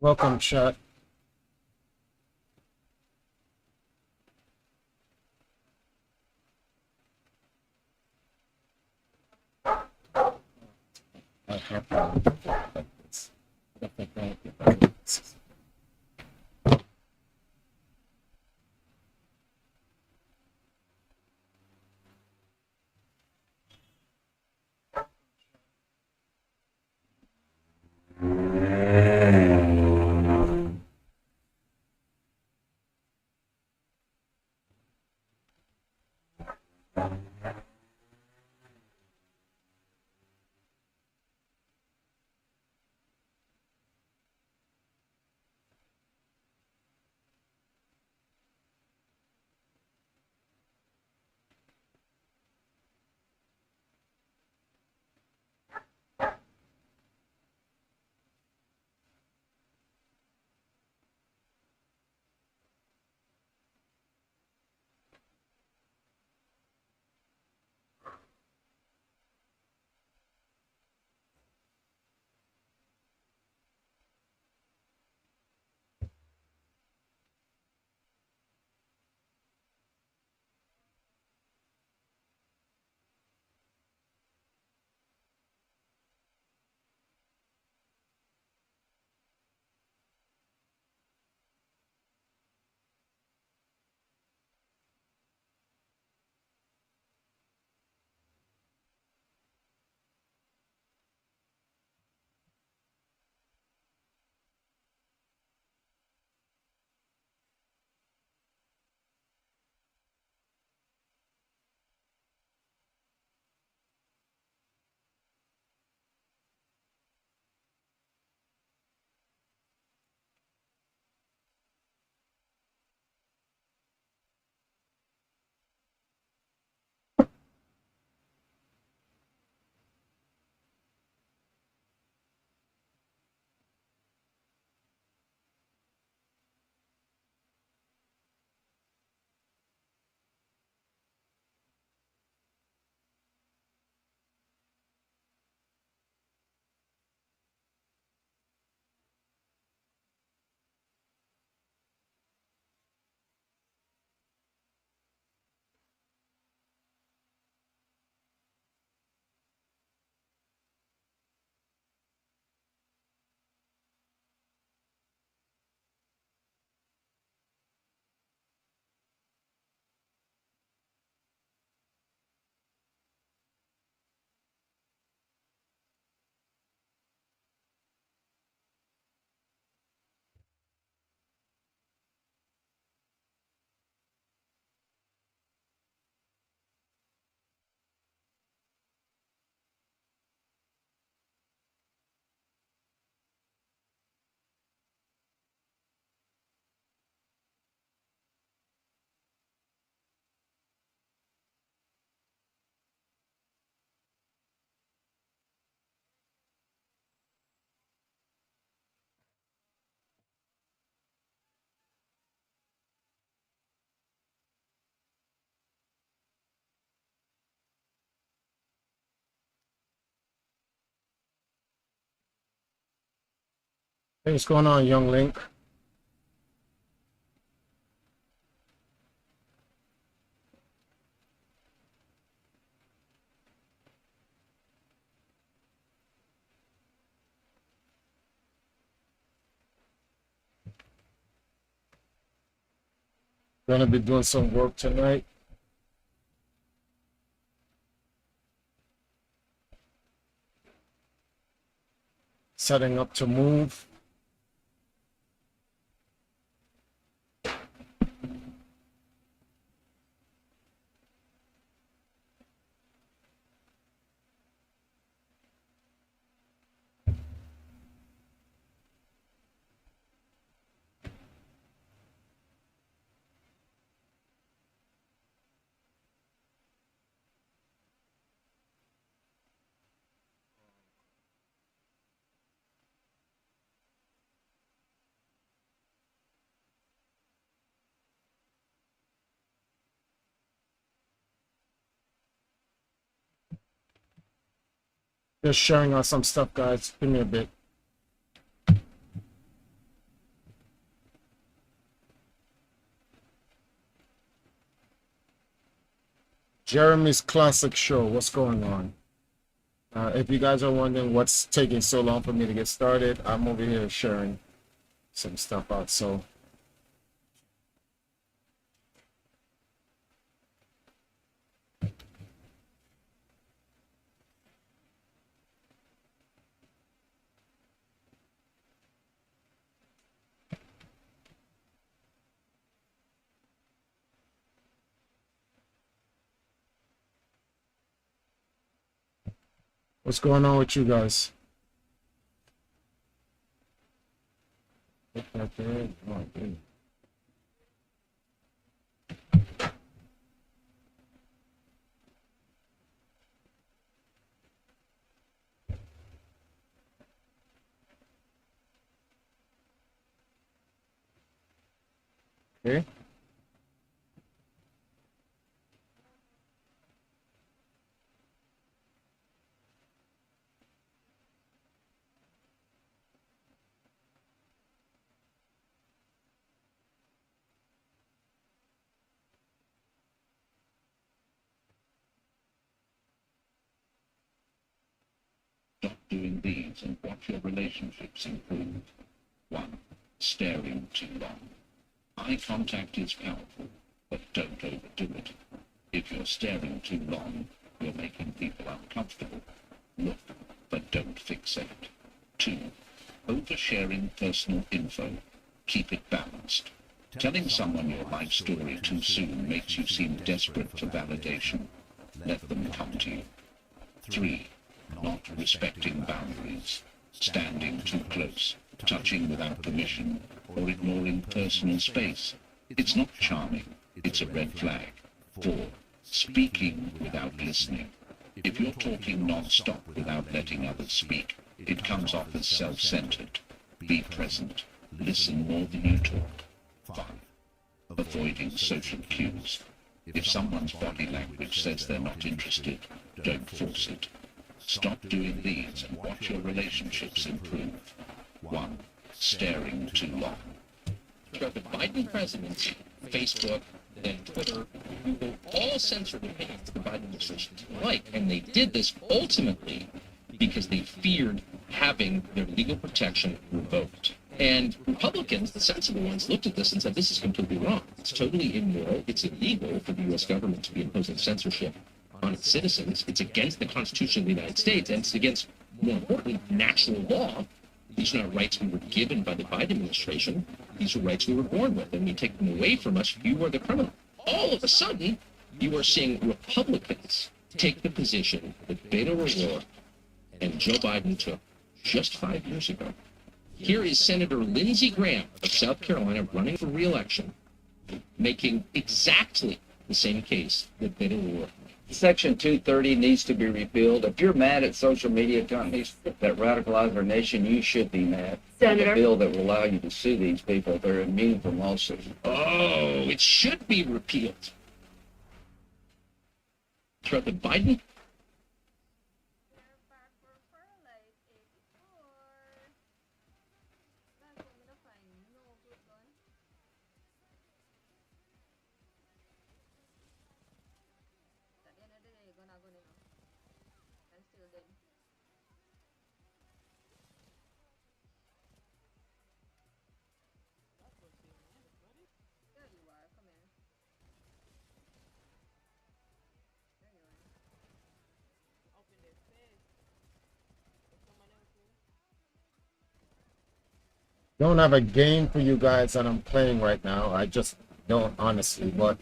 Welcome, chat. Hey, what's going on, young Link? Gonna be doing some work tonight. Setting up to move. Just sharing on some stuff, guys. Give me a bit. Jeremy's Classic Show. What's going on? If you guys are wondering what's taking so long for me to get started, I'm over here sharing some stuff out. So what's going on with you guys? Okay. Stop doing these and watch your relationships improve. 1. Staring too long. Eye contact is powerful, but don't overdo it. If you're staring too long, you're making people uncomfortable. Look, but don't fixate. 2. Oversharing personal info. Keep it balanced. Telling someone your life story too soon makes you seem desperate for validation. Let them come to you. 3. Not respecting boundaries. Standing too close, touching without permission, or ignoring personal space. It's not charming, it's a red flag. 4. Speaking without listening. If you're talking non-stop without letting others speak, it comes off as self-centered. Be present. Listen more than you talk. 5. Avoiding social cues. If someone's body language says they're not interested, don't force it. Stop doing these and watch your relationships improve. 1. Staring too long. Throughout the Biden presidency, Facebook, then Twitter, Google, all censored opinions the Biden administration didn't like. And they did this ultimately because they feared having their legal protection revoked. And Republicans, the sensible ones, looked at this and said, this is completely wrong. It's totally immoral. It's illegal for the U.S. government to be imposing censorship on its citizens. It's against the Constitution of the United States, and it's against, more importantly, natural law. These are not rights we were given by the Biden administration. These are rights we were born with, and we take them away from us. You are the criminal. All of a sudden, you are seeing Republicans take the position that Beto O'Rourke and Joe Biden took just 5 years ago. Here is Senator Lindsey Graham of South Carolina running for re-election, making exactly the same case that Beto O'Rourke. Section 230 needs to be repealed. If you're mad at social media companies that radicalize our nation, you should be mad. Senator. A bill that will allow you to sue these people if they're immune from lawsuits. Oh, it should be repealed. Throughout the Biden. Don't have a game for you guys that I'm playing right now. I just don't, honestly, but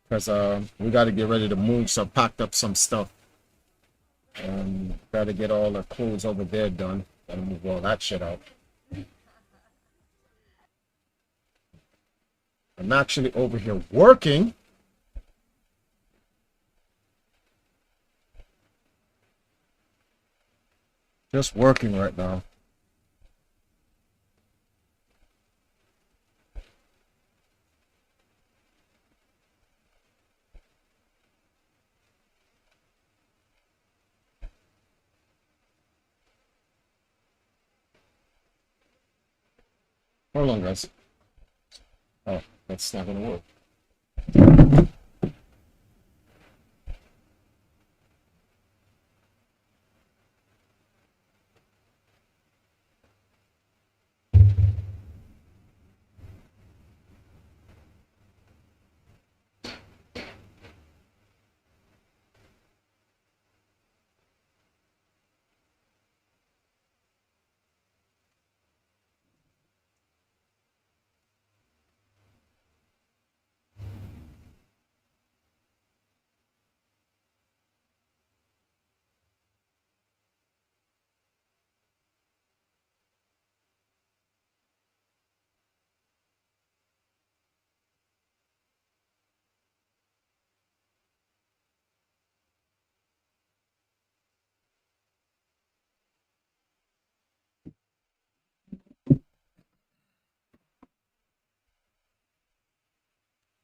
because we got to get ready to move, so I packed up some stuff. Got to get all the clothes over there done. Got to move all that shit out. I'm actually over here working. Just working right now. Hold on, guys. Oh, that's not gonna work.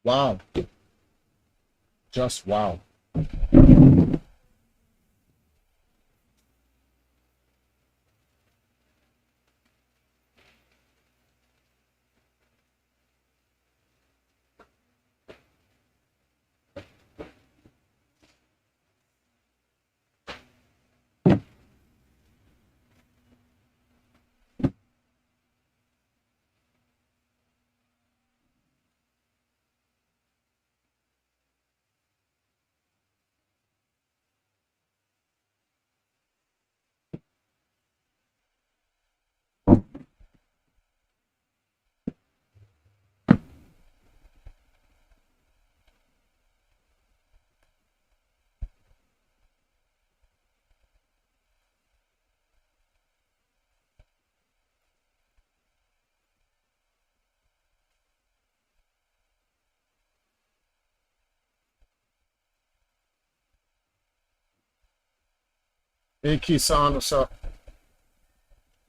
Wow. Just wow. Hey, Kisan, what's up?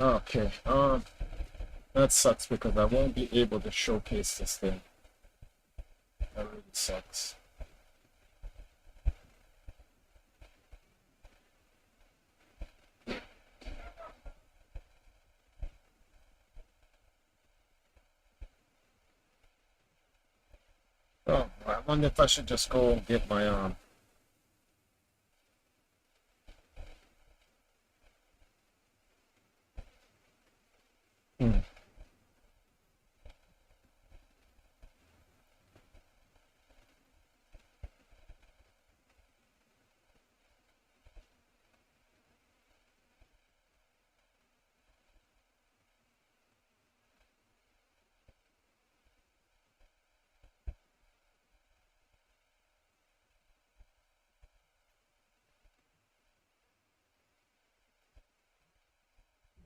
Okay. That sucks because I won't be able to showcase this thing. That really sucks. Oh, I wonder if I should just go and get my hmm.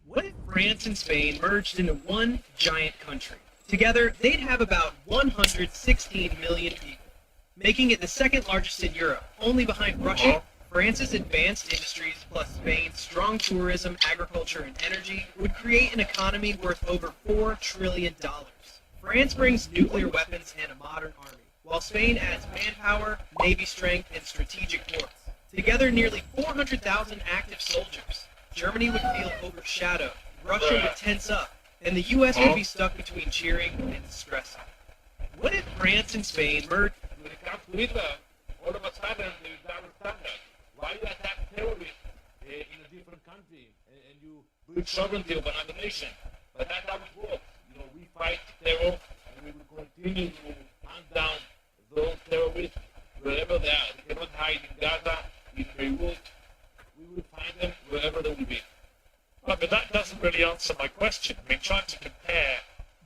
What if France and Spain merged into one giant country? Together, they'd have about 116 million people, making it the second largest in Europe, only behind Russia. France's advanced industries plus Spain's strong tourism, agriculture, and energy would create an economy worth over $4 trillion. France brings nuclear weapons and a modern army, while Spain adds manpower, navy strength, and strategic ports. Together, nearly 400,000 active soldiers. Germany would feel overshadowed, Russia would tense up, and the US would be stuck between cheering and distressing. What if France and Spain merged? When it comes to Israel, all of a sudden there is double standard. Why you attack terrorists in a different country and you build sovereignty of another nation? But that's how it works. You know, we fight terror and we will continue to hunt down those terrorists wherever they are. They cannot hide in Gaza, in Beirut. We will find them wherever they will be. Well, but that doesn't really answer my question. I mean, trying to compare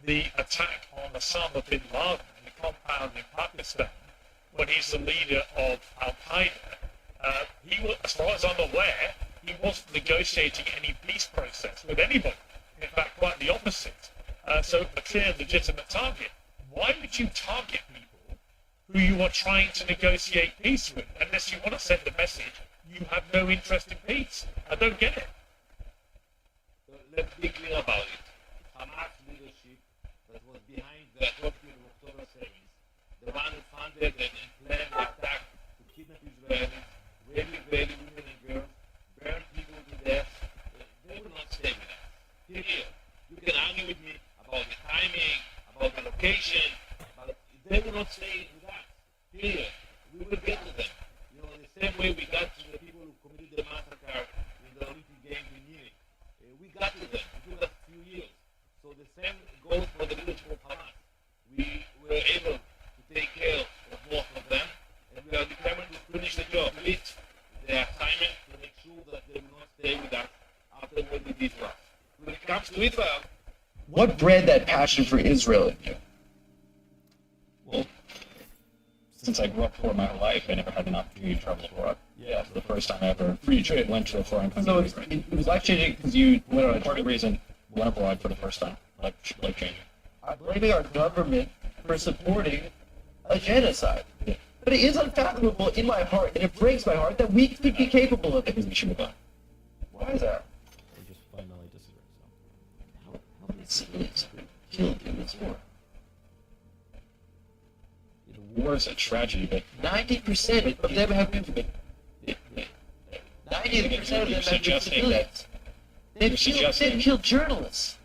the attack on Osama bin Laden in the compound in Pakistan when he's the leader of Al Qaeda, he was, as far as I'm aware, he wasn't negotiating any peace process with anybody. In fact, quite the opposite. So a clear, legitimate target. Why would you target people who you are trying to negotiate peace with, unless you want to send a message you have no interest in peace? I don't get it. So let's be clear about it. Hamas leadership that was behind the atrocity of October 7th, the one who funded and planned the attack to kidnap Israelis, rape Israeli women and girls, burn people to death, they will not stay with us. Period. You can argue with me about the timing, about the location, but they will not stay with us. Period. We will get to them. You know, the same way we got to the people who committed the massacre in the Olympic Games in Munich. We got to them. It took us a few years. So the same goes for the leadership of Hamas. We were able to take care of most of them, and we are determined to finish the job with the assignment to make sure that they will not stay with us after what they did to us. When it comes to Israel, What bred that passion for Israel in you? Well, since I grew up poor my whole life, I never had an opportunity to travel abroad. Yeah, for the first time ever, free trip, went to a foreign country. So it was life changing because you went on a part of the reason went abroad for the first time. Life changing. I'm blaming our government for supporting a genocide. Yeah. But it is unfathomable in my heart, and it breaks my heart that we could be capable of I think it. we should move on. Why is that? We just fundamentally disagree. So. How many civilians were killed in this war? course, a tragedy, but 90% of them have been. 90% of them have been civilians. They've killed journalists.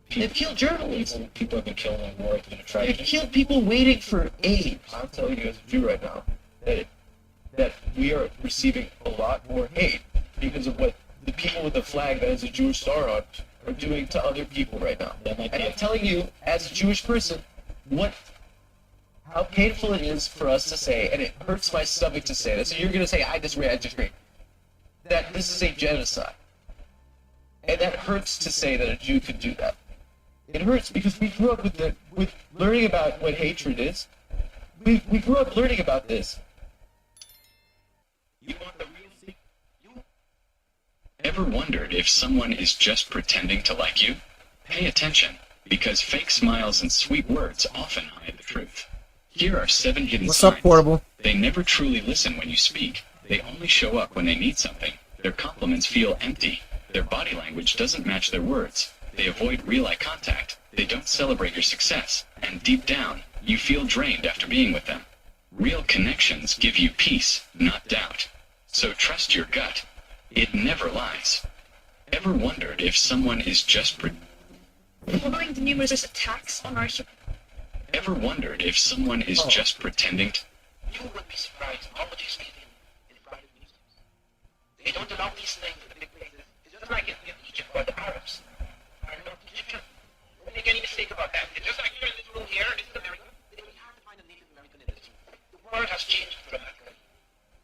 They've killed journalists. People have been killed in war. It's been a They've tragedy. killed people waiting for aid. I'm telling you as a Jew right now that we are receiving a lot more hate because of what the people with the flag that has a Jewish star on are doing to other people right now. And I'm telling you, as a Jewish person, how painful it is for us to say, and it hurts my stomach to say this. So you're going to say, I disagree, that this is a genocide. And that hurts to say that a Jew could do that. It hurts because we grew up with learning about what hatred is. We grew up learning about this. You want the real secret? Ever wondered if someone is just pretending to like you? Pay attention, because fake smiles and sweet words often hide the truth. Here are 7 hidden What's signs. up, Portable? They never truly listen when you speak. They only show up when they need something. Their compliments feel empty. Their body language doesn't match their words. They avoid real eye contact. They don't celebrate your success. And deep down, you feel drained after being with them. Real connections give you peace, not doubt. So trust your gut. It never lies. Ever wondered if someone is just Following the numerous attacks on our Ever wondered if someone is just pretending to... You would be surprised how much is speaking in private museums. They don't allow these things in the big places. It's just like in Egypt or the Arabs. I'm not Egyptian. Don't make any mistake about that. It's just like you're in this room here, this is America. It will be hard to find a Native American in this room. The world has changed dramatically.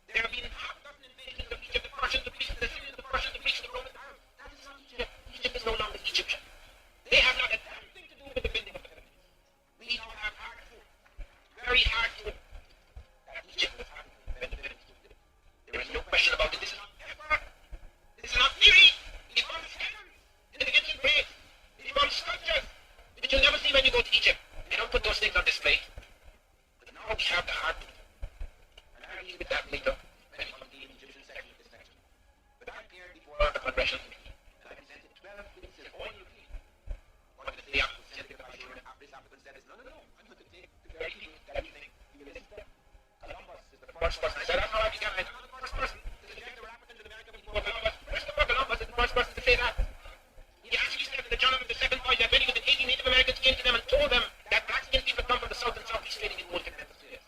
There have been half a dozen invasions of Egypt, the Persians, the Greeks, the Syrians, the Persians, the Greeks, the Romans, the Arabs. That is not Egypt. Egypt is no longer Egyptian. They have not a damn thing to do with the building of the pyramids. We now have hard food. Very hard food. That Egypt was hard food when the pyramids were built. There is no question about it. This is not ever. This is not theory. It is on heaven. In the ancient days. It is on sculptures. Which you'll never see when you go to Egypt. They don't put those things on display. But now we have the hard food. And I'll leave it that later when it comes to the Egyptian section of this lecture. But I appeared before the Congressional Committee. And I presented 12 witnesses, all European. One of the day after presented by Sharon, this African said, no, I'm going to take the very people that you think you will listen to. Columbus is the first person. I said, that's how I began. I'm not the first person to suggest there were Africans in America before Columbus. Christopher Columbus is the first person to say that. He actually said in the Journal of the Second Voyage that when he was in 80 Native Americans came to them and told them that black skinned people come from the south and southeast trading in gold continental states.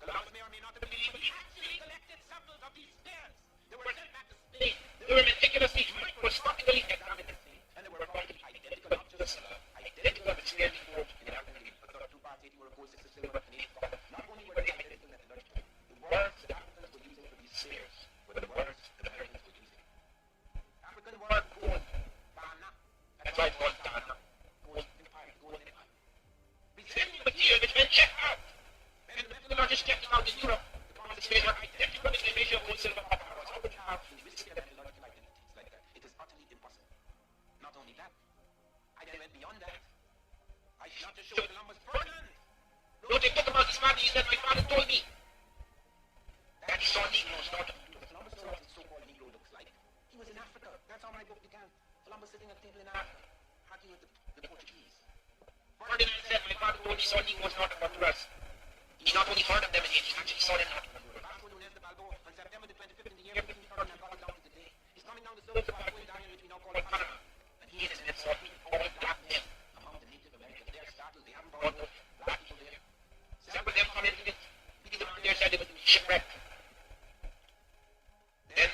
Columbus may or may not have believed, but he actually collected samples of these spears. They were sent back to Spain. They were meticulously, microscopically examined in Spain. And they were found to be identical, not just identical, but clearly forged in African American. But there are 2 parts, 80 were gold, 6 silver, and 8 copper. Not only were they identical metallurgically, the words that Africans were using for these spears were the words that Americans were using. African word gold, Ghana. That's why it's called Ghana. Gold Empire, gold empire. The same material which when checked out, when the metallurgists checked them out in Europe, the process spears were identical in the ratio of gold, silver, copper. How would you have linguistic and metallurgical identities like that? It is utterly impossible. Not only that, I then went beyond that. I shot to show Columbus Ferdinand. Wrote a book about his father. He said, my father told me that he saw Negroes, not Columbus saw what the so-called Negro looks like. He was in Africa. That's how my book began. Columbus sitting at a table in Africa, arguing with the Portuguese. Ferdinand said, my father told me he saw Negroes not of Honduras. He not only heard of them in Haiti, he actually saw them not of Honduras. Vasco Nunez de Balboa, on September the 25th in the year 1530, and gone down to the day. He's coming down the slopes of Paraguay, down which we now call Panama. And he and his men saw all black men among the Native Americans. They're startled. They haven't brought no black people there. Several of them come in, beating them on their side. They were shipwrecked. Then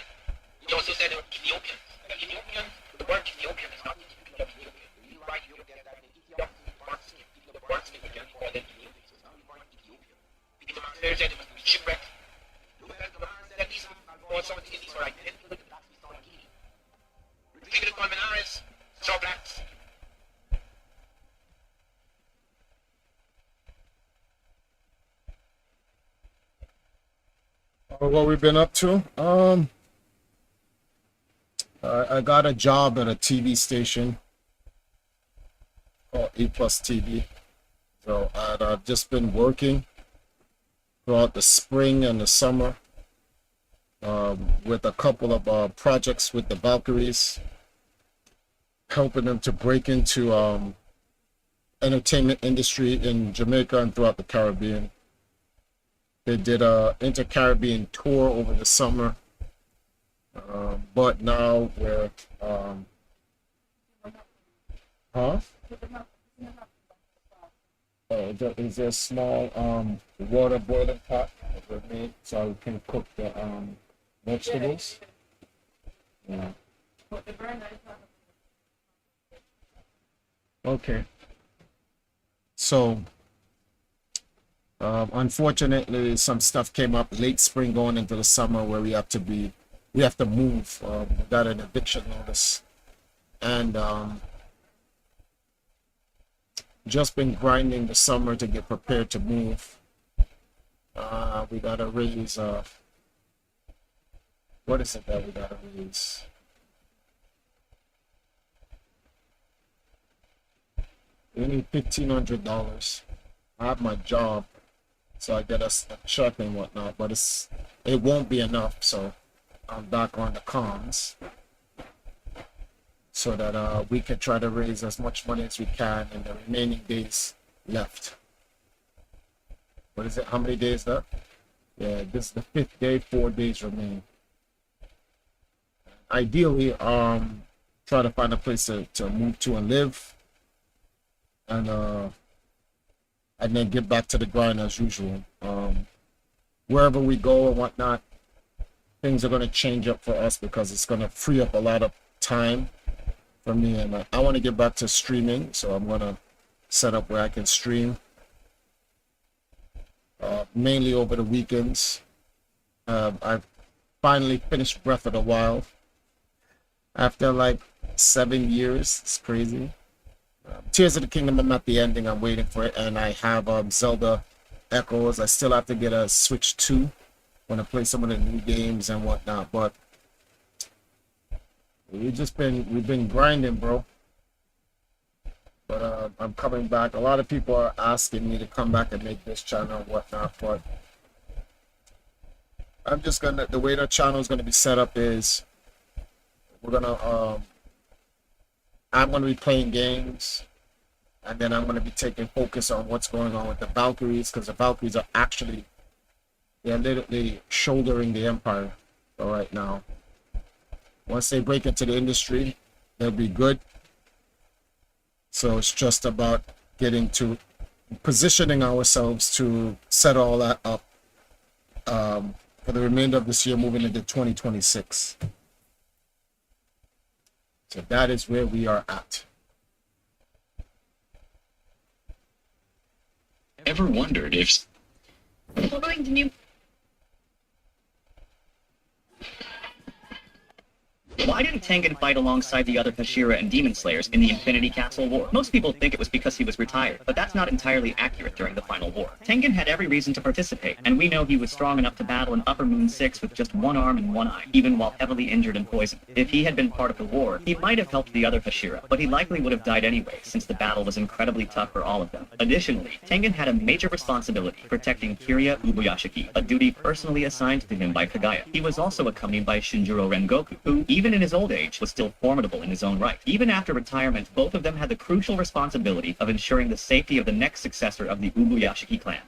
he also said they were Ethiopians. The Ethiopian, the word Ethiopian is not the people of Ethiopia. The reason why you get that in Ethiopia, people of Bardsmith again call them Ethiopians. So it's now we call it Ethiopia. Beating them on their side. They must be shipwrecked. Lopez Gavan said that these some of these were identical to the blacks we saw in Guinea. Rodriguez de Colmenares saw blacks. What we've been up to? I got a job at a TV station called A Plus TV. So I've just been working throughout the spring and the summer with a couple of projects with the Valkyries, helping them to break into entertainment industry in Jamaica and throughout the Caribbean. They did a inter-Caribbean tour over the summer, but now we're huh? Is there a small water boiling pot that we made so we can cook the vegetables? Yeah. Okay. So, unfortunately, some stuff came up late spring going into the summer where we have to move. We got an eviction notice, and just been grinding the summer to get prepared to move. We gotta raise what is it that we gotta raise? We need $1,500. I have my job, so I get us a check and whatnot, but it won't be enough. So I'm back on the comms so that we can try to raise as much money as we can in the remaining days left. What is it? How many days left? Yeah, this is the 5th day. 4 days remain. Ideally, try to find a place to move to and live, and then get back to the grind as usual. Wherever we go and whatnot, things are going to change up for us because it's going to free up a lot of time for me, and I want to get back to streaming, so I'm going to set up where I can stream mainly over the weekends. I've finally finished Breath of the Wild after like 7 years. It's crazy. Tears of the Kingdom, I'm at the ending. I'm waiting for it, and I have Zelda Echoes. I still have to get a Switch 2 when I play some of the new games and whatnot, but we've been grinding, bro. But I'm coming back. A lot of people are asking me to come back and make this channel and whatnot, but I'm just gonna, the way the channel is gonna be set up is we're gonna I'm gonna be playing games, and then I'm gonna be taking focus on what's going on with the Valkyries, because the Valkyries are actually, they're literally shouldering the Empire right now. Once they break into the industry, they'll be good. So it's just about positioning ourselves to set all that up for the remainder of this year, moving into 2026. So that is where we are at. Ever wondered if Following the new Why didn't Tengen fight alongside the other Hashira and Demon Slayers in the Infinity Castle War? Most people think it was because he was retired, but that's not entirely accurate during the final war. Tengen had every reason to participate, and we know he was strong enough to battle an Upper Moon 6 with just one arm and one eye, even while heavily injured and poisoned. If he had been part of the war, he might have helped the other Hashira, but he likely would have died anyway, since the battle was incredibly tough for all of them. Additionally, Tengen had a major responsibility protecting Kirya Ubuyashiki, a duty personally assigned to him by Kagaya. He was also accompanied by Shinjiro Rengoku, who, even in his old age, was still formidable in his own right. Even after retirement, both of them had the crucial responsibility of ensuring the safety of the next successor of the Ubuyashiki clan.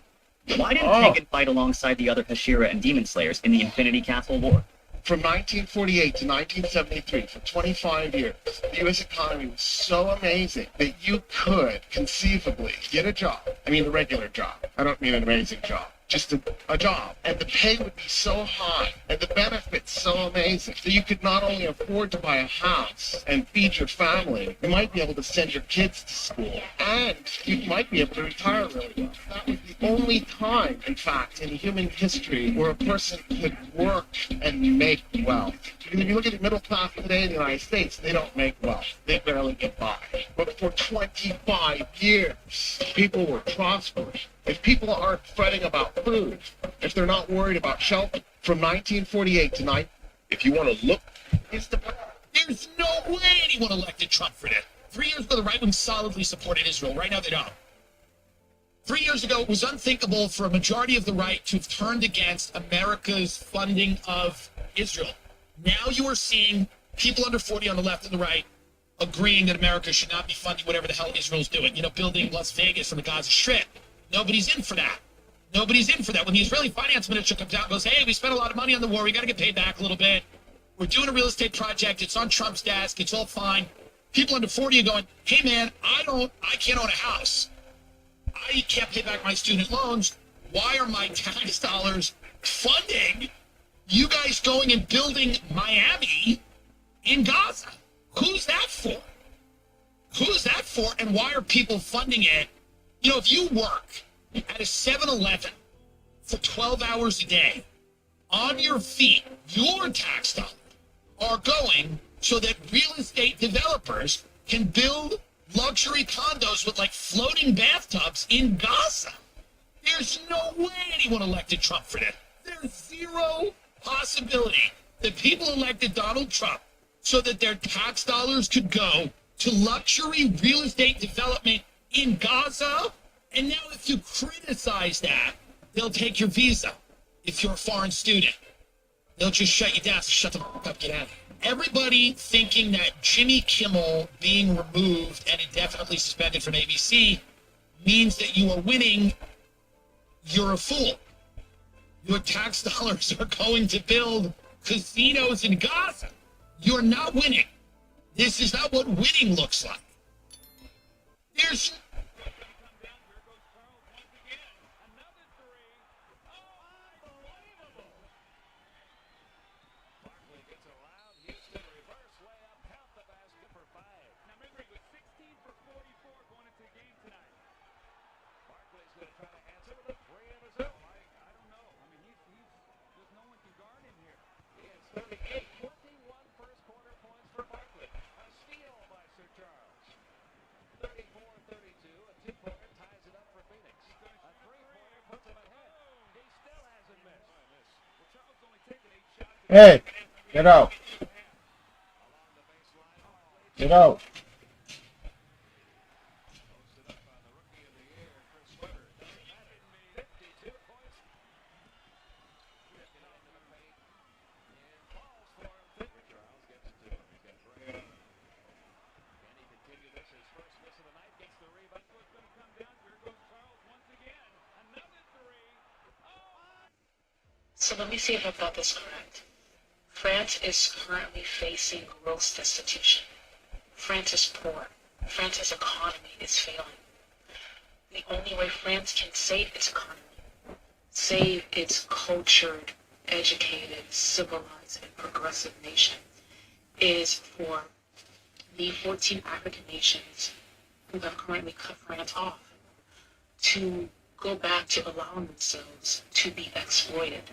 Why didn't Tengen fight alongside the other Hashira and Demon Slayers in the Infinity Castle War? From 1948 to 1973, for 25 years, the U.S. economy was so amazing that you could conceivably get a job. I mean a regular job. I don't mean an amazing job. Just a job. And the pay would be so high and the benefits so amazing that you could not only afford to buy a house and feed your family, you might be able to send your kids to school, and you might be able to retire really well. That was the only time, in fact, in human history where a person could work and make wealth. Because if you look at the middle class today in the United States, they don't make wealth. They barely get by. But for 25 years, people were prosperous. If people aren't fretting about food, if they're not worried about shelter, from 1948 to 9, If you want to look, it's the There's no way anyone elected Trump for that. 3 years ago, the right wing solidly supported Israel. Right now, they don't. 3 years ago, it was unthinkable for a majority of the right to have turned against America's funding of Israel. Now you are seeing people under 40 on the left and the right agreeing that America should not be funding whatever the hell Israel's doing. You know, building Las Vegas and the Gaza Strip. Nobody's in for that. Nobody's in for that. When the Israeli finance minister comes out and goes, hey, we spent a lot of money on the war. We got to get paid back a little bit. We're doing a real estate project. It's on Trump's desk. It's all fine. People under 40 are going, hey, man, I can't own a house. I can't pay back my student loans. Why are my tax dollars funding you guys going and building Miami in Gaza? Who's that for? Who's that for, and why are people funding it? You know, if you work at a 7-Eleven for 12 hours a day, on your feet, your tax dollars are going so that real estate developers can build luxury condos with like floating bathtubs in Gaza. There's no way anyone elected Trump for that. There's zero possibility that people elected Donald Trump so that their tax dollars could go to luxury real estate development in Gaza. And now if you criticize that, they'll take your visa. If you're a foreign student, they'll just shut you down. So shut the fuck up, get out of here. Everybody thinking that Jimmy Kimmel being removed and indefinitely suspended from ABC means that you are winning, you're a fool. Your tax dollars are going to build casinos in Gaza. You're not winning. This is not what winning looks like. There's Hey, get out. Get out. So let me see if I've got this correct. France is currently facing gross destitution. France is poor. France's economy is failing. The only way France can save its economy, save its cultured, educated, civilized, and progressive nation, is for the 14 African nations who have currently cut France off to go back to allowing themselves to be exploited.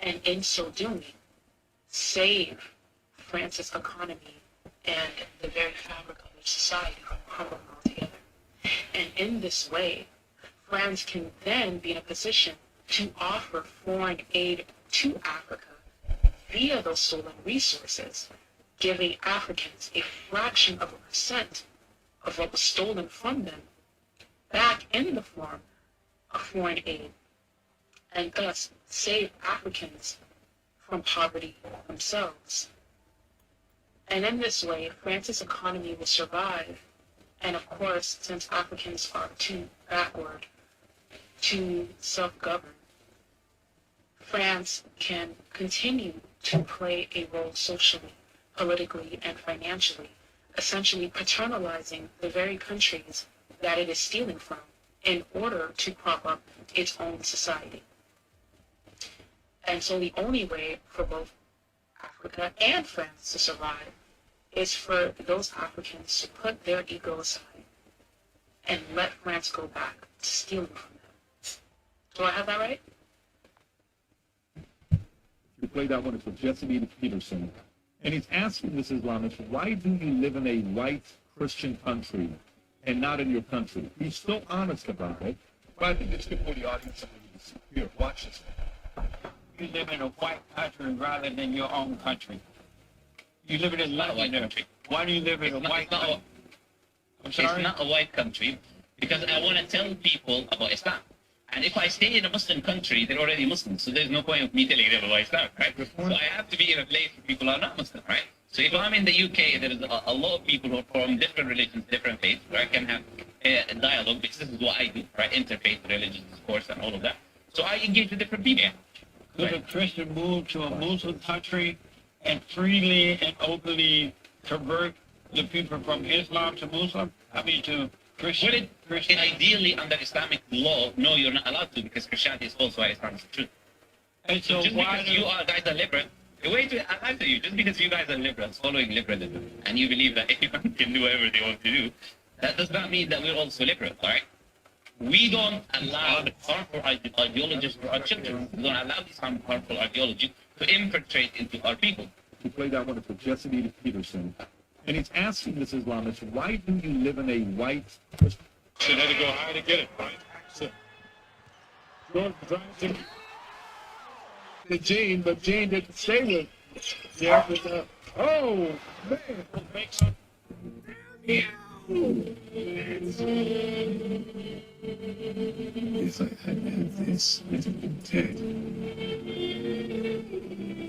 And in so doing, save France's economy and the very fabric of its society from crumbling altogether. And in this way, France can then be in a position to offer foreign aid to Africa via those stolen resources, giving Africans a fraction of a percent of what was stolen from them back in the form of foreign aid, and thus save Africans from poverty themselves. And in this way, France's economy will survive. And of course, since Africans are too backward to self-govern, France can continue to play a role socially, politically, and financially, essentially paternalizing the very countries that it is stealing from in order to prop up its own society. And so the only way for both Africa and France to survive is for those Africans to put their ego aside and let France go back to stealing from them. Do I have that right? You play that one, it's with Jesse Peterson. And he's asking this Islamist, why do you live in a white Christian country and not in your country? He's so honest about it. But I think it's good for the audience. Here, watch this. You live in a white country rather than your own country. You live in a white country. Why do you live in a white country? I'm sorry? It's not a white country because I want to tell people about Islam. And if I stay in a Muslim country, they're already Muslims, so there's no point of me telling them about Islam, right? So I have to be in a place where people are not Muslim, right? So if I'm in the UK, there is a lot of people who are from different religions, different faiths, where I can have a dialogue, because this is what I do, right? Interfaith religions, of course, and all of that. So I engage with different people. Could a Christian move to a Muslim country and freely and openly convert the people from Islam to Muslim? I mean, to Christian? Well, ideally, under Islamic law, no, you're not allowed to, because Christianity is false, why Islam is true. And so just why because you guys are liberal, wait, I'll answer you. Just because you guys are liberals, following liberalism, and you believe that anyone can do whatever they want to do, that does not mean that we're also liberal, all right? We don't allow harmful ideologies for our children. We don't allow these harmful ideologies to infiltrate into our people. We played that one for Jesse Edith Peterson. And he's asking this Islamist, why do you live in a white... So they had to go high to get it, right? So, Jane, but Jane didn't stay with. Yeah, but, oh man, If I hadn't had this, I'd have been dead.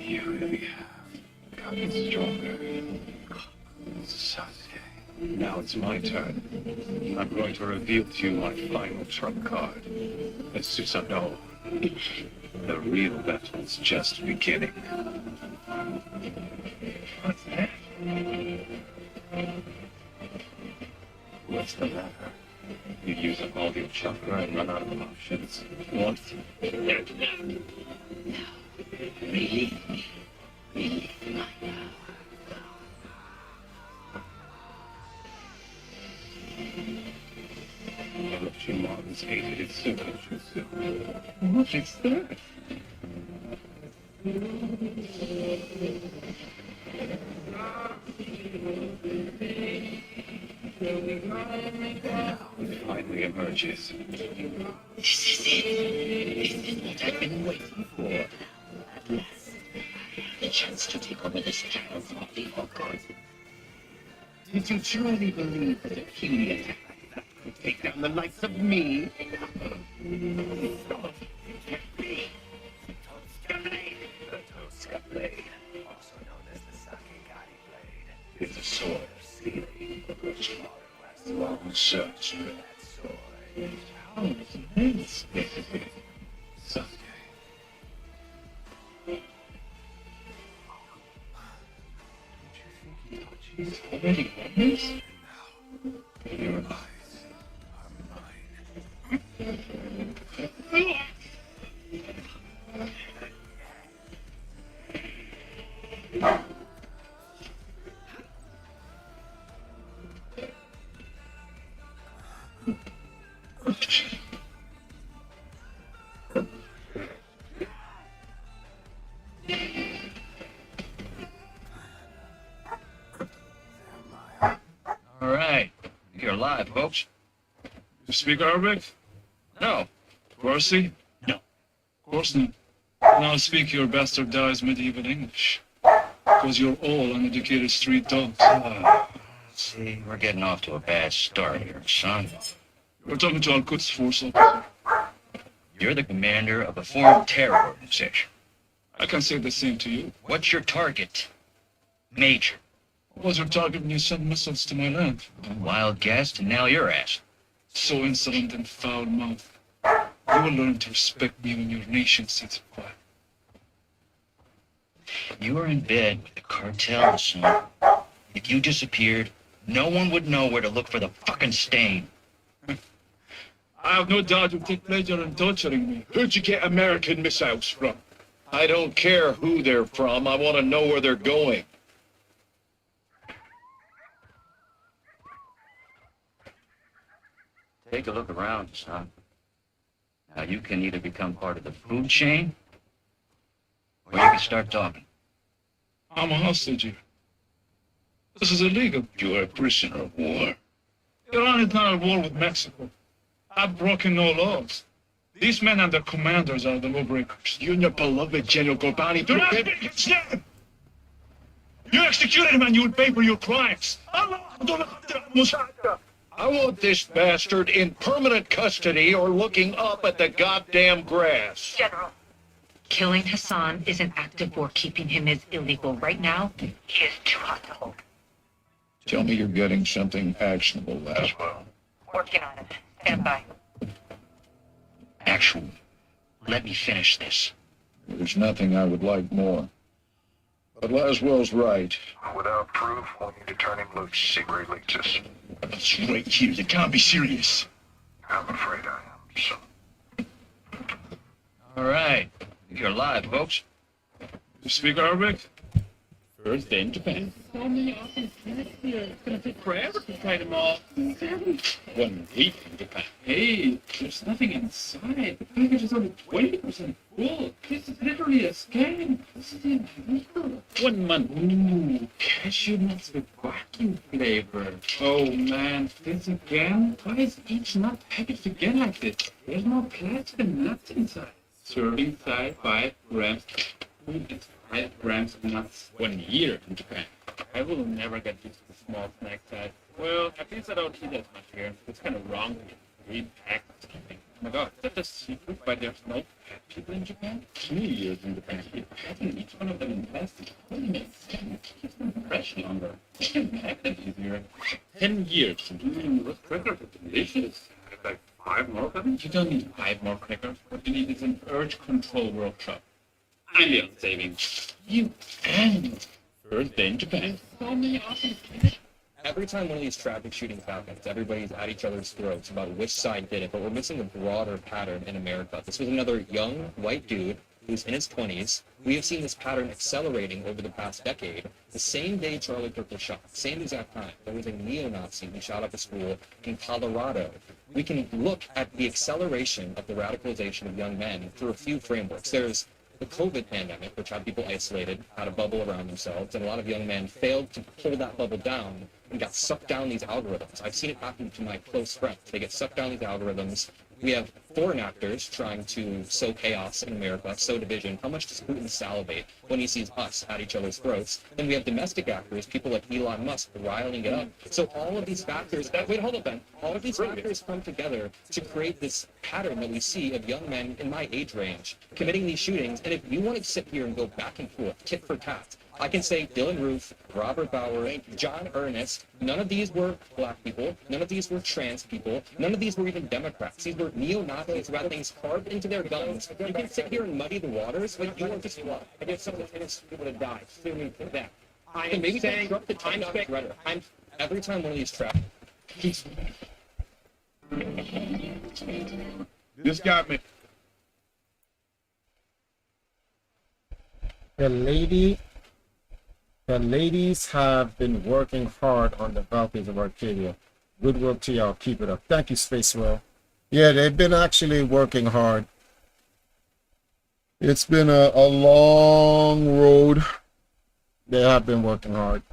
You really have gotten stronger. Sasuke. Now it's my turn. I'm going to reveal to you my final trump card. As Susanoo, the real battle's just beginning. What's that? What's the matter? You use up all your chakra and run out of options. What? Relieve me. Relieve my power. Orochimaru's hated Jutsu. What is that? Now it finally emerges. This is it. This is what I've been waiting for. At last, the chance to take over this territory for good. Did you truly believe that a puny attack like that could take down the likes of me? Toska blade, also known as the Sakigari blade, is a sword of stealing. Orochimaru has long searched for that sword. How is this? Sasuke. He's already won this? And now, your eyes are mine. All right. You're live, folks. You speak Arabic? No. Farsi? No. Of course not. Now speak your bastardized medieval English. Because you're all uneducated street dogs. See, we're getting off to a bad start here, son. We're talking to Al-Quds force officer. You're the commander of a foreign terror organization. I can say the same to you. What's your target? Major. What was your target when you sent missiles to my land? Wild guest, and now you're asked. So insolent and foul-mouthed. You will learn to respect me when your nation sits quiet. You were in bed with the cartel, son. If you disappeared, no one would know where to look for the fucking stain. I have no doubt you take pleasure in torturing me. Where'd you get American missiles from? I don't care who they're from. I want to know where they're going. Take a look around, son. Now you can either become part of the food chain, or you can start talking. I'm a hostage here. This is illegal. You're a prisoner of war. Iran is not at war with Mexico. I've broken no laws. These men and their commanders are the lawbreakers. You and your beloved General Gorbani. Do not speak his name! You executed him and you will pay for your crimes. I want this bastard in permanent custody or looking up at the goddamn grass. General, killing Hassan is an act of war. Keeping him is illegal. Right now, he is too hot to hold. Tell me you're getting something actionable, Laswell. Working on it. Stand by. Actual. Let me finish this. There's nothing I would like more. But Laswell's right. Without proof, we'll need to turn him loose, see where he leads us. It's right here. You can't be serious. I'm afraid I am, son. All right. You're live, folks. You speak Arabic? First day in Japan. So many awesome planets here. It's gonna take forever to try them all. 1 week in Japan. Hey, there's nothing inside. The package is only 20% full. This is literally a scam. This is illegal. 1 month. Ooh, cashew nuts with vacuum flavor. Oh man, this again? Why is each nut packaged again like this? There's more plastic than nuts inside. Serving size 5 grams. It's 5 grams of nuts. 1 year in Japan. I will never get used to the small snack size. Well, at least I don't eat as much here. It's kind of wrong to get 3 packs of something. Oh my god, is that the secret why there's no fat people in Japan? 2 years in Japan. Packing each one of them in plastic only makes sense. Keeps them fresh longer. They can pack them easier. 10 years in Japan. Those crackers are delicious. I'd like 5 more of them. You don't need 5 more crackers. What you need is an urge control workshop. I'm the saving. You and First day in Japan. so many awesome kids. Every time one of these traffic shootings happens, everybody's at each other's throats about which side did it, but we're missing a broader pattern in America. This was another young white dude who's in his 20s. We have seen this pattern accelerating over the past decade. The same day Charlie Kirk was shot, same exact time, there was a neo-Nazi who shot up a school in Colorado. We can look at the acceleration of the radicalization of young men through a few frameworks. There's the COVID pandemic, which had people isolated, had a bubble around themselves, and a lot of young men failed to pull that bubble down and got sucked down these algorithms. I've seen it happen to my close friends. They get sucked down these algorithms. We have foreign actors trying to sow chaos in America, sow division. How much does Putin salivate when he sees us at each other's throats? Then we have domestic actors, people like Elon Musk, riling it up. So all of these factors, hold up, Ben. All of these factors come together to create this pattern that we see of young men in my age range committing these shootings. And if you want to sit here and go back and forth, tit for tat, I can say Dylan Roof, Robert Bauer, John Ernest, none of these were black people, none of these were trans people, none of these were even Democrats. These were neo-Nazis who had things carved into their guns. You can sit here and muddy the waters, but you are just what? I guess some of the innocent people to die. Sue me for that. And maybe construct the time rhetoric. Every time one of these traps. This got me. The ladies have been working hard on the Valkyries of Arcadia. Good work to y'all. Keep it up. Thank you, Spacewell. Yeah, they've been actually working hard. It's been a long road. They have been working hard.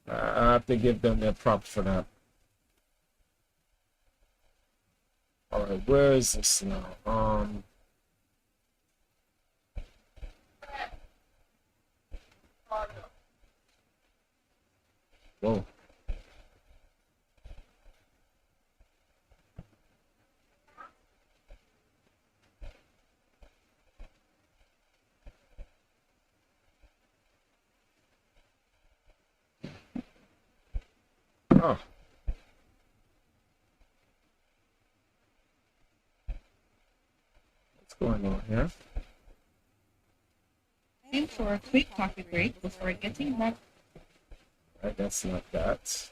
I have to give them their props for that. All right, where is this now? Whoa. Oh. What's going on here? Time for a quick coffee break before getting back. Right, that's not that.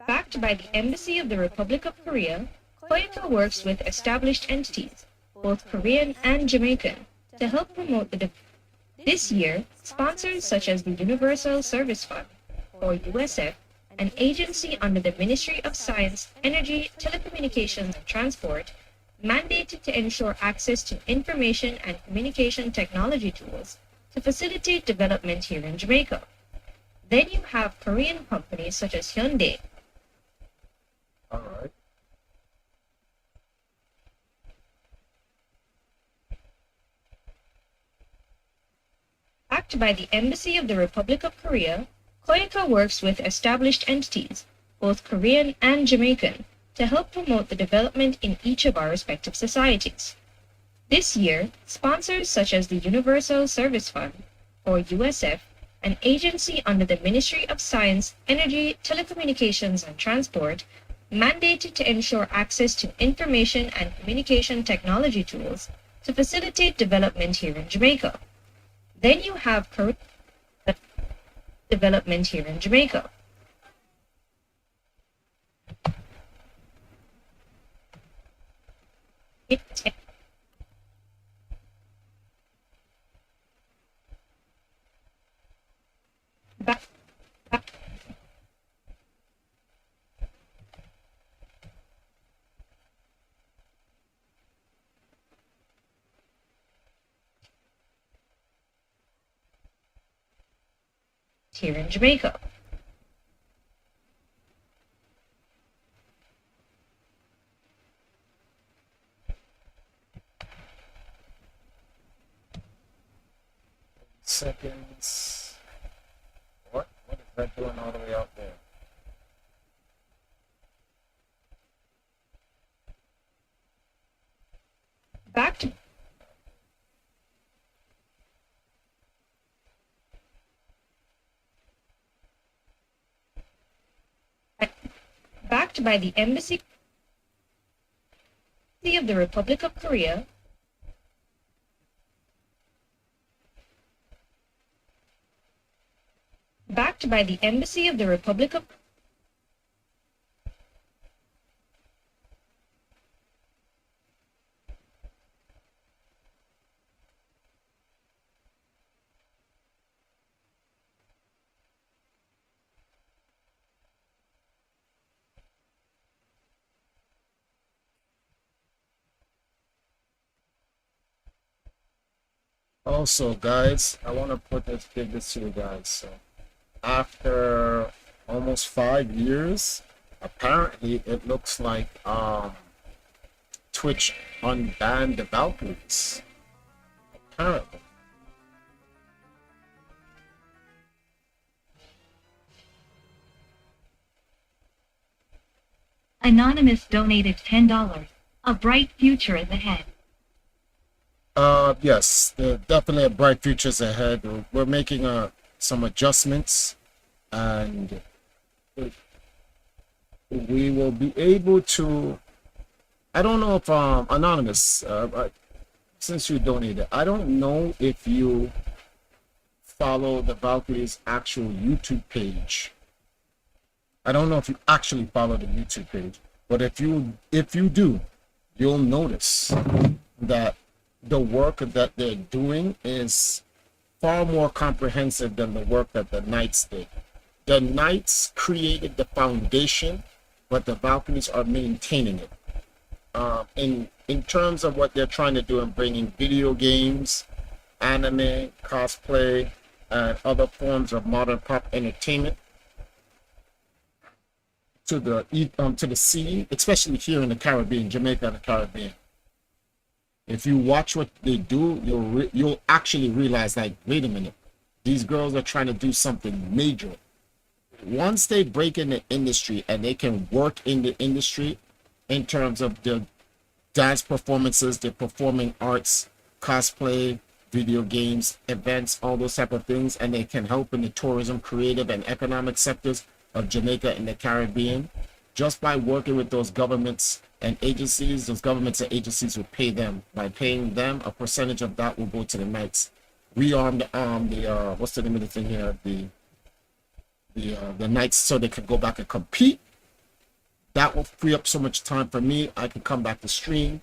Backed by the Embassy of the Republic of Korea, Koyaka works with established entities, both Korean and Jamaican, to help promote this year, sponsors such as the Universal Service Fund, or USF, an agency under the Ministry of Science, Energy, Telecommunications and Transport, mandated to ensure access to information and communication technology tools to facilitate development here in Jamaica. Then you have Korean companies such as Hyundai. All right. Backed by the Embassy of the Republic of Korea, Koyaka works with established entities, both Korean and Jamaican, to help promote the development in each of our respective societies. This year, sponsors such as the Universal Service Fund, or USF, an agency under the Ministry of Science, Energy, Telecommunications and Transport, mandated to ensure access to information and communication technology tools to facilitate development here in Jamaica. Then you have Korean development here in Jamaica. Here in Jamaica. Seconds. What is that doing all the way out there? Backed by the Embassy of the Republic of Korea, backed by the Embassy of the Republic of Also, guys, I want to give this to you guys. So, after almost 5 years, apparently it looks like Twitch unbanned the Valkyries. Apparently. Anonymous donated $10. A bright future is ahead. Yes, there definitely a bright futures ahead. We're making some adjustments, and we will be able to. I don't know if Anonymous, since you donated, I don't know if you follow the Valkyries' actual YouTube page. I don't know if you actually follow the YouTube page, but if you do, you'll notice that the work that they're doing is far more comprehensive than the work that the Knights did. The Knights created the foundation, but the Valkyries are maintaining it. In terms of what they're trying to do in bringing video games, anime, cosplay, and other forms of modern pop entertainment to the scene, especially here in the Caribbean, Jamaica and the Caribbean. If you watch what they do, you'll actually realize, like, wait a minute, these girls are trying to do something major. Once they break in the industry and they can work in the industry in terms of their dance performances, their performing arts, cosplay, video games, events, all those type of things, and they can help in the tourism, creative, and economic sectors of Jamaica and the Caribbean, just by working with those governments and agencies, those governments and agencies will pay them. By paying them, a percentage of that will go to the Knights. Rearm the what's the name of the thing here? The Knights, so they can go back and compete, that will free up so much time for me. I can come back to stream,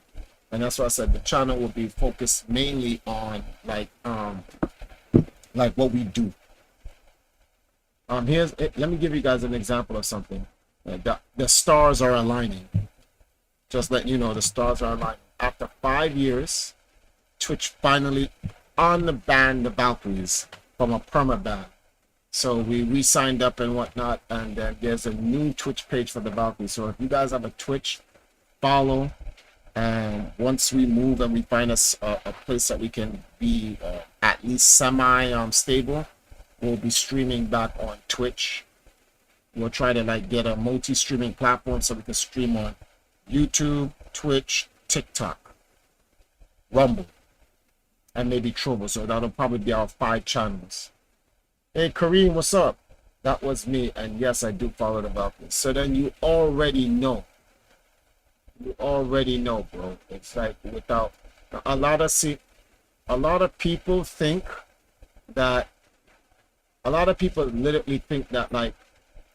and that's why I said the channel will be focused mainly on like what we do. Let me give you guys an example of something. The stars are aligning. Just letting you know, the stars are aligning. After 5 years, Twitch finally unbanned the Valkyries from a perma ban. So we signed up and whatnot, and then there's a new Twitch page for the Valkyries. So if you guys have a Twitch, follow. And once we move and we find a place that we can be at least semi stable, we'll be streaming back on Twitch. We'll try to like get a multi-streaming platform so we can stream on YouTube, Twitch, TikTok, Rumble, and maybe Trovo. So that'll probably be our 5 channels. Hey Kareem, what's up? That was me, and yes, I do follow the Valkyries. So then you already know. You already know, bro. It's like without a lot of people think that a lot of people literally think that like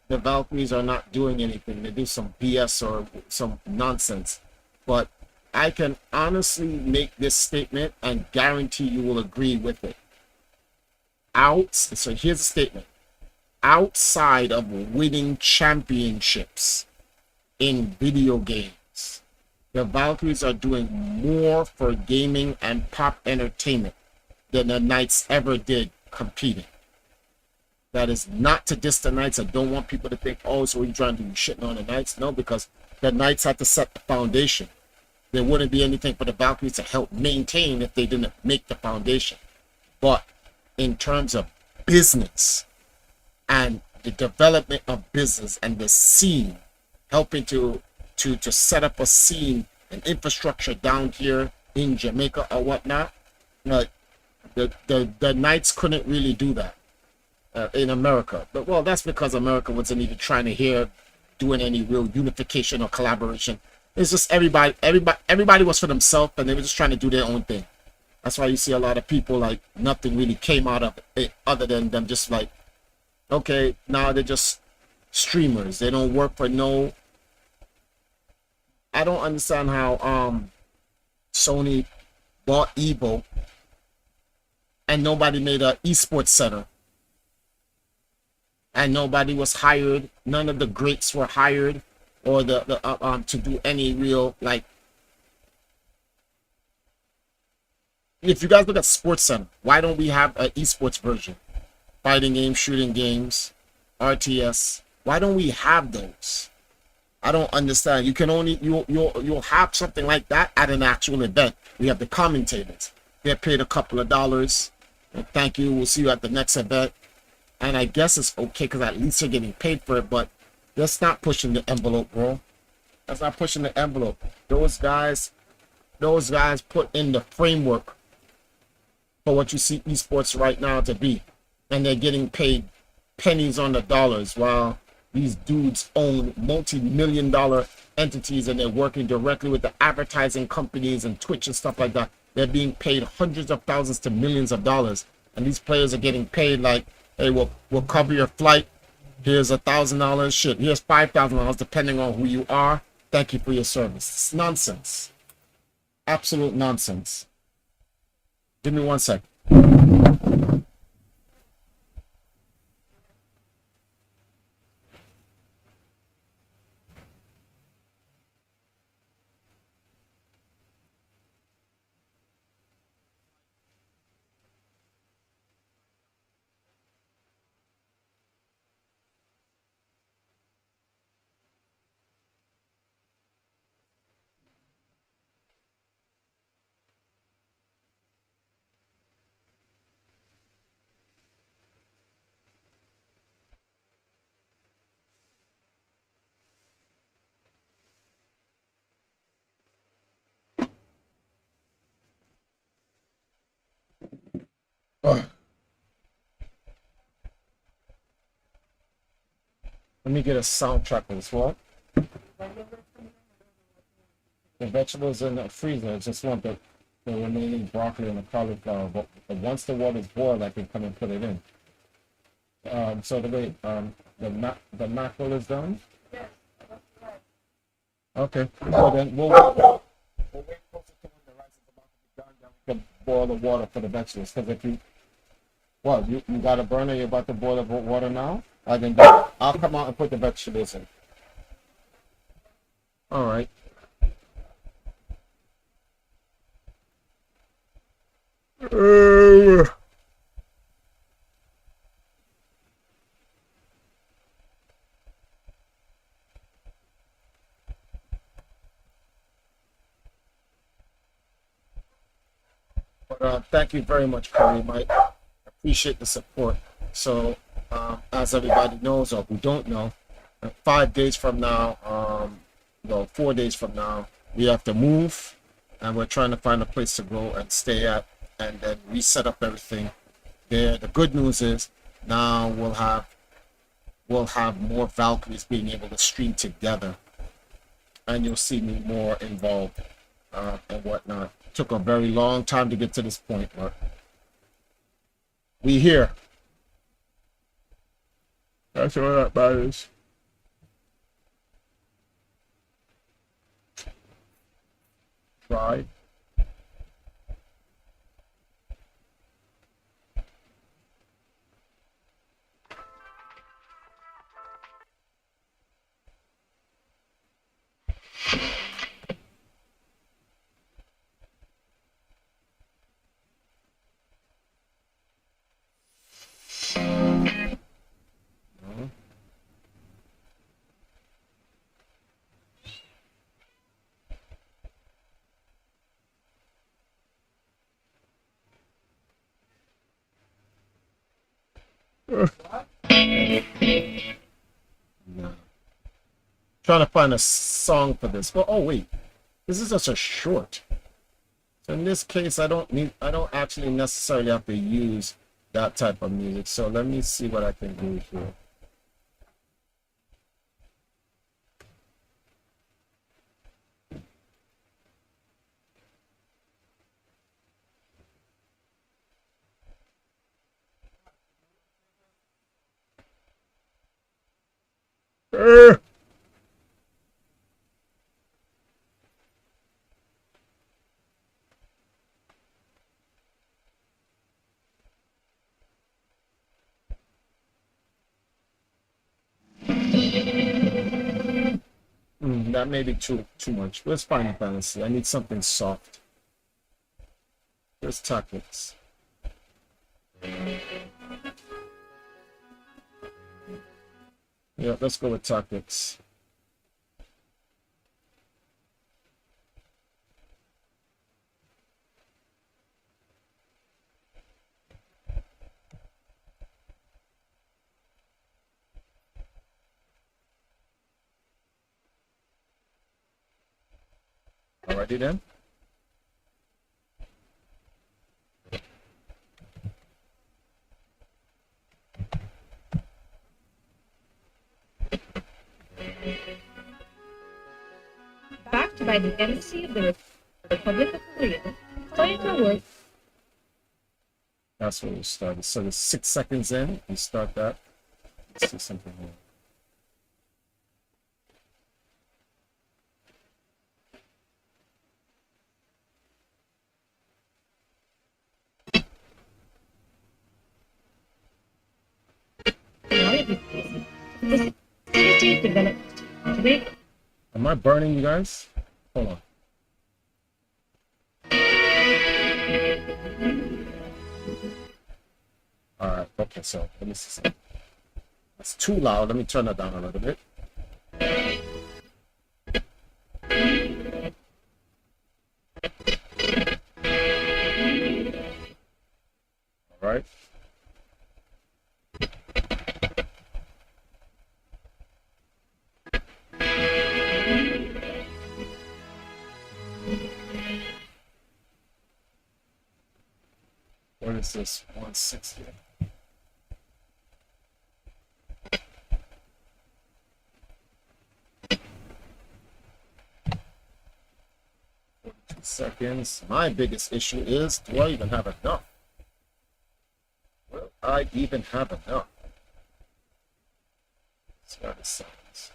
the Valkyries are not doing anything. They do some BS or some nonsense. But I can honestly make this statement and guarantee you will agree with it. So here's a statement. Outside of winning championships in video games, the Valkyries are doing more for gaming and pop entertainment than the Knights ever did competing. That is not to diss the Knights. I don't want people to think, oh, so we're trying to do shitting on the Knights. No, because the Knights had to set the foundation. There wouldn't be anything for the Valkyries to help maintain if they didn't make the foundation. But in terms of business and the development of business and the scene, helping to set up a scene and infrastructure down here in Jamaica or whatnot, the Knights couldn't really do that in America. But well, that's because America wasn't even trying to hear doing any real unification or collaboration. It's just everybody was for themselves, and they were just trying to do their own thing. That's why you see a lot of people like nothing really came out of it other than them just like, okay, now they're just streamers. They don't work for no. I don't understand how Sony bought Evo and nobody made an esports center. And nobody was hired. None of the greats were hired or to do any real like. If you guys look at Sports Center, why don't we have an esports version? Fighting games, shooting games, RTS. Why don't we have those? I don't understand. You can only you'll have something like that at an actual event. We have the commentators. Get paid a couple of dollars. And thank you. We'll see you at the next event. And I guess it's okay because at least they're getting paid for it. But that's not pushing the envelope, bro. That's not pushing the envelope. Those guys put in the framework for what you see esports right now to be, and they're getting paid pennies on the dollars while these dudes own multi-million-dollar entities and they're working directly with the advertising companies and Twitch and stuff like that. They're being paid hundreds of thousands to millions of dollars, and these players are getting paid like, hey, we'll cover your flight. Here's $1,000. Shit, here's $5,000 depending on who you are. Thank you for your service. It's nonsense. Absolute nonsense. Give me 1 sec. Let me get a soundtrack of this one. The vegetables in the freezer. I just want the remaining broccoli and the cauliflower. But once the water's boiled, I can come and put it in. So the way the mackerel is done. Okay. So then we'll wait closer to when the rice is about to be done. Then we can boil the water for the vegetables. Because if you, well, you got a burner. You're about to boil the water now. I can do it. I'll come out and put the vegetables in. All right. Thank you very much, Kareem. I appreciate the support. So, as everybody knows or who don't know, 5 days from now, 4 days from now, we have to move, and we're trying to find a place to go and stay at, and then reset up everything there. The good news is now we'll have more Valkyries being able to stream together, and you'll see me more involved and whatnot. Took a very long time to get to this point, but we here. That's all that matters. Try. No. Trying to find a song for this. Well, oh wait, this is just a short. So in this case, I don't actually necessarily have to use that type of music. So let me see what I can do here. That may be too much. Let's find a balance. I need something soft. There's tactics. Yeah, let's go with tactics. Alrighty then. Backed by the Embassy of the Republic of Korea, Toyota worked. That's where we started. So there's 6 seconds in. We start that. Let's see something here. Am I burning you guys? Hold on. Alright, okay, so let me see something. That's too loud. Let me turn that down a little bit. Alright. What is this? 160. Seconds. My biggest issue is, do I even have enough? Will I even have enough? Let's go to seconds.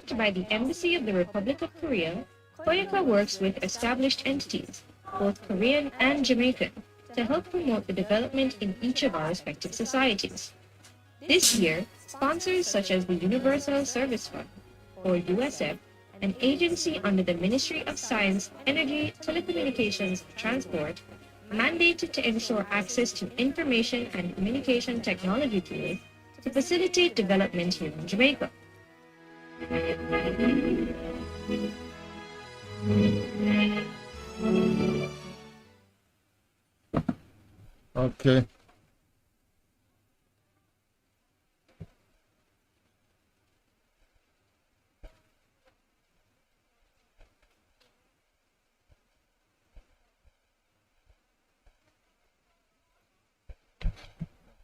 Backed by the Embassy of the Republic of Korea, Koyaka works with established entities, both Korean and Jamaican, to help promote the development in each of our respective societies. This year, sponsors such as the Universal Service Fund, or USF, an agency under the Ministry of Science, Energy, Telecommunications, and Transport, mandated to ensure access to information and communication technology tools to facilitate development here in Jamaica. Okay.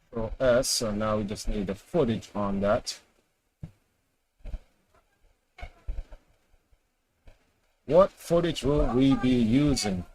Control S, so now we just need the footage on that. What footage will we be using?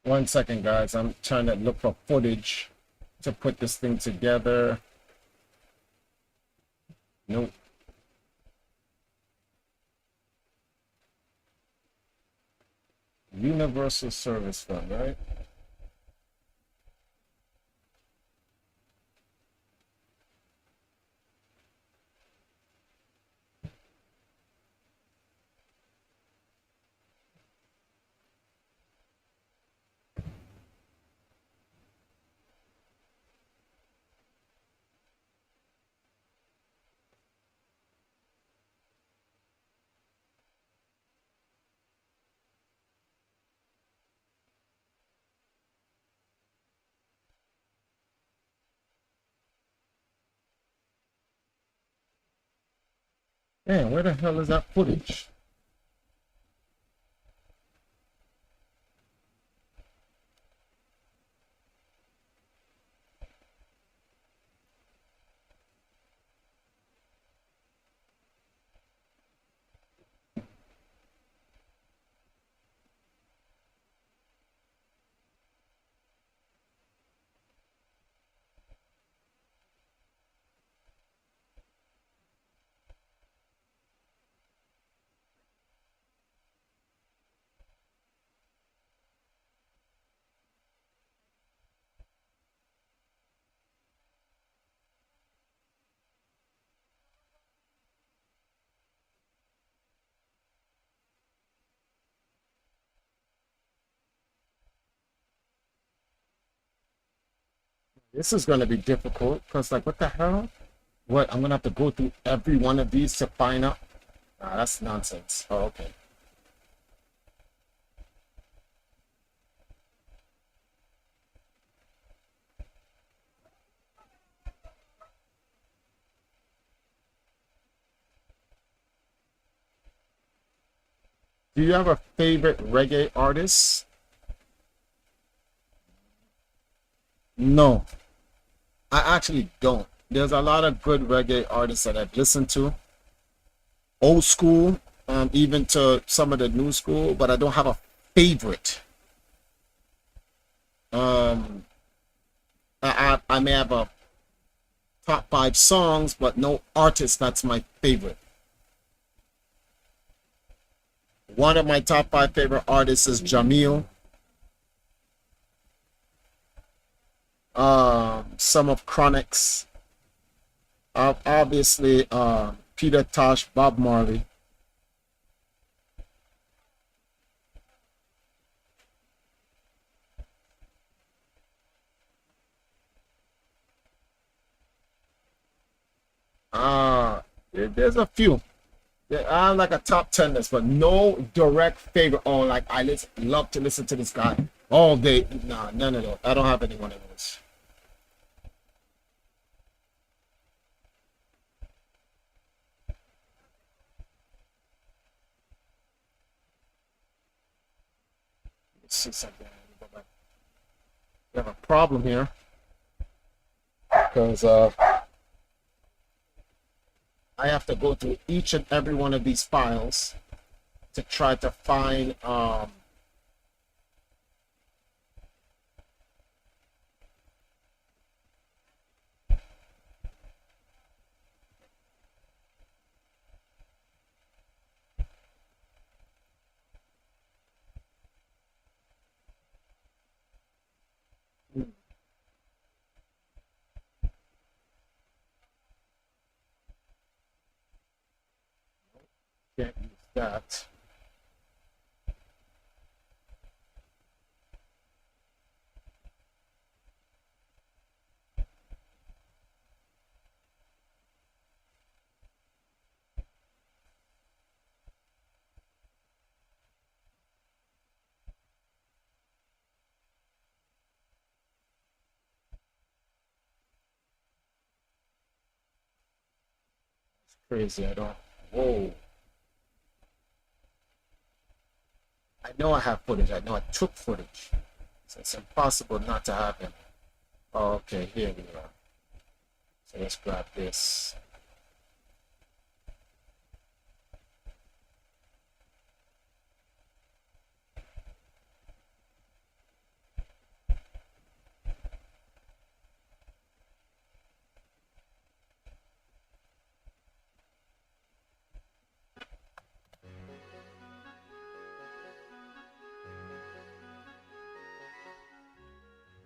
One second, guys. I'm trying to look for footage to put this thing together. Nope. Universal Service Fund, right? Man, where the hell is that footage? This is going to be difficult because, like, what the hell? What? I'm going to have to go through every one of these to find out. Nah, that's nonsense. Oh, okay. Do you have a favorite reggae artist? No, I actually don't. There's a lot of good reggae artists that I've listened to, old school, even to some of the new school, but I don't have a favorite. Um, I may have a top 5 songs, but no artist that's my favorite. One of my top 5 favorite artists is Jamil. Some of Chronix. Obviously, Peter Tosh, Bob Marley. There's a few. I'm like a top 10 list, but no direct favorite. Oh, like love to listen to this guy all day. Nah, none of those. I don't have any one of those. Let's see something. We have a problem here because I have to go through each and every one of these files to try to find can't use that. It's crazy. I don't. Whoa. I know I have footage. I know I took footage. So it's impossible not to have him. Oh, okay, here we are. So let's grab this.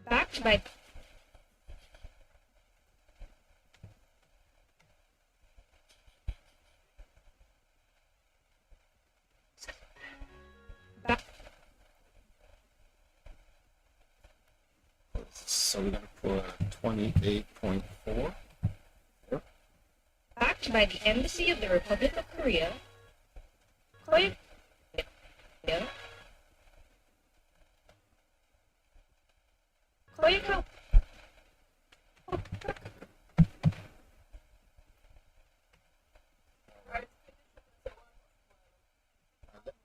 Backed by So we're gonna put 28.4. backed by the Embassy of the Republic of Korea. Korea. Korea.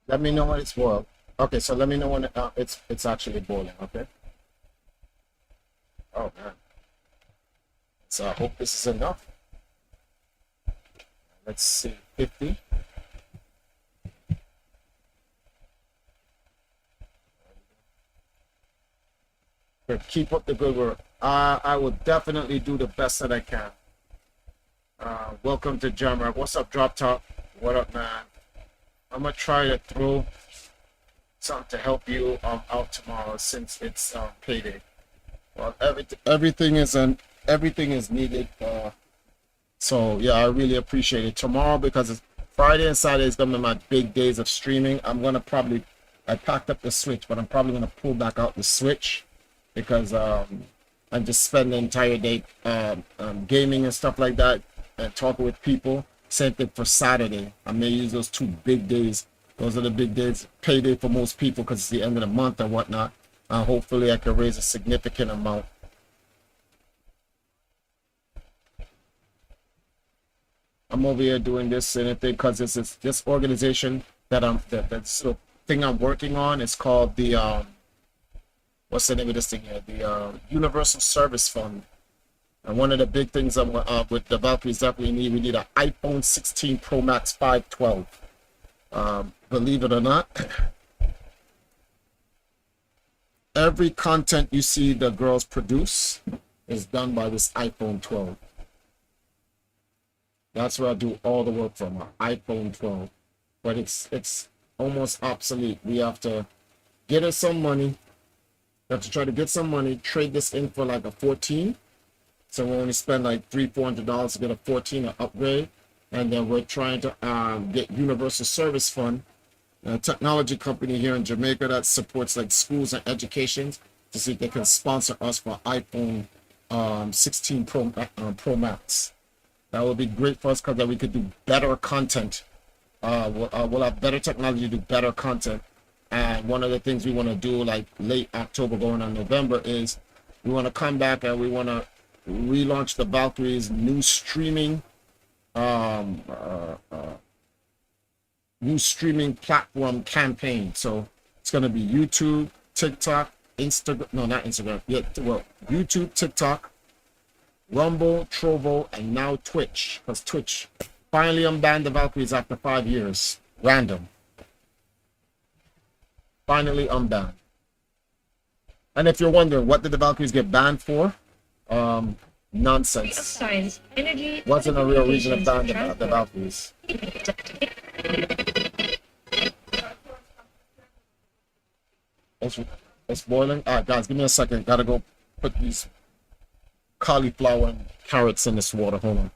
Let me know when it's boiled. Okay, so let me know when it's actually boiling. Okay. Oh man. So I hope this is enough. Let's see, 50. But keep up the good work. I will definitely do the best that I can. Welcome to Jamrock. What's up, Drop Top? What up, man? I'm gonna try to throw something to help you out tomorrow since it's payday. Well, everything is needed. So yeah, I really appreciate it. Tomorrow, because it's Friday and Saturday is gonna be my big days of streaming. I packed up the Switch, but I'm probably gonna pull back out the Switch because I just spend the entire day gaming and stuff like that and talking with people. Same thing for Saturday. I may use those 2 big days. Those are the big days, payday for most people because it's the end of the month and whatnot. Hopefully I can raise a significant amount. I'm over here doing this and everything because this organization that's the thing I'm working on is called the what's the name of this thing here? The Universal Service Fund. And one of the big things with the Valkyries definitely we need an iPhone 16 Pro Max 512. Believe it or not, every content you see the girls produce is done by this iPhone 12. That's where I do all the work from, an iPhone 12. But it's almost obsolete. We have to get us some money. We have to try to get some money, trade this in for like a 14. So we only spend like $300-400 to get a 14 or upgrade. And then we're trying to get Universal Service Fund, a technology company here in Jamaica that supports like schools and education, to see if they can sponsor us for iPhone 16 Pro Max. That would be great for us because then we could do better content. We'll have better technology to do better content. And one of the things we want to do like late October going on November is we want to come back and we want to relaunch the Valkyries new streaming platform campaign. So it's going to be YouTube, TikTok, Instagram, no, not Instagram, yeah, well, YouTube, TikTok, Rumble, Trovo, and now Twitch, because Twitch finally unbanned the Valkyries after 5 years. Random. Finally unbanned. And if you're wondering, what did the Valkyries get banned for? Nonsense. Science, energy, Wasn't a real reason to ban the Valkyries. It's boiling. All right, guys, give me a second. Gotta go put these cauliflower and carrots in this water. Hold on.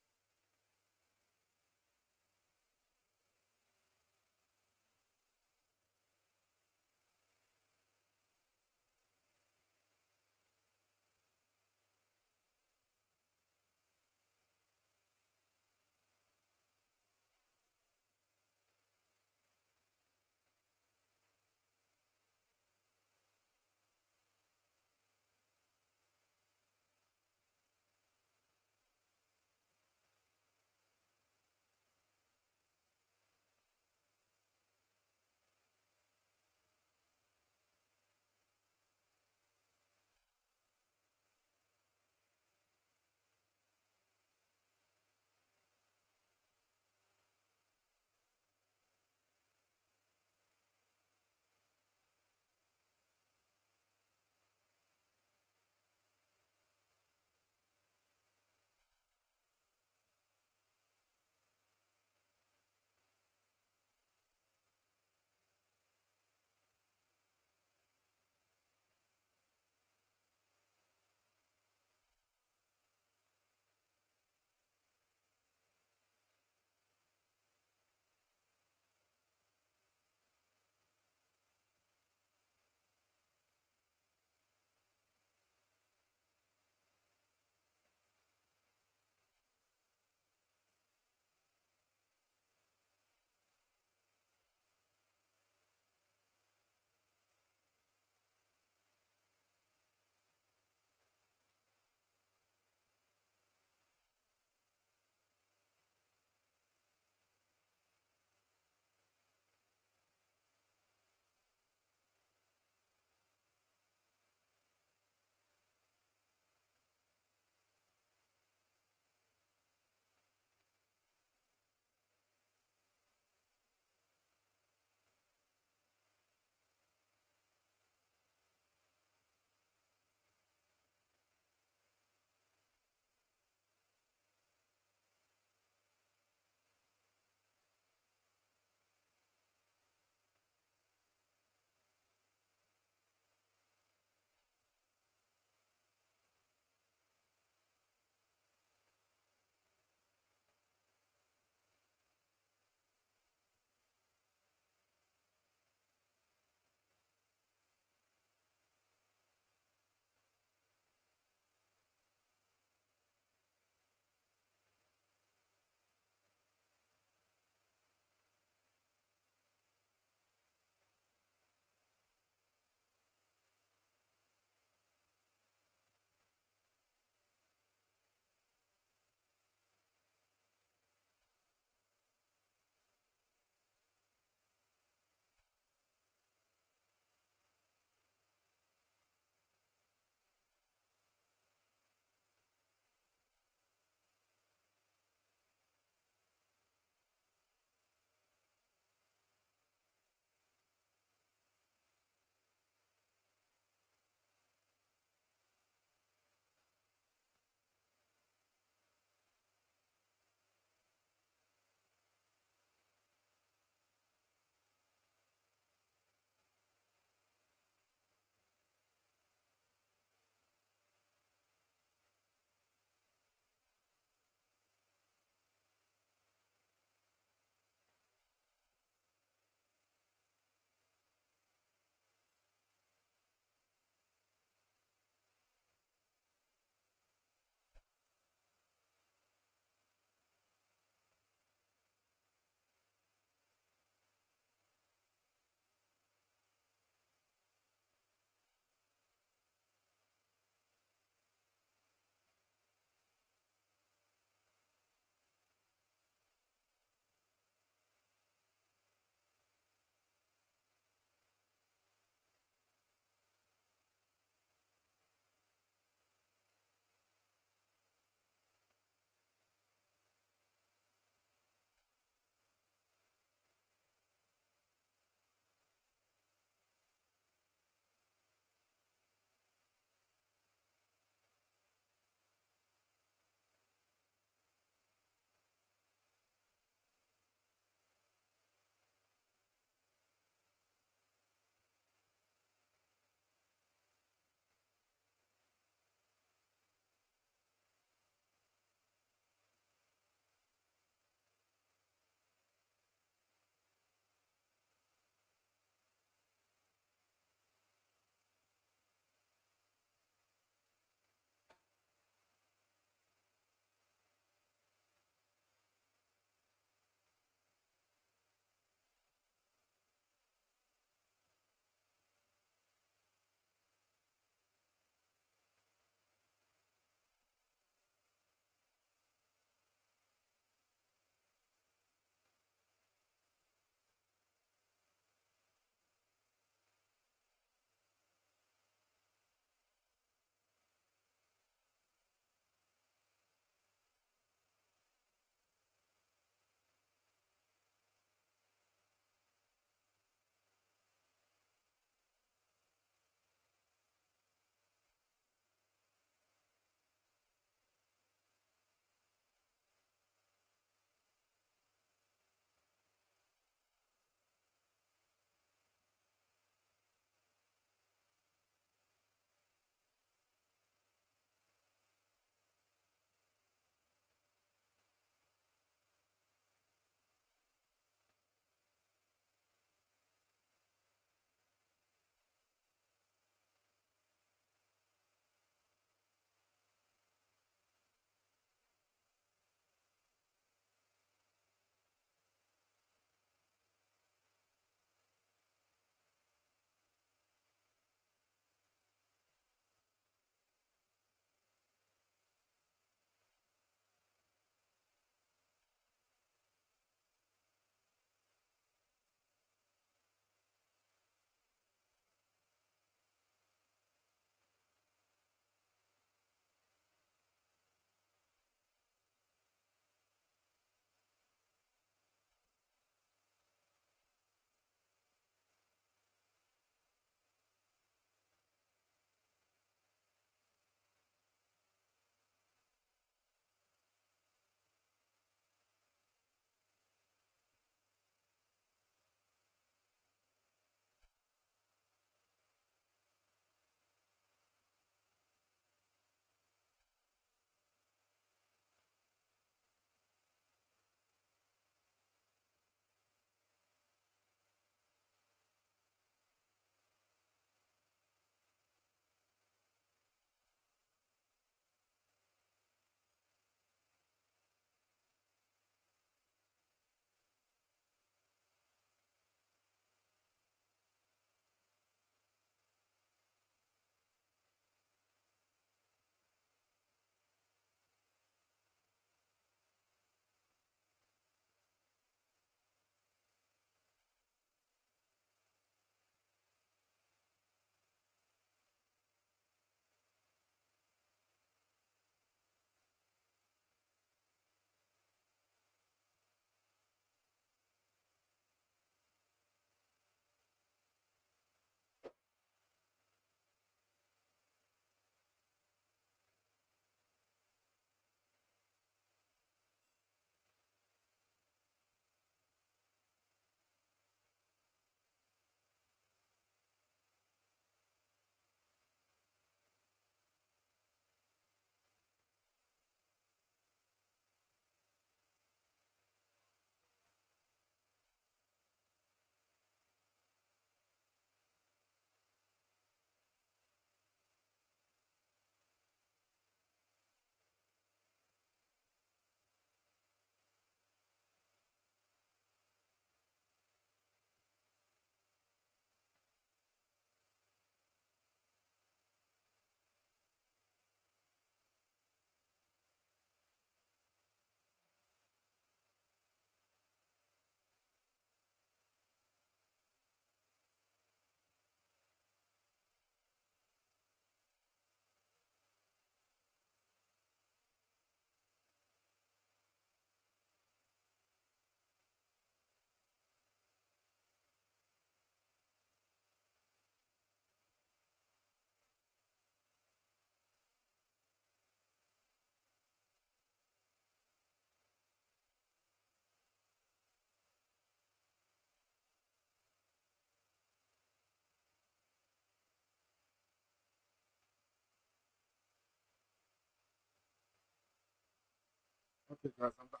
Okay, guys, I'm back.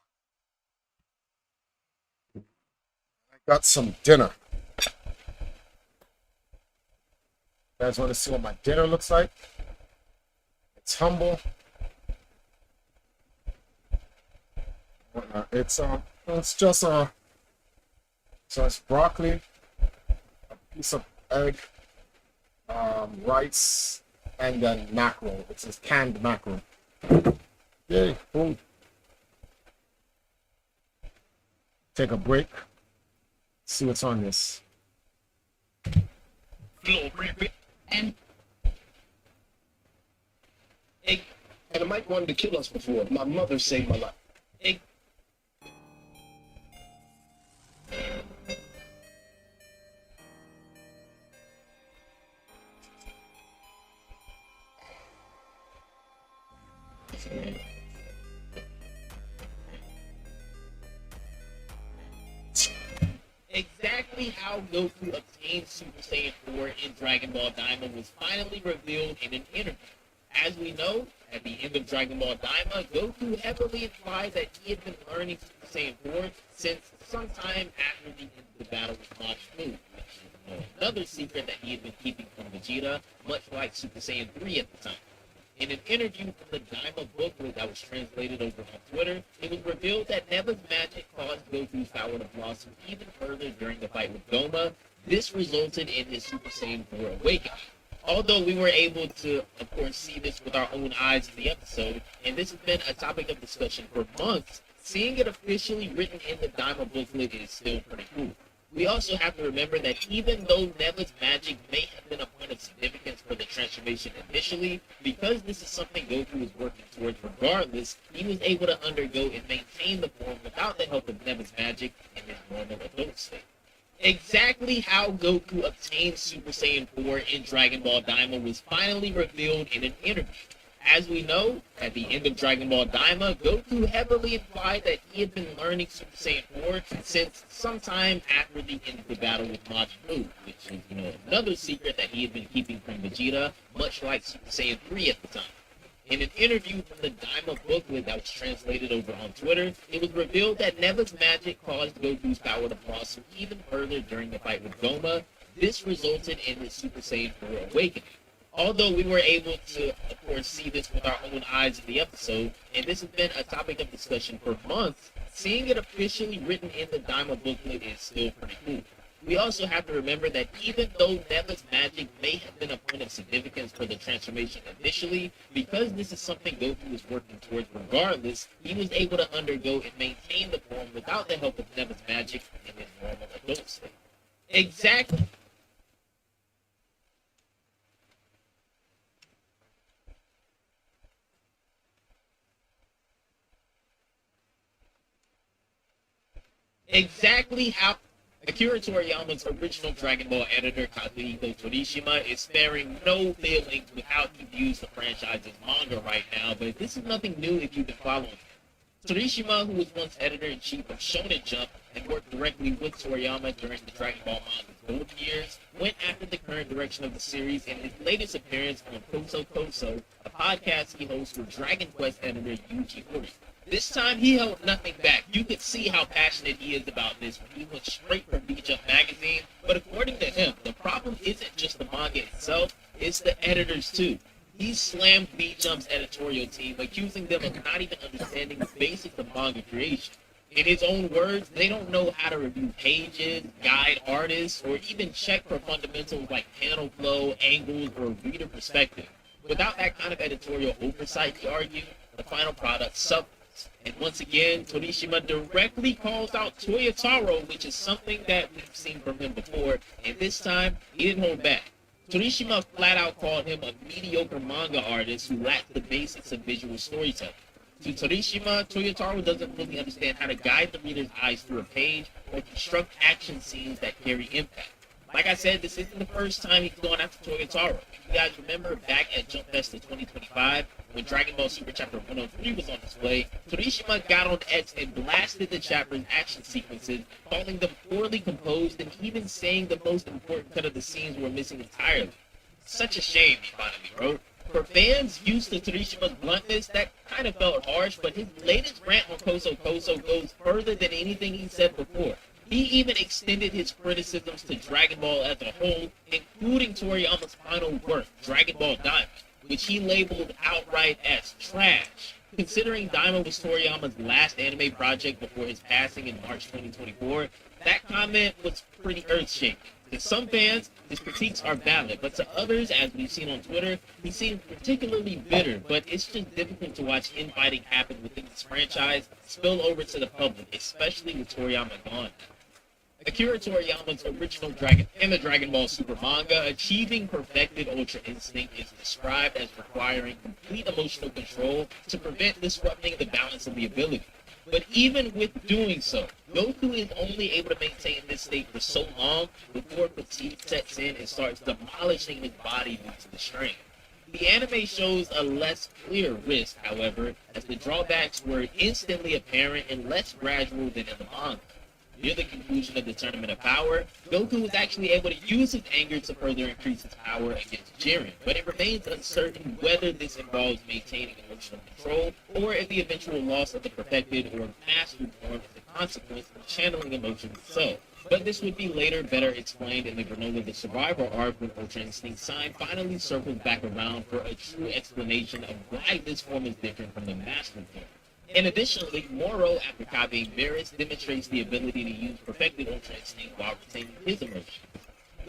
I got some dinner. You guys want to see what my dinner looks like? It's humble. It's just so it's broccoli, a piece of egg, rice, and then mackerel. It's just canned mackerel. Yay, food. Take a break. See what's on this. And a Mike wanted to kill us before. My mother saved my life. Exactly how Goku obtained Super Saiyan 4 in Dragon Ball Daima was finally revealed in an interview. As we know, at the end of Dragon Ball Daima, Goku heavily implied that he had been learning Super Saiyan 4 since sometime after the end of the battle with Majin Buu, which is another secret that he had been keeping from Vegeta, much like Super Saiyan 3 at the time. In an interview from the Daima booklet that was translated over on Twitter, it was revealed that Neva's magic caused Goku's power to blossom even further during the fight with Goma. This resulted in his Super Saiyan 4 awakening. Although we were able to, of course, see this with our own eyes in the episode, and this has been a topic of discussion for months, seeing it officially written in the Daima booklet is still pretty cool. We also have to remember that even though Neva's magic may have been a point of significance for the transformation initially, because this is something Goku was working towards regardless, he was able to undergo and maintain the form without the help of Neva's magic in his normal adult state. Exactly how Goku obtained Super Saiyan 4 in Dragon Ball Daima was finally revealed in an interview. As we know, at the end of Dragon Ball Daima, Goku heavily implied that he had been learning Super Saiyan 4 since sometime after the end of the battle with Majin Buu, which is, another secret that he had been keeping from Vegeta, much like Super Saiyan 3 at the time. In an interview from the Daima booklet that was translated over on Twitter, it was revealed that Neva's magic caused Goku's power to blossom even further during the fight with Goma. This resulted in his Super Saiyan 4 awakening. Although we were able to, of course, see this with our own eyes in the episode, and this has been a topic of discussion for months, seeing it officially written in the Daima booklet is still pretty cool. We also have to remember that even though Neva's magic may have been a point of significance for the transformation initially, because this is something Goku was working towards regardless, he was able to undergo and maintain the form without the help of Neva's magic in his normal adult state. Exactly. Exactly how Akira Toriyama's original Dragon Ball editor, Kazuhiko Torishima, is sparing no feelings with how he views the franchise's manga right now, but this is nothing new if you've been following him. Torishima, who was once editor-in-chief of Shonen Jump and worked directly with Toriyama during the Dragon Ball manga's golden years, went after the current direction of the series in his latest appearance on Koso Koso, a podcast he hosts with Dragon Quest editor Yuji Horii. This time, he held nothing back. You could see how passionate he is about this when he went straight for Beat Jump magazine. But according to him, the problem isn't just the manga itself, it's the editors too. He slammed Beat Jump's editorial team, accusing them of not even understanding the basics of manga creation. In his own words, they don't know how to review pages, guide artists, or even check for fundamentals like panel flow, angles, or reader perspective. Without that kind of editorial oversight, he argued, the final product suffers. And once again, Torishima directly calls out Toyotaro, which is something that we've seen from him before, and this time, he didn't hold back. Torishima flat out called him a mediocre manga artist who lacked the basics of visual storytelling. To Torishima, Toyotaro doesn't really understand how to guide the reader's eyes through a page or construct action scenes that carry impact. Like I said, this isn't the first time he's gone after Toyotaro. If you guys remember back at Jump Fest of 2025, when Dragon Ball Super Chapter 103 was on display, Torishima got on X and blasted the chapter's action sequences, calling them poorly composed and even saying the most important cut of the scenes were missing entirely. Such a shame, he finally wrote. For fans used to Turishima's bluntness, that kind of felt harsh, but his latest rant on Koso Koso goes further than anything he said before. He even extended his criticisms to Dragon Ball as a whole, including Toriyama's final work, Dragon Ball Diamond, which he labeled outright as trash. Considering Daima was Toriyama's last anime project before his passing in March 2024, that comment was pretty earth-shaking. To some fans, his critiques are valid, but to others, as we've seen on Twitter, he seems particularly bitter, but it's just difficult to watch infighting happen within this franchise spill over to the public, especially with Toriyama gone. Akira Toriyama's original Dragon Ball Super manga, achieving perfected Ultra Instinct is described as requiring complete emotional control to prevent disrupting the balance of the ability. But even with doing so, Goku is only able to maintain this state for so long before fatigue sets in and starts demolishing his body due to the strain. The anime shows a less clear risk, however, as the drawbacks were instantly apparent and less gradual than in the manga. Near the conclusion of the Tournament of Power, Goku was actually able to use his anger to further increase his power against Jiren, but it remains uncertain whether this involves maintaining emotional control or if the eventual loss of the perfected or mastered form is a consequence of channeling emotions itself. But this would be later better explained in the Granola the Survivor arc when Ultra Instinct Sign finally circles back around for a true explanation of why this form is different from the mastered form. And additionally, Moro, after copying Varys, demonstrates the ability to use perfected Ultra Instinct while retaining his emotions.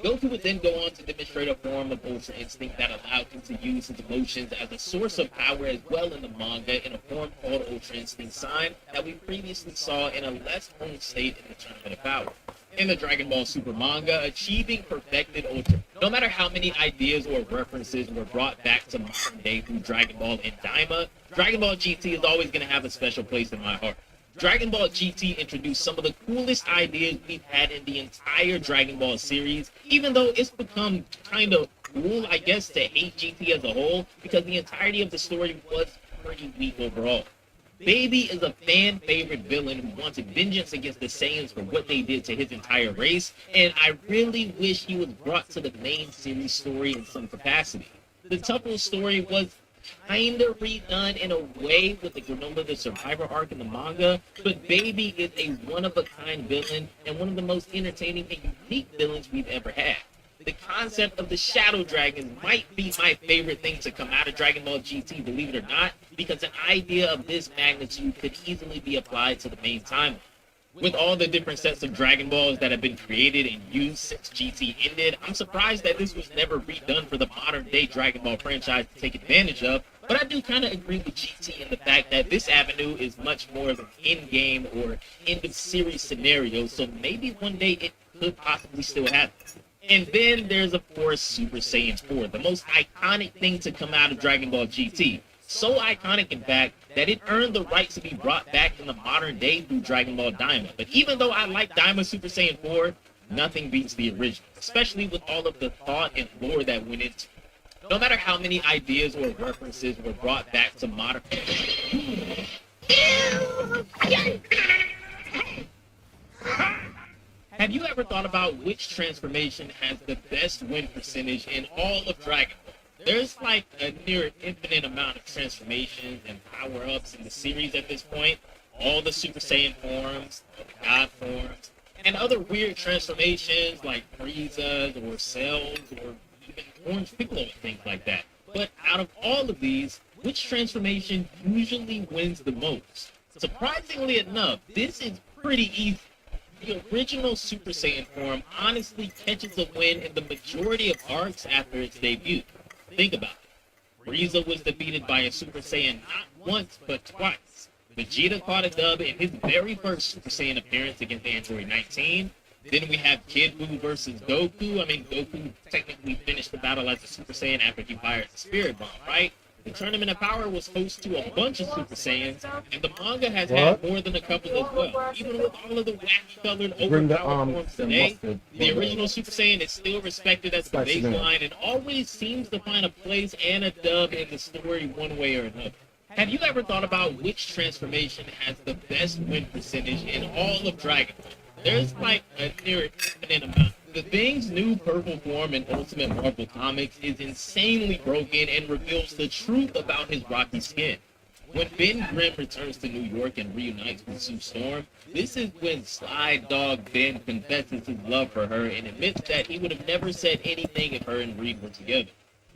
Goku would then go on to demonstrate a form of Ultra Instinct that allowed him to use his emotions as a source of power as well in the manga in a form called Ultra Instinct Sign that we previously saw in a less honed state in the Tournament of Power. In the Dragon Ball Super manga, achieving perfected Ultra. No matter how many ideas or references were brought back to modern day through Dragon Ball and Daima, Dragon Ball GT is always going to have a special place in my heart. Dragon Ball GT introduced some of the coolest ideas we've had in the entire Dragon Ball series, even though it's become kind of cool, I guess, to hate GT as a whole, because the entirety of the story was pretty weak overall. Baby is a fan-favorite villain who wanted vengeance against the Saiyans for what they did to his entire race, and I really wish he was brought to the main series story in some capacity. The Tuffle story was kind of redone in a way with the Granola the Survivor arc in the manga, but Baby is a one-of-a-kind villain and one of the most entertaining and unique villains we've ever had. The concept of the Shadow Dragons might be my favorite thing to come out of Dragon Ball GT, believe it or not, because an idea of this magnitude could easily be applied to the main timeline. With all the different sets of Dragon Balls that have been created and used since GT ended, I'm surprised that this was never redone for the modern-day Dragon Ball franchise to take advantage of, but I do kind of agree with GT in the fact that this avenue is much more of an in-game or end-of-series scenario, so maybe one day it could possibly still happen. And then there's, of course, Super Saiyan 4, the most iconic thing to come out of Dragon Ball GT. So iconic, in fact, that it earned the right to be brought back in the modern day through Dragon Ball Daima. But even though I like Daima Super Saiyan 4, nothing beats the original, especially with all of the thought and lore that went into it. No matter how many ideas or references were brought back to modern... Have you ever thought about which transformation has the best win percentage in all of Dragon Ball? There's like a near infinite amount of transformations and power-ups in the series at this point. All the Super Saiyan forms, God forms, and other weird transformations like Frieza's or Cell's or even Orange Piccolo and things like that. But out of all of these, which transformation usually wins the most? Surprisingly enough, this is pretty easy. The original Super Saiyan form honestly catches a win in the majority of arcs after its debut. Think about it. Frieza was defeated by a Super Saiyan not once, but twice. Vegeta caught a dub in his very first Super Saiyan appearance against Android 19. Then we have Kid Buu versus Goku. Goku technically finished the battle as a Super Saiyan after he fired the Spirit Bomb, right? The Tournament of Power was host to a bunch of Super Saiyans, and the manga has had more than a couple as well. Even with all of the wacky-colored overpowered forms today, the original Super Saiyan is still respected as the baseline and always seems to find a place and a dub in the story one way or another. Have you ever thought about which transformation has the best win percentage in all of Dragon Ball? There's like a near infinite amount. The Thing's new purple form in Ultimate Marvel Comics is insanely broken and reveals the truth about his rocky skin. When Ben Grimm returns to New York and reunites with Sue Storm, this is when Slide Dog Ben confesses his love for her and admits that he would have never said anything if her and Reed were together.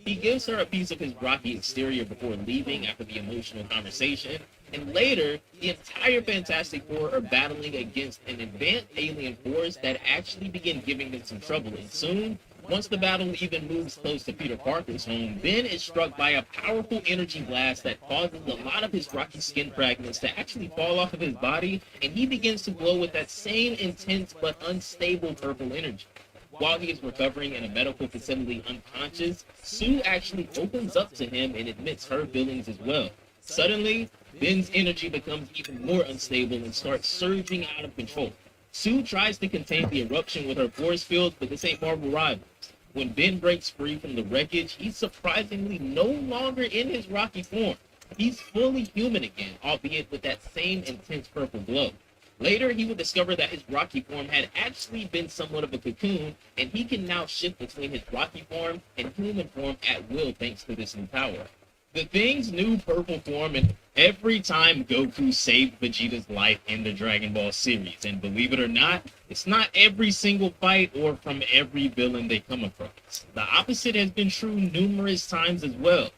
He gives her a piece of his rocky exterior before leaving after the emotional conversation, and later, the entire Fantastic Four are battling against an advanced alien force that actually begin giving them some trouble, and soon, once the battle even moves close to Peter Parker's home, Ben is struck by a powerful energy blast that causes a lot of his rocky skin fragments to actually fall off of his body, and he begins to glow with that same intense but unstable purple energy. While he is recovering in a medical facility unconscious, Sue actually opens up to him and admits her feelings as well. Suddenly, Ben's energy becomes even more unstable and starts surging out of control. Sue tries to contain the eruption with her force field, but this ain't Marvel rivals. When Ben breaks free from the wreckage, he's surprisingly no longer in his rocky form. He's fully human again, albeit with that same intense purple glow. Later, he would discover that his rocky form had actually been somewhat of a cocoon, and he can now shift between his rocky form and human form at will thanks to this new power. The Thing's new purple form, and every time Goku saved Vegeta's life in the Dragon Ball series, and believe it or not, it's not every single fight or from every villain they come across. The opposite has been true numerous times as well.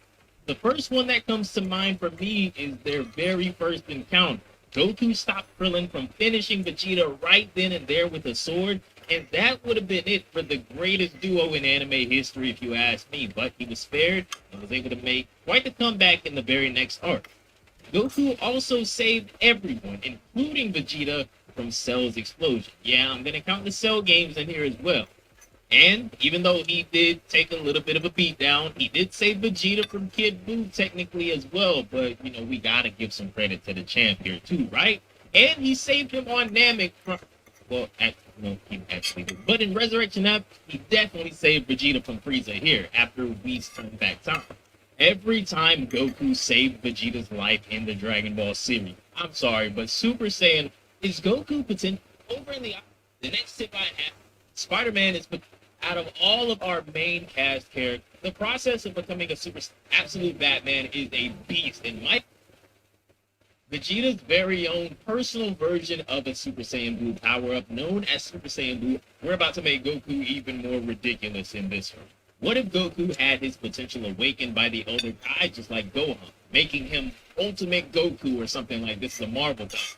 The first one that comes to mind for me is their very first encounter. Goku stopped Krillin from finishing Vegeta right then and there with a sword, and that would have been it for the greatest duo in anime history if you ask me, but he was spared and was able to make quite the comeback in the very next arc. Goku also saved everyone, including Vegeta, from Cell's explosion. Yeah, I'm gonna count the Cell games in here as well. And even though he did take a little bit of a beatdown, he did save Vegeta from Kid Buu technically as well. But, you know, we gotta give some credit to the champ here too, right? And he saved him on Namek from... Well, no, he actually did. But in Resurrection F, he definitely saved Vegeta from Frieza here after Whis turned back time. Every time Goku saved Vegeta's life in the Dragon Ball series, I'm sorry, but Super Saiyan is Goku potential over in the next tip I have. Spider-Man is out of all of our main cast characters. The process of becoming a super absolute Batman is a beast, and Vegeta's very own personal version of a Super Saiyan Blue power-up known as Super Saiyan Blue. We're about to make Goku even more ridiculous in this one. What if Goku had his potential awakened by the Elder Kai just like Gohan, making him Ultimate Goku or something like this is a Marvel thing?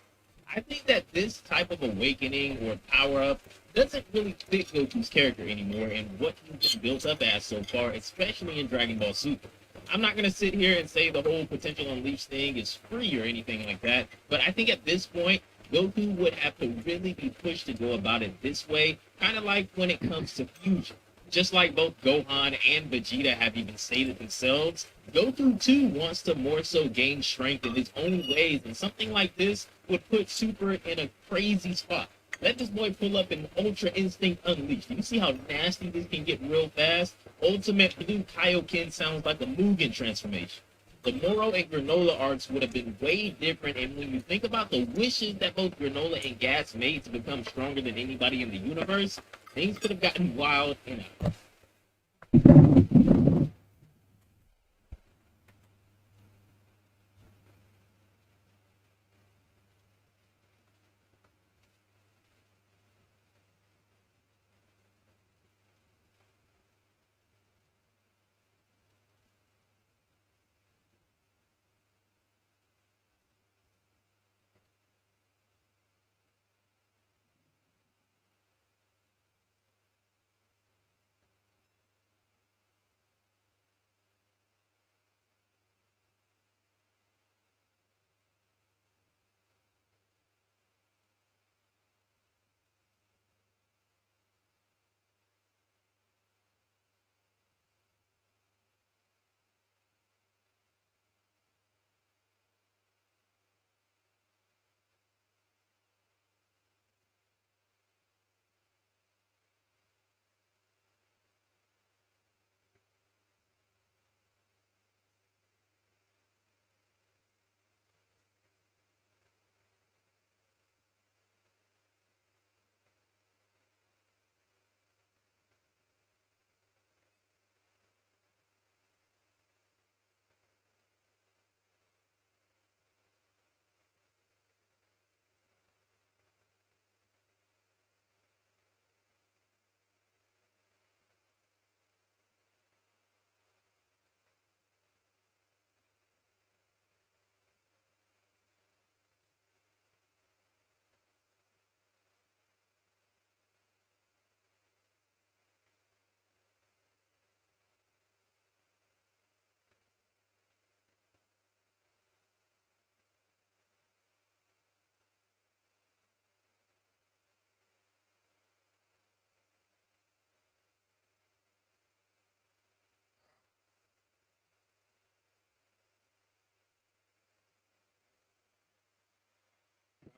I think that this type of awakening or power-up doesn't really fit Goku's character anymore and what he's been built up as so far, especially in Dragon Ball Super. I'm not going to sit here and say the whole potential unleashed thing is free or anything like that, but I think at this point, Goku would have to really be pushed to go about it this way, kind of like when it comes to fusion. Just like both Gohan and Vegeta have even stated themselves, Goku too wants to more so gain strength in his own ways, and something like this would put Super in a crazy spot. Let this boy pull up an Ultra Instinct Unleashed. You see how nasty this can get real fast? Ultimate Blue Kaioken sounds like a Mugen transformation. The Moro and Granola arcs would have been way different, and when you think about the wishes that both Granola and Gas made to become stronger than anybody in the universe, things could have gotten wild and out.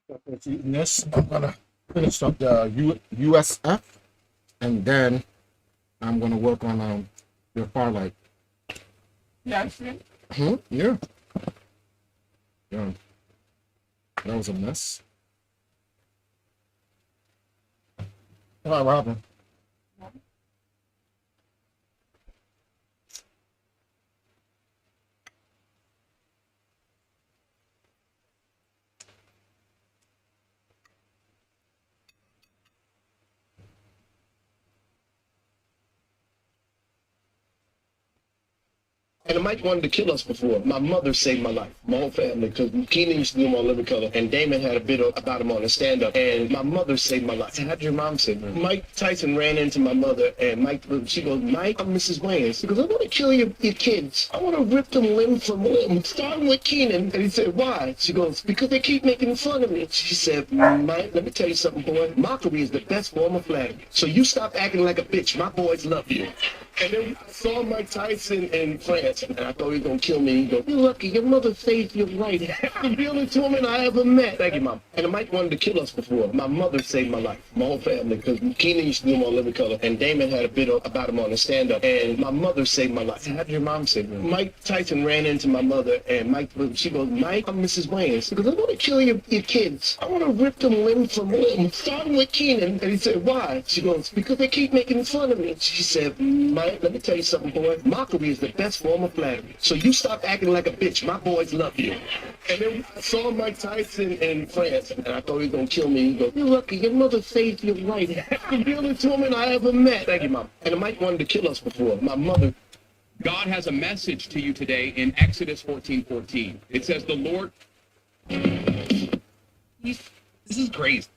After eating this, I'm gonna finish up the USF, and then I'm gonna work on the Farlight. Yeah, see? Yeah. Yeah. That was a mess. What happened? And Mike wanted to kill us before. My mother saved my life, my whole family, because Keenan used to do him on Living Color, and Damon had a bit about him on a stand-up, and my mother saved my life. How'd your mom save me? Mike Tyson ran into my mother, and she goes, Mike, I'm Mrs. Wayans. She goes, I want to kill your kids. I want to rip them limb from limb, starting with Keenan. And he said, why? She goes, because they keep making fun of me. She said, Mike, let me tell you something, boy. Mockery is the best form of flattery. So you stop acting like a bitch. My boys love you. And then I saw Mike Tyson in France, and I thought he was going to kill me. He goes, you're lucky. Your mother saved your life. The only woman I ever met. Thank you, Mom. And Mike wanted to kill us before. My mother saved my life, my whole family, because Keenan used to do him on Living Color, and Damon had a bit about him on a stand-up, and my mother saved my life. How'd your mom save me? Mike Tyson ran into my mother, and she goes, Mike, I'm Mrs. Wayans. She goes, I want to kill your kids. I want to rip them limb from limb, starting with Keenan. And he said, why? She goes, because they keep making fun of me. She said, Mike, let me tell you something, boy. Mockery is the best form of flattery. So you stop acting like a bitch. My boys love you. And then I saw Mike Tyson in France, and I thought he was going to kill me. He goes, you're lucky. Your mother saved your life. The only woman I ever met. Thank you, Mom. And Mike wanted to kill us before. My mother. God has a message to you today in Exodus 14:14. It says, the Lord... This is crazy.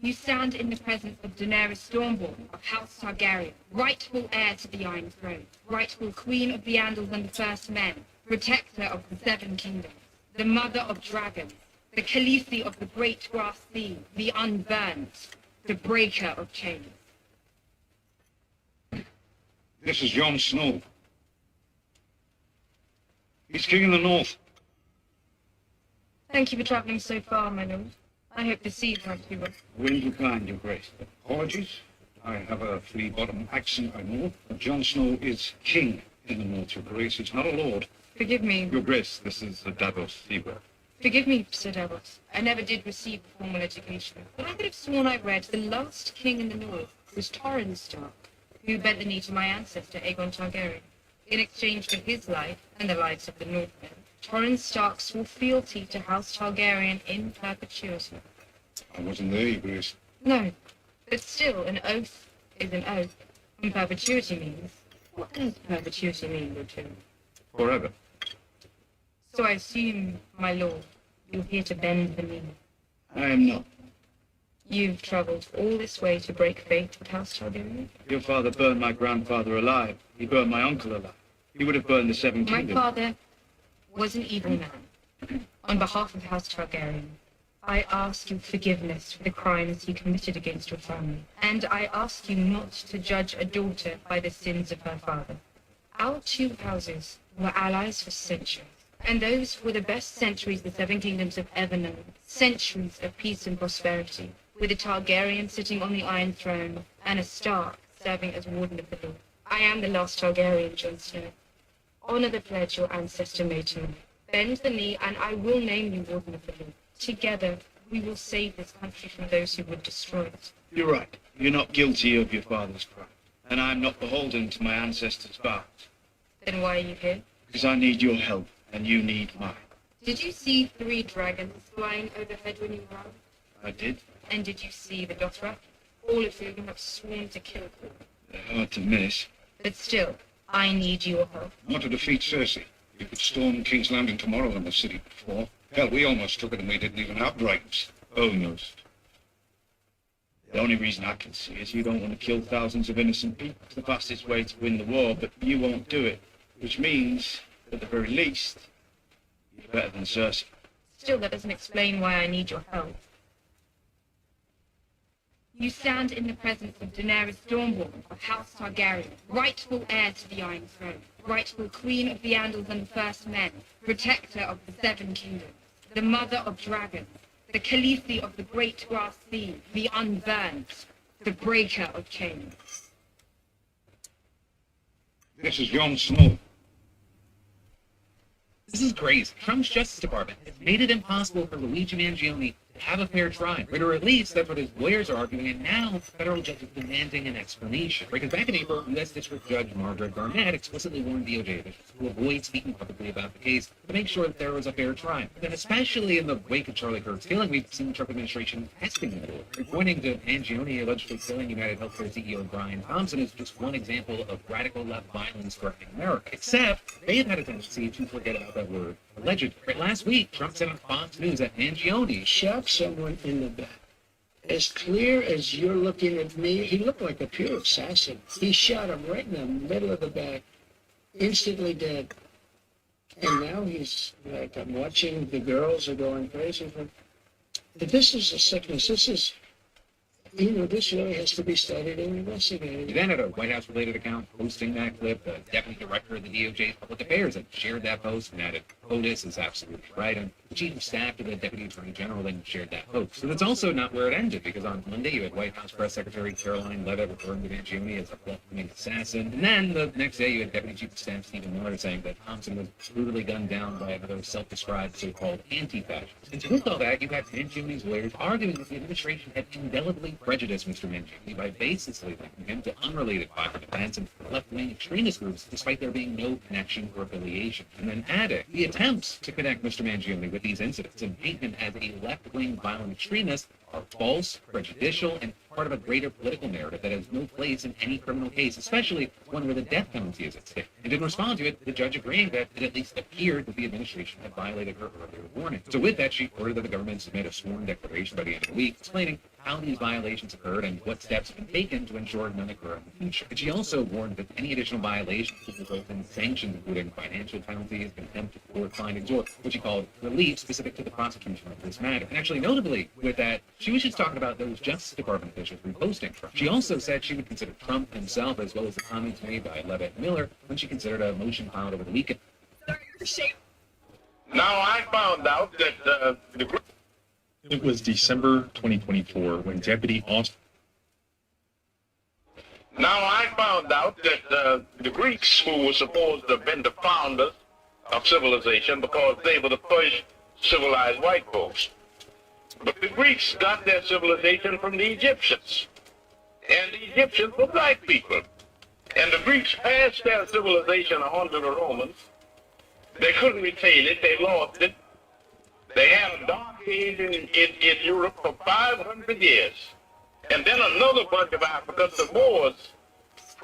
You stand in the presence of Daenerys Stormborn of House Targaryen, rightful heir to the Iron Throne, rightful queen of the Andals and the First Men, protector of the Seven Kingdoms, the mother of dragons, the Khaleesi of the Great Grass Sea, the Unburnt, the breaker of chains. This is Jon Snow. He's king in the north. Thank you for travelling so far, my lord. I hope the sea won't be rough. When you kind, your grace. Apologies. I have a flea-bottom accent, I know. But Jon Snow is king in the north, your grace. It's not a lord. Forgive me. Your grace, this is a Davos Seaver. Forgive me, Sir Davos. I never did receive a formal education, but I could have sworn I read the last king in the north was Torrhen Stark, who bent the knee to my ancestor Aegon Targaryen. In exchange for his life and the lives of the Northmen, Torrhen Stark swore fealty to House Targaryen in perpetuity. I wasn't there, your grace. No, but still, an oath is an oath. And perpetuity means... What does perpetuity mean, Lord Tyrion? Forever. So I assume, my lord, you're here to bend the knee. I am not. You've travelled all this way to break faith with House Targaryen? Your father burned my grandfather alive. He burned my uncle alive. He would have burned the Seven My Kingdoms. father was an evil man. On behalf of House Targaryen, I ask you forgiveness for the crimes he committed against your family, and I ask you not to judge a daughter by the sins of her father. Our two houses were allies for centuries, and those were the best centuries the Seven Kingdoms have ever known. Centuries of peace and prosperity, with a Targaryen sitting on the Iron Throne, and a Stark serving as Warden of the North. I am the last Targaryen, Jon Snow. Honor the pledge your ancestor made to me. Bend the knee, and I will name you Warden of the North. Together, we will save this country from those who would destroy it. You're right. You're not guilty of your father's crime. And I'm not beholden to my ancestors' vows. Then why are you here? Because I need your help, and you need mine. Did you see 3 dragons flying overhead when you ran? I did. And did you see the Dothraki? All of whom have sworn to kill you. They're hard to miss. But still, I need your help. Not to defeat Cersei. You could storm King's Landing tomorrow in the city before. Hell, we almost took it and we didn't even have dragons. Almost. The only reason I can see is you don't want to kill thousands of innocent people. It's the fastest way to win the war, but you won't do it. Which means, at the very least, you're better than Cersei. Still, that doesn't explain why I need your help. You stand in the presence of Daenerys Stormborn of House Targaryen, rightful heir to the Iron Throne, rightful queen of the Andals and the First Men, protector of the Seven Kingdoms, the mother of dragons, the Khaleesi of the great grass sea, the unburnt, the breaker of chains. This is Jon Snow. This is crazy. Trump's Justice Department has made it impossible for Luigi Mangione to have a fair trial, or at least that's what his lawyers are arguing, and now the federal judge is demanding an explanation. Because back in April, U.S. District Judge Margaret Garnett explicitly warned DOJ officials to avoid speaking publicly about the case to make sure that there was a fair trial. And especially in the wake of Charlie Kirk's killing, we've seen the Trump administration testing the law. Pointing to Mangione allegedly killing United Healthcare CEO Brian Thompson is just one example of radical left violence threatening America. Except they have had a tendency to forget about that word allegedly. Right, last week, Trump said on Fox News that Mangione shot someone in the back. As clear as you're looking at me, he looked like a pure assassin. He shot him right in the middle of the back, instantly dead. And now he's like, I'm watching the girls are going crazy. But this is a sickness. This is, this really has to be studied and investigated. He then had a White House-related account posting that clip. The deputy director of the DOJ's Public Affairs had shared that post and added, "POTUS is absolutely right." And the chief of staff to the deputy attorney general then shared that post. So that's also not where it ended, because on Monday you had White House Press Secretary Caroline Leavitt referring to Mangione as a left-wing assassin. And then the next day you had Deputy Chief of Staff Stephen Miller saying that Thompson was brutally gunned down by another self-described so-called anti-fascist. And with all that, you had Mangione's lawyers arguing that the administration had indelibly prejudiced Mr. Mangione by baselessly linking him to unrelated violent events and left-wing extremist groups, despite there being no connection or affiliation. And then adding the attempts to connect Mr. Mangione with these incidents and paint him as a left-wing violent extremist are false, prejudicial, and part of a greater political narrative that has no place in any criminal case, especially one where the death penalty is at stake. And in response to it, the judge agreed that it at least appeared that the administration had violated her earlier warning. So with that, she ordered that the government submit a sworn declaration by the end of the week explaining how these violations occurred and what steps have been taken to ensure none occur in the future. And she also warned that any additional violations would result in sanctions, including financial penalties, contempt of court findings, or what she called relief specific to the prosecution of this matter. And actually, notably, with that, she was just talking about those Justice Department officials reposting Trump. She also said she would consider Trump himself, as well as the comments made by Leavitt and Miller, when she considered a motion filed over the weekend. Now I found out that It was December 2024 when Deputy Austin. Now I found out that the Greeks, who were supposed to have been the founders of civilization because they were the first civilized white folks, but the Greeks got their civilization from the Egyptians, and the Egyptians were black people, and the Greeks passed their civilization on to the Romans. They couldn't retain it, they lost it. They had a dark age in Europe for 500 years. And then another bunch of Africans, the Moors,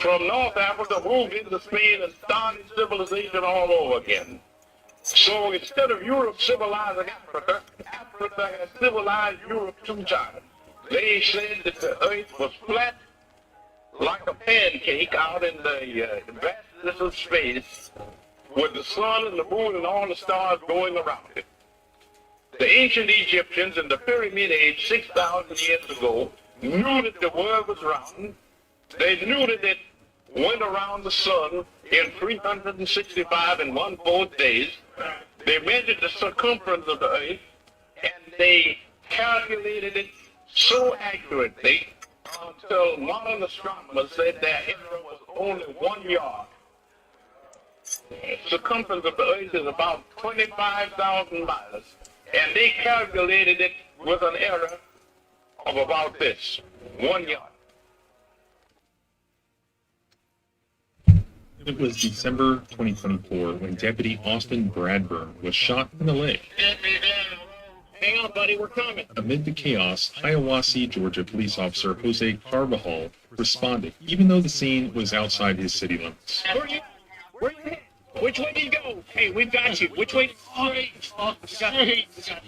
from North Africa moved into Spain and started civilization all over again. So instead of Europe civilizing Africa, Africa has civilized Europe 2 times. They said that the earth was flat like a pancake out in the vastness of space, with the sun and the moon and all the stars going around it. The ancient Egyptians in the Pyramid Age, 6,000 years ago, knew that the world was round. They knew that it went around the sun in 365 and 1/4 days. They measured the circumference of the earth, and they calculated it so accurately until modern astronomers said their error was only 1 yard. The circumference of the earth is about 25,000 miles. And they calculated it with an error of about this, 1 yard. It was December 2024 when Deputy Austin Bradburn was shot in the leg. Hang on, buddy, we're coming. Amid the chaos, Hiawassee, Georgia police officer Jose Carvajal responded, even though the scene was outside his city limits. Where are you? Where are you headed? Which way do you go? Hey, we've got you. Which way?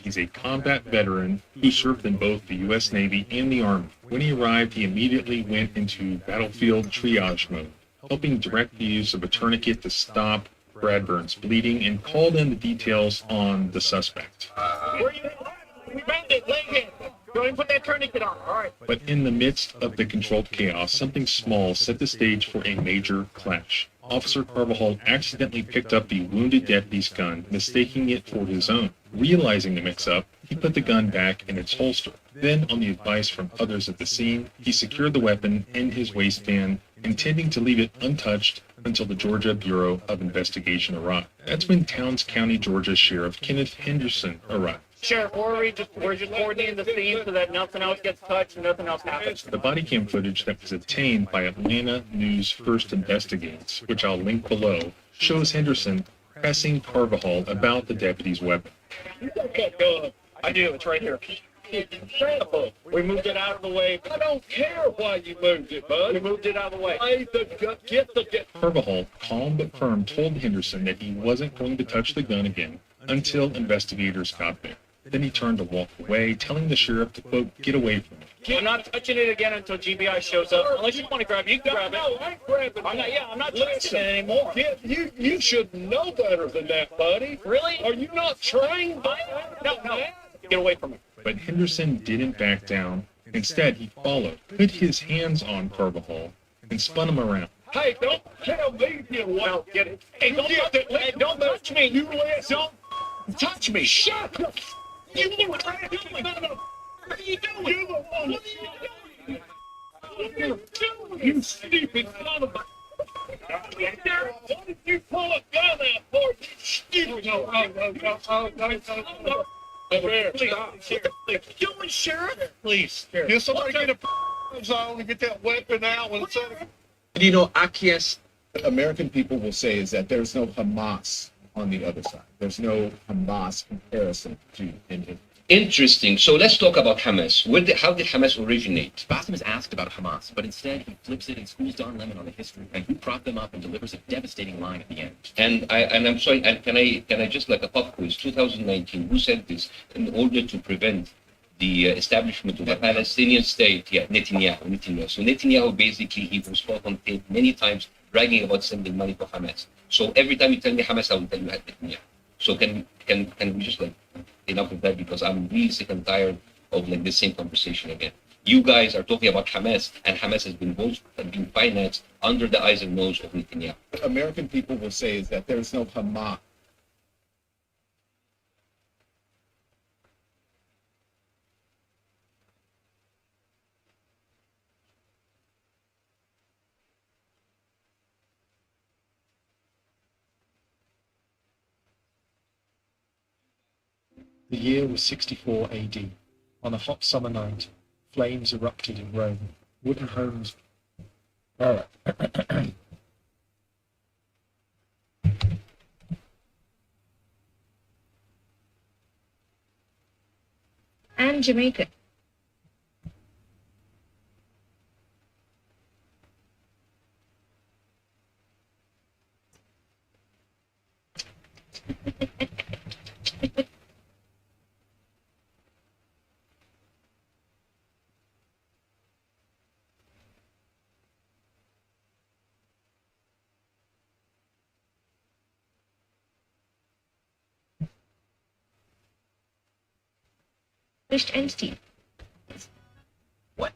He's a combat veteran who served in both the U.S. Navy and the Army. When he arrived, he immediately went into battlefield triage mode, helping direct the use of a tourniquet to stop Bradburn's bleeding and called in the details on the suspect. Where are you headed? We found it. Leg in. Go ahead and put that tourniquet on. All right. But in the midst of the controlled chaos, something small set the stage for a major clash. Officer Carvajal accidentally picked up the wounded deputy's gun, mistaking it for his own. Realizing the mix-up, He put the gun back in its holster. Then, on the advice from others at the scene, he secured the weapon in his waistband, intending to leave it untouched until the Georgia Bureau of Investigation arrived. That's when Towns County, Georgia Sheriff Kenneth Henderson arrived. Sheriff, we're just coordinating the scene so that nothing else gets touched and nothing else happens. The body cam footage that was obtained by Atlanta News First Investigates, which I'll link below, shows Henderson pressing Carvajal about the deputy's weapon. You got that gun. I do. It's right here. Incredible. We moved it out of the way. I don't care why you moved it, bud. We moved it out of the way. Get. Carvajal, calm but firm, told Henderson that he wasn't going to touch the gun again until investigators got there. Then he turned to walk away, telling the sheriff to, quote, get away from it. I'm not touching it again until GBI shows up. Unless you want to grab it, you can grab it. No, I ain't grabbing it. I'm not touching it anymore. Kid, you should know better than that, buddy. Really? Are you not trained? No. Get away from it. But Henderson didn't back down. Instead, he followed, put his hands on Carvajal, and spun him around. Hey, don't tell me you want. Get it. Hey, don't touch me. You don't touch me. Shut up. What are you doing? What are you doing? You're the one. What are you doing? You stupid son of a... What did you pull a gun out for, you stupid... No. Please, Sheriff. Please. Can somebody get a zone and get that weapon out when it's... You know, Akias, American people will say is that there's no Hamas on the other side. There's no Hamas comparison to India. Interesting. So let's talk about Hamas. How did Hamas originate? Bassem is asked about Hamas, but instead he flips it and schools Don Lemon on the history, and who propped them up and delivers a devastating line at the end. And I'm sorry. And can I just like a pop quiz? 2019. Who said this in order to prevent the establishment of a Palestinian state? Yeah, Netanyahu. So Netanyahu basically he was caught on tape many times bragging about sending money to Hamas. So every time you tell me Hamas, I will tell you Netanyahu. So can we just like enough of that, because I'm really sick and tired of like the same conversation again. You guys are talking about Hamas, and Hamas has been financed under the eyes and nose of Netanyahu. American people will say is that there's no Hamas. The year was 64 AD. On a hot summer night, flames erupted in Rome. Wooden homes. All right. And Jamaica. Entity. What?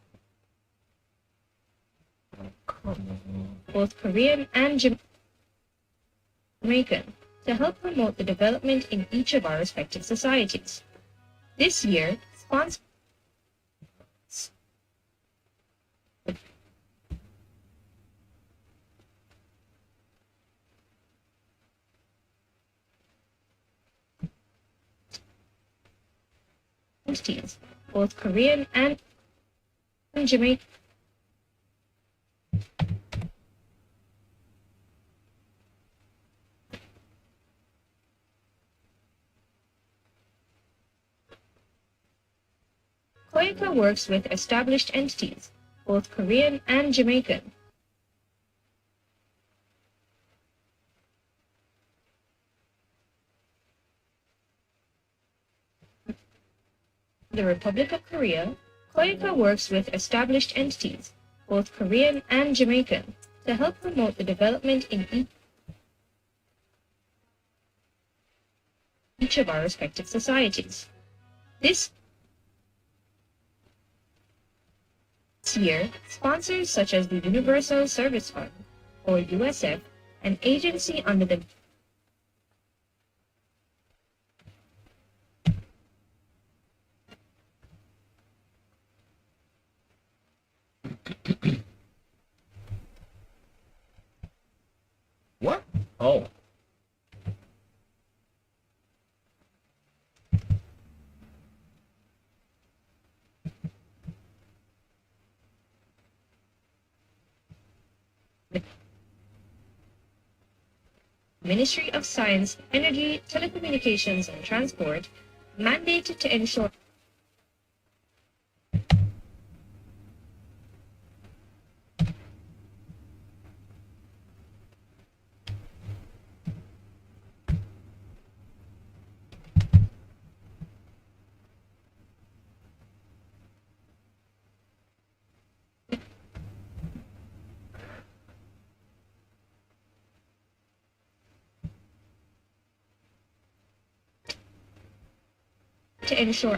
Both Korean and Jamaican to help promote the development in each of our respective societies. This year, sponsors teams, both Korean and Jamaican. Koika works with established entities, both Korean and Jamaican. The Republic of Korea, Koika works with established entities, both Korean and Jamaican, to help promote the development in each of our respective societies. This year, sponsors such as the Universal Service Fund, or USF, an agency under the What? Oh. Ministry of Science, Energy, Telecommunications and Transport, mandated to ensure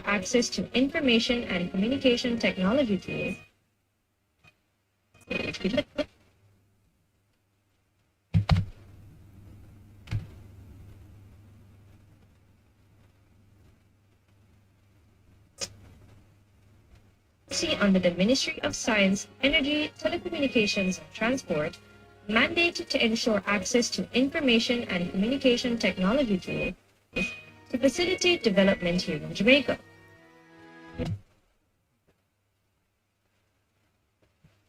access to information and communication technology tools. Under the Ministry of Science, Energy, Telecommunications and Transport, mandated to ensure access to information and communication technology tools to facilitate development here in Jamaica.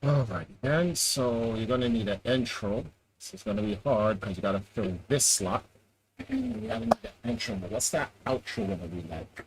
Alright then, so you're gonna need an intro. This is gonna be hard because you gotta fill this slot. And you gotta need an intro, but what's that outro gonna be like?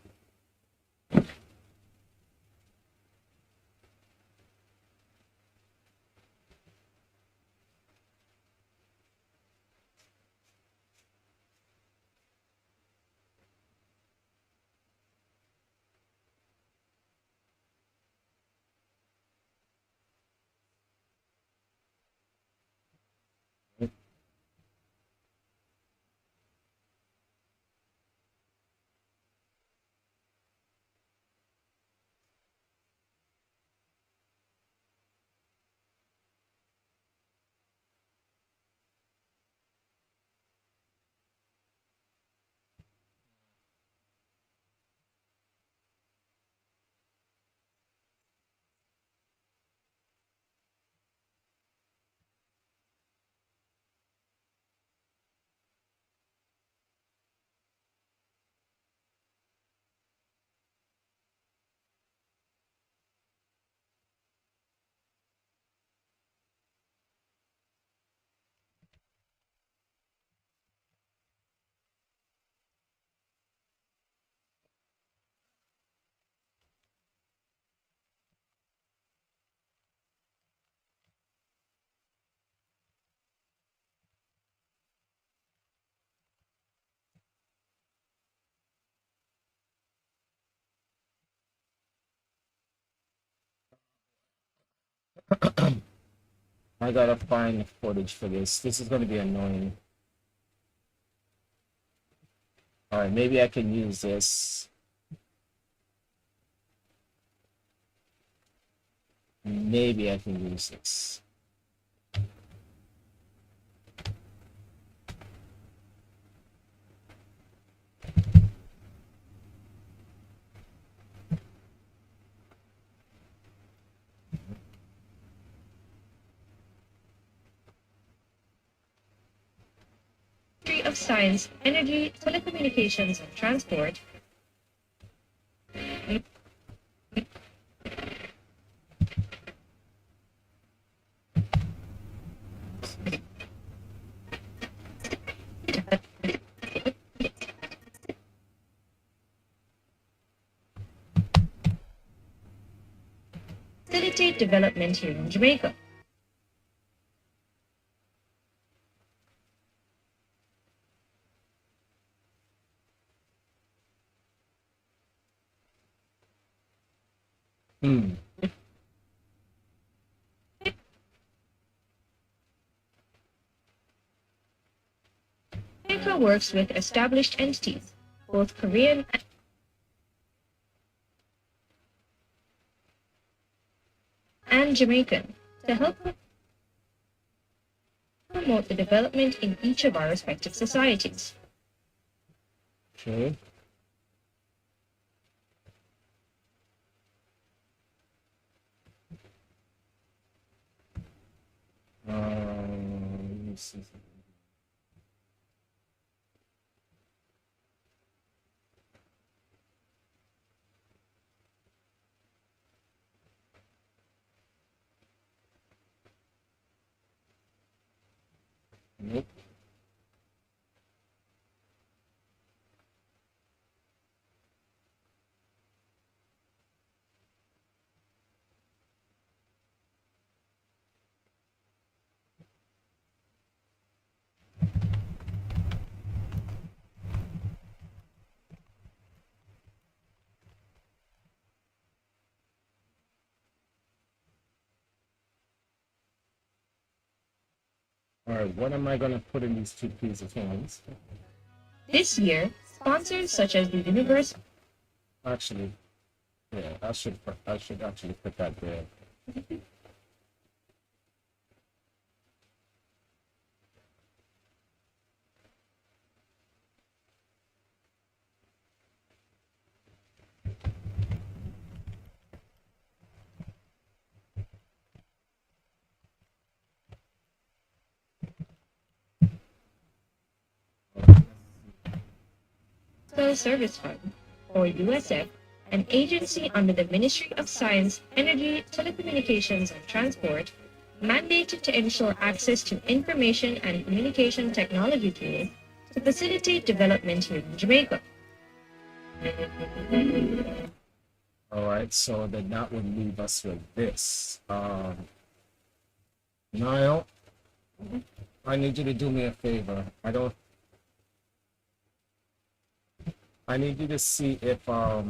I gotta find the footage for this. This is gonna be annoying. Alright, maybe I can use this. Maybe I can use this. Ministry of Science, Energy, Telecommunications and Transport, facilitate development here in Jamaica. Jamaica works with established entities, both Korean and Jamaican, to help promote the development in each of our respective societies. Okay. see. Nope. All right, what am I gonna put in these two pieces of hands? This year, sponsors such as the Universe. Actually, yeah, I should actually put that there. Service Fund, or USF, an agency under the Ministry of Science, Energy, Telecommunications and Transport, mandated to ensure access to information and communication technology tools to facilitate development here in Jamaica. All right, so then that would leave us with this. Niall, I need you to do me a favor. I need you to see if let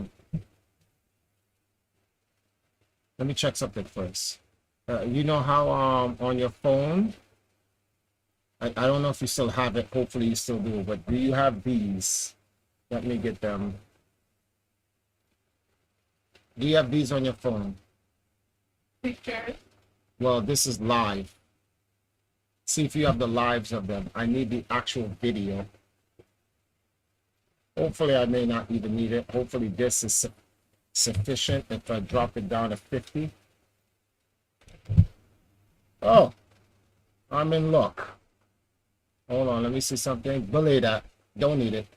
me check something first. You know how on your phone, I don't know if you still have it, hopefully you still do, but do you have these? Let me get them. Do you have these on your phone? Pictures. Well, this is live. See if you have the lives of them. I need the actual video. Hopefully I may not even need it. Hopefully this is sufficient if I drop it down to 50. Oh, I'm in luck. Hold on, let me see something. Belay that. Don't need it.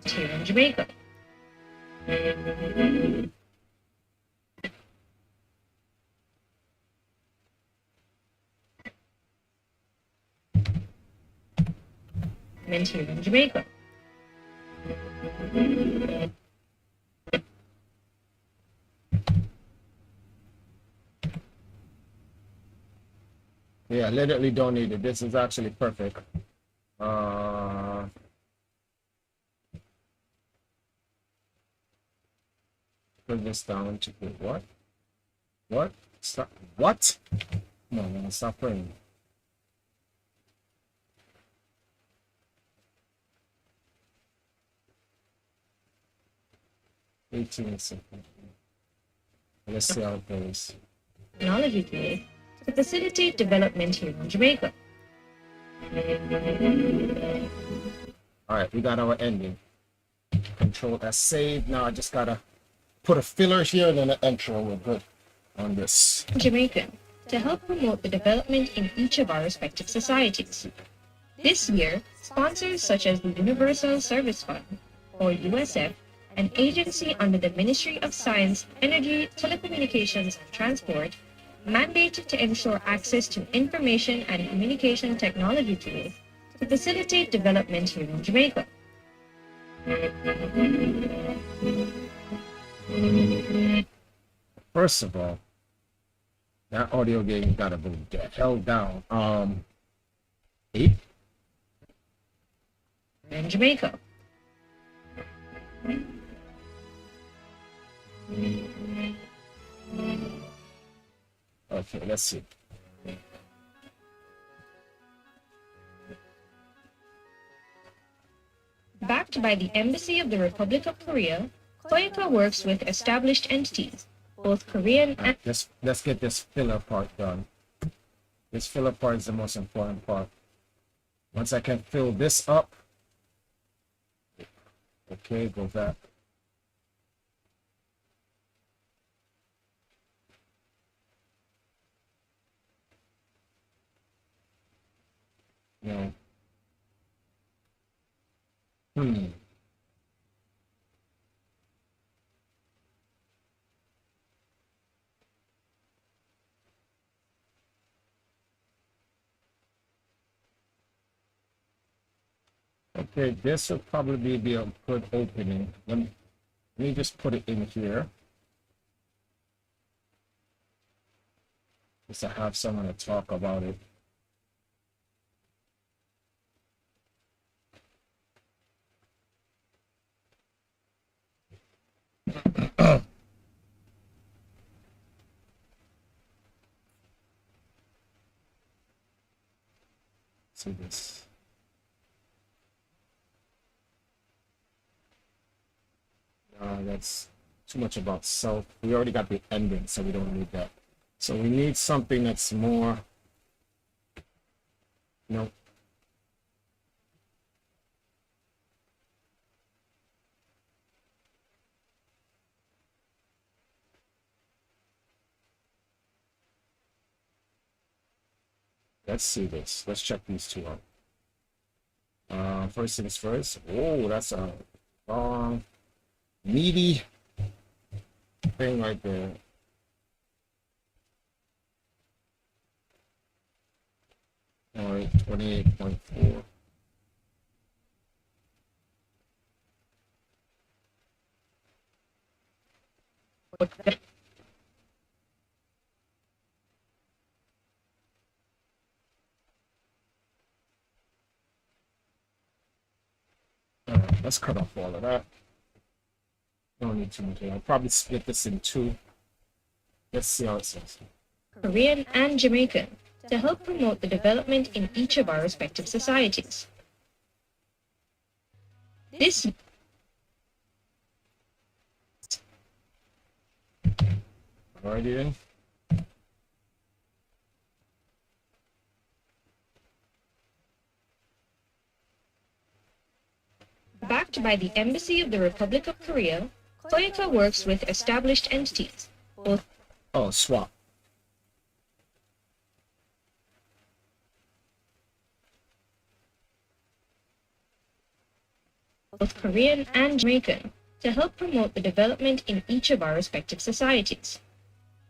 Here in Jamaica. Here in Jamaica. Yeah, literally don't need it. This is actually perfect. Put this down to what? What? Stop. What? No, stop praying. Let's see how it goes. Technology tools to facilitate development here in Jamaica. All right, we got our ending. Control S save. Now I just gotta put a filler here and then an intro. We're good on this. Jamaican to help promote the development in each of our respective societies. This year, sponsors such as the Universal Service Fund, or USF, an agency under the Ministry of Science, Energy, Telecommunications and Transport, mandated to ensure access to information and communication technology tools to facilitate development here in Jamaica. First of all, that audio game gotta be held down. 8 in Jamaica. Okay, let's see. Backed by the Embassy of the Republic of Korea, Koyaka works with established entities, both Korean and... Let's get this filler part done. This filler part is the most important part. Once I can fill this up, okay, go back. Okay, this will probably be a good opening. Let me just put it in here. Just to have someone to talk about it. See this. That's too much about self. We already got the ending, so we don't need that. So we need something that's more, you know, let's see this. Let's check these two out. First things first. Oh, that's a long, meaty thing right there. All right, 28.4. All right, let's cut off all of that. Don't need too much. I'll probably split this in two. Let's see how it says. Korean and Jamaican, to help promote the development in each of our respective societies. This Alrighty then. Backed by the Embassy of the Republic of Korea, Toyota works with established entities, both Swap. Korean and Jamaican, to help promote the development in each of our respective societies.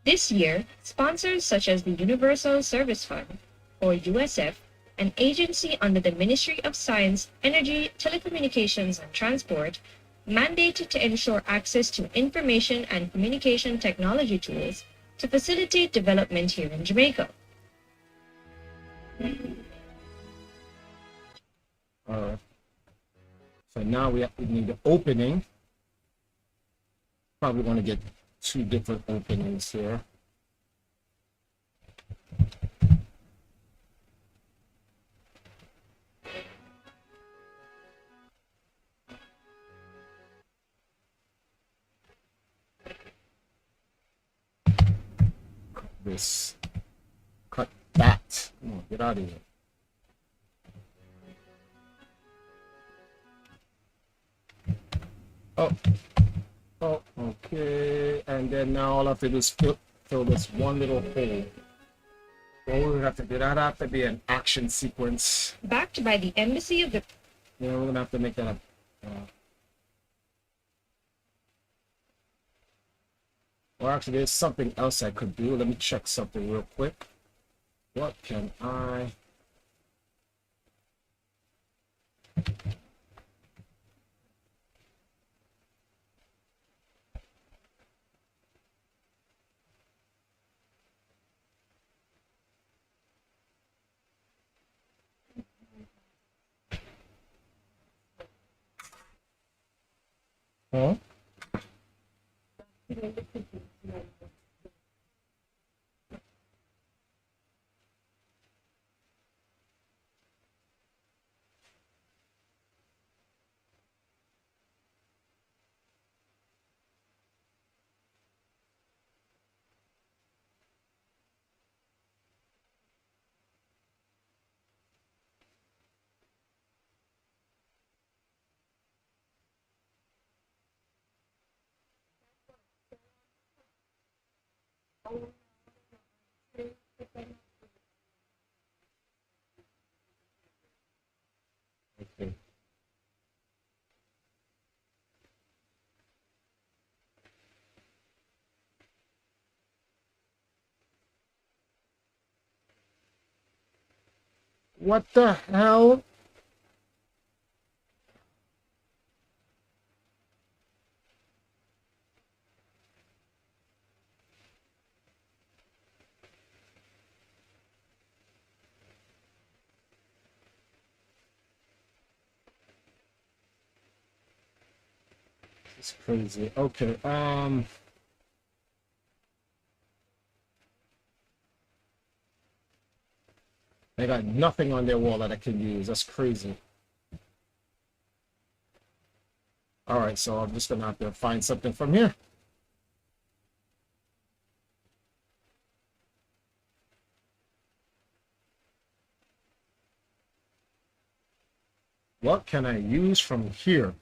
This year, sponsors such as the Universal Service Fund, or USF, an agency under the Ministry of Science, Energy, Telecommunications and Transport, mandated to ensure access to information and communication technology tools to facilitate development here in Jamaica. So now we need the opening. Probably want to get two different openings here. Cut this. Cut that. Come on, get out of here. Oh, okay. And then now all I have to do is fill this one little hole. What we have to do, that have to be an action sequence. Backed by the Embassy of the... Yeah, we're gonna have to make that up. Or actually, there's something else I could do. Let me check something real quick. What can I... Huh? Okay. What the hell? It's crazy. Okay, they got nothing on their wall that I can use. That's crazy. All right, so I'm just gonna have to find something from here. What can I use from here?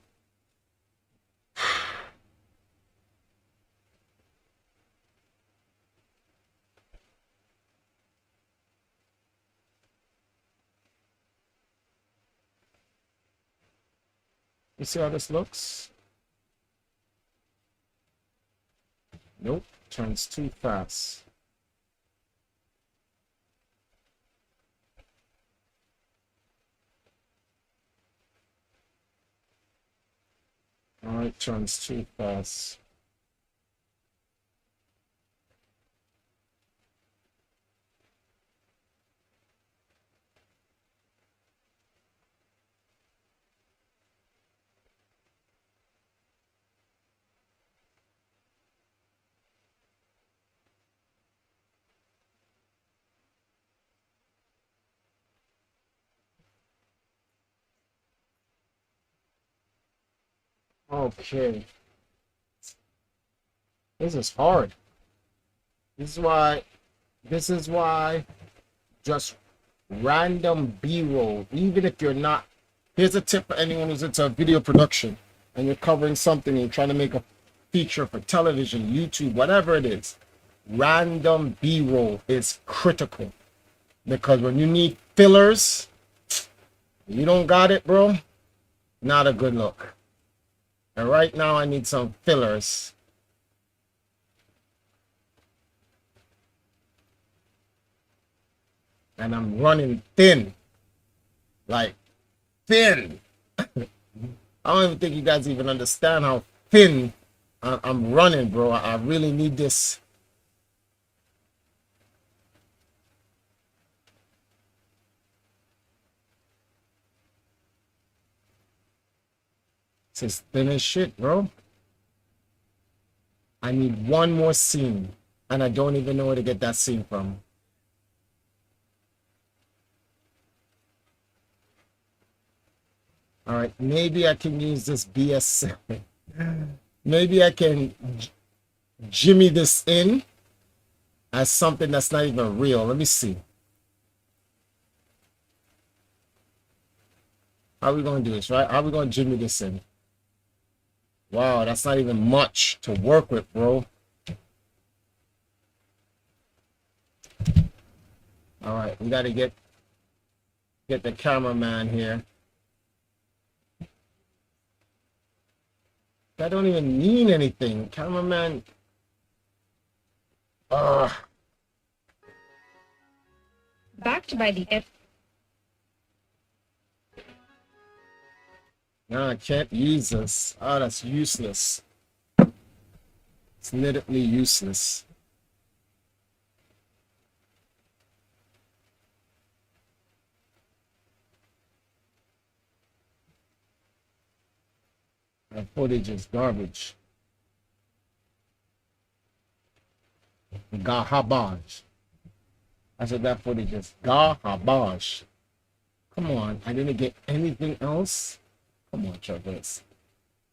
You see how this looks? Nope, turns too fast. All right, turns too fast. Okay. This is hard. This is why just random B-roll, even if you're not, here's a tip for anyone who's into video production and you're covering something and you're trying to make a feature for television, YouTube, whatever it is. Random B-roll is critical because when you need fillers, you don't got it, bro, not a good look. And right now I need some fillers. And I'm running thin. Like, thin. I don't even think you guys even understand how thin I'm running, bro. I really need this. This is thin as shit, bro. I need one more scene. And I don't even know where to get that scene from. All right, maybe I can use this BS. Maybe I can jimmy this in as something that's not even real. Let me see. How are we going to do this, right? How are we going to jimmy this in? Wow, that's not even much to work with, bro. All right, we got to get the cameraman here. That don't even mean anything. Cameraman. Backed by the No, I can't use this. Oh, that's useless. It's literally useless. That footage is garbage. Garbage. I said that footage is garbage. Come on, I didn't get anything else. Come on, Travis.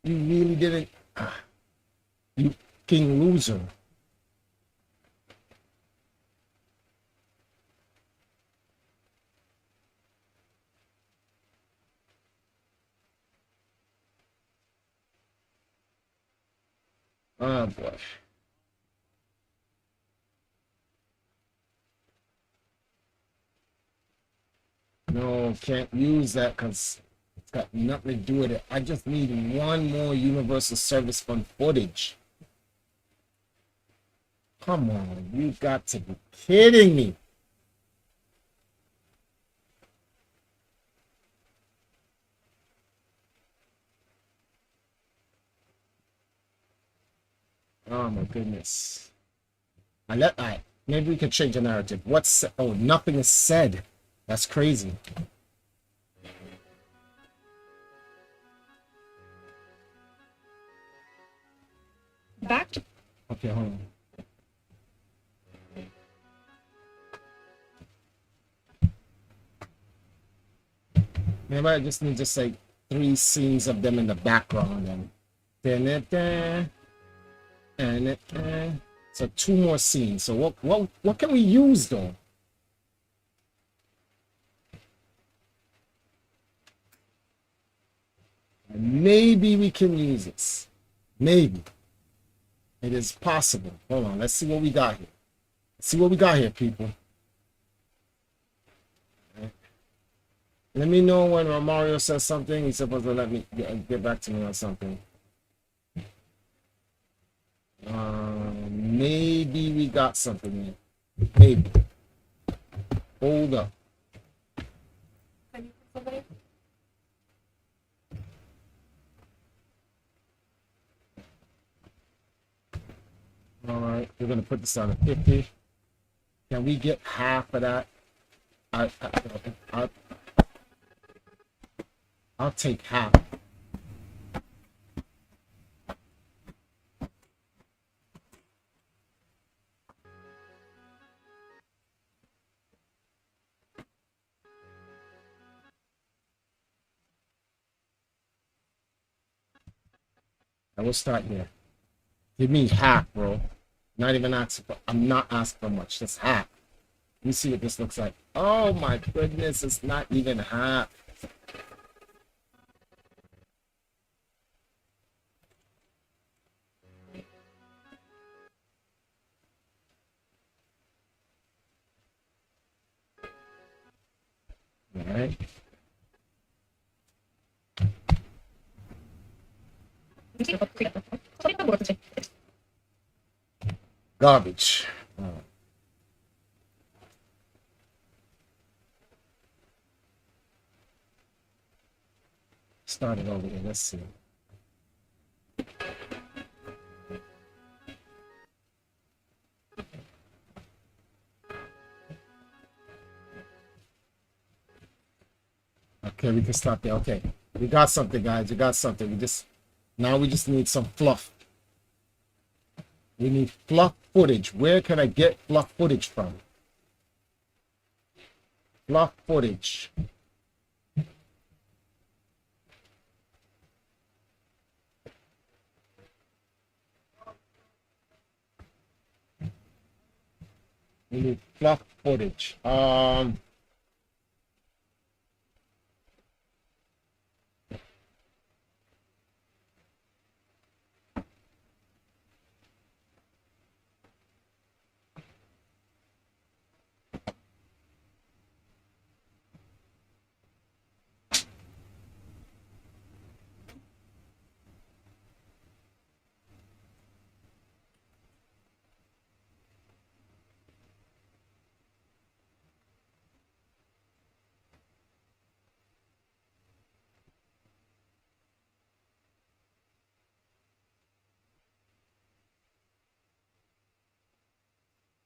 You really didn't. You king loser. Oh boy. No, can't use that because it's got nothing to do with it. I just need one more Universal Service Fund footage. Come on, you got to be kidding me. Oh my goodness. Maybe we can change the narrative. Oh, nothing is said. That's crazy. Back to Okay, hold on. Maybe I just need just like 3 scenes of them in the background and so 2 more scenes. So what can we use though? Maybe we can use this. Maybe. It is possible. Hold on, let's see what we got here. Let's see what we got here, people. Let me know when Romario says something. He's supposed to let me get back to me on something. Maybe we got something here. Maybe. Hold up. All right, we're gonna put this on a 50. Can we get half of that? I'll take half. I will start here. Give me half, bro. Not even asking for. I'm not asking for much. Just half. Let me see what this looks like. Oh my goodness, it's not even half. All right. Garbage. Start it over here. Let's see. Okay, we can stop there. Okay, we got something, guys. We got something. Now we just need some fluff. We need fluff footage. Where can I get fluff footage from? Fluff footage. We need fluff footage.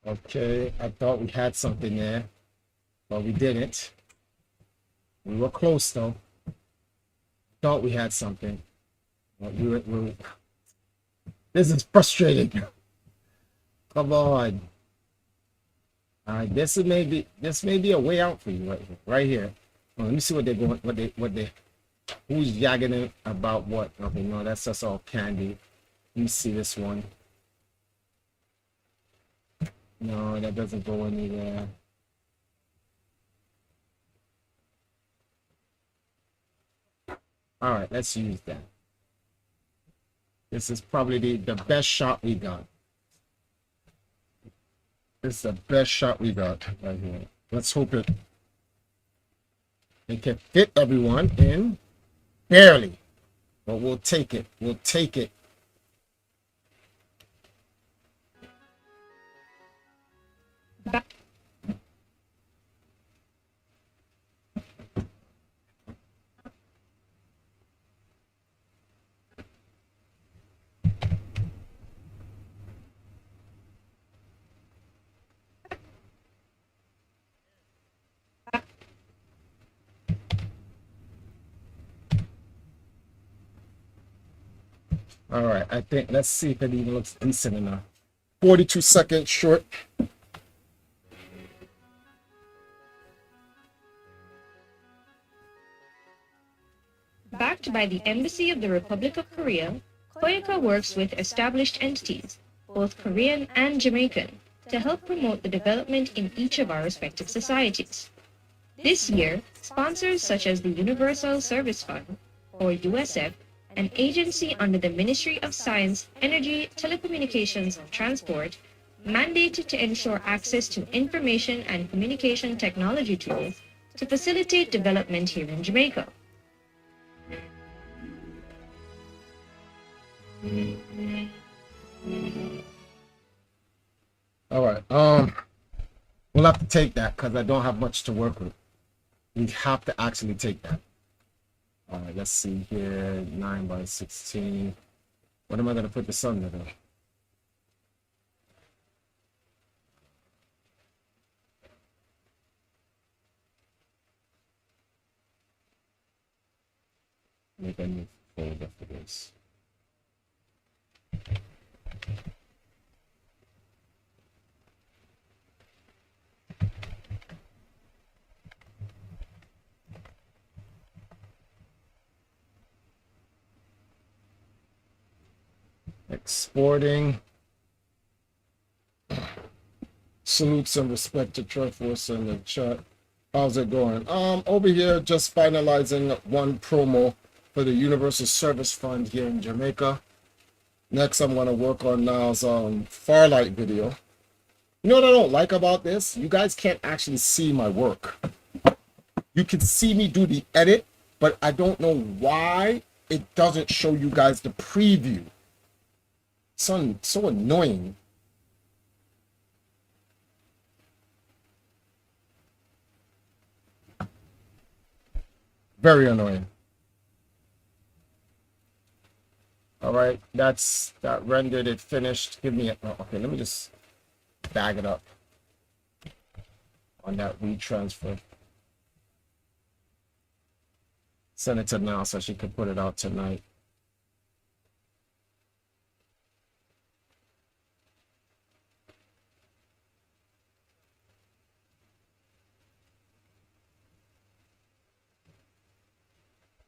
Okay, I thought we had something there, but we didn't. We were close though. Thought we had something. But this is frustrating. Come on. All right, this may be a way out for you right here. Right here. Oh, let me see what they're going. Who's yagging about what? Okay, no, that's just all candy. Let me see this one. No, that doesn't go anywhere. All right, let's use that. This is probably the best shot we got. This is the best shot we got right here. Let's hope it can fit everyone in. Barely. But we'll take it. We'll take it. All right, I think let's see if it even looks decent enough. 42 seconds short. Backed by the Embassy of the Republic of Korea, Koyaka works with established entities, both Korean and Jamaican, to help promote the development in each of our respective societies. This year, sponsors such as the Universal Service Fund, or USF, an agency under the Ministry of Science, Energy, Telecommunications and Transport, mandated to ensure access to information and communication technology tools to facilitate development here in Jamaica. All right. We'll have to take that because I don't have much to work with. We have to actually take that. All right, let's see here. 9 by 16. What am I going to put this under though? Make a new folder for this. Exporting. Salutes and respect to Triforce in the chat. How's it going? Over here, just finalizing one promo for the Universal Service Fund here in Jamaica. Next, I'm gonna work on now's Farlight video. You know what I don't like about this? You guys can't actually see my work. You can see me do the edit, but I don't know why it doesn't show you guys the preview. So annoying. Very annoying. All right, that rendered it finished. Give me a, oh, okay, let me just bag it up on that retransfer. Send it to Now so she could put it out tonight.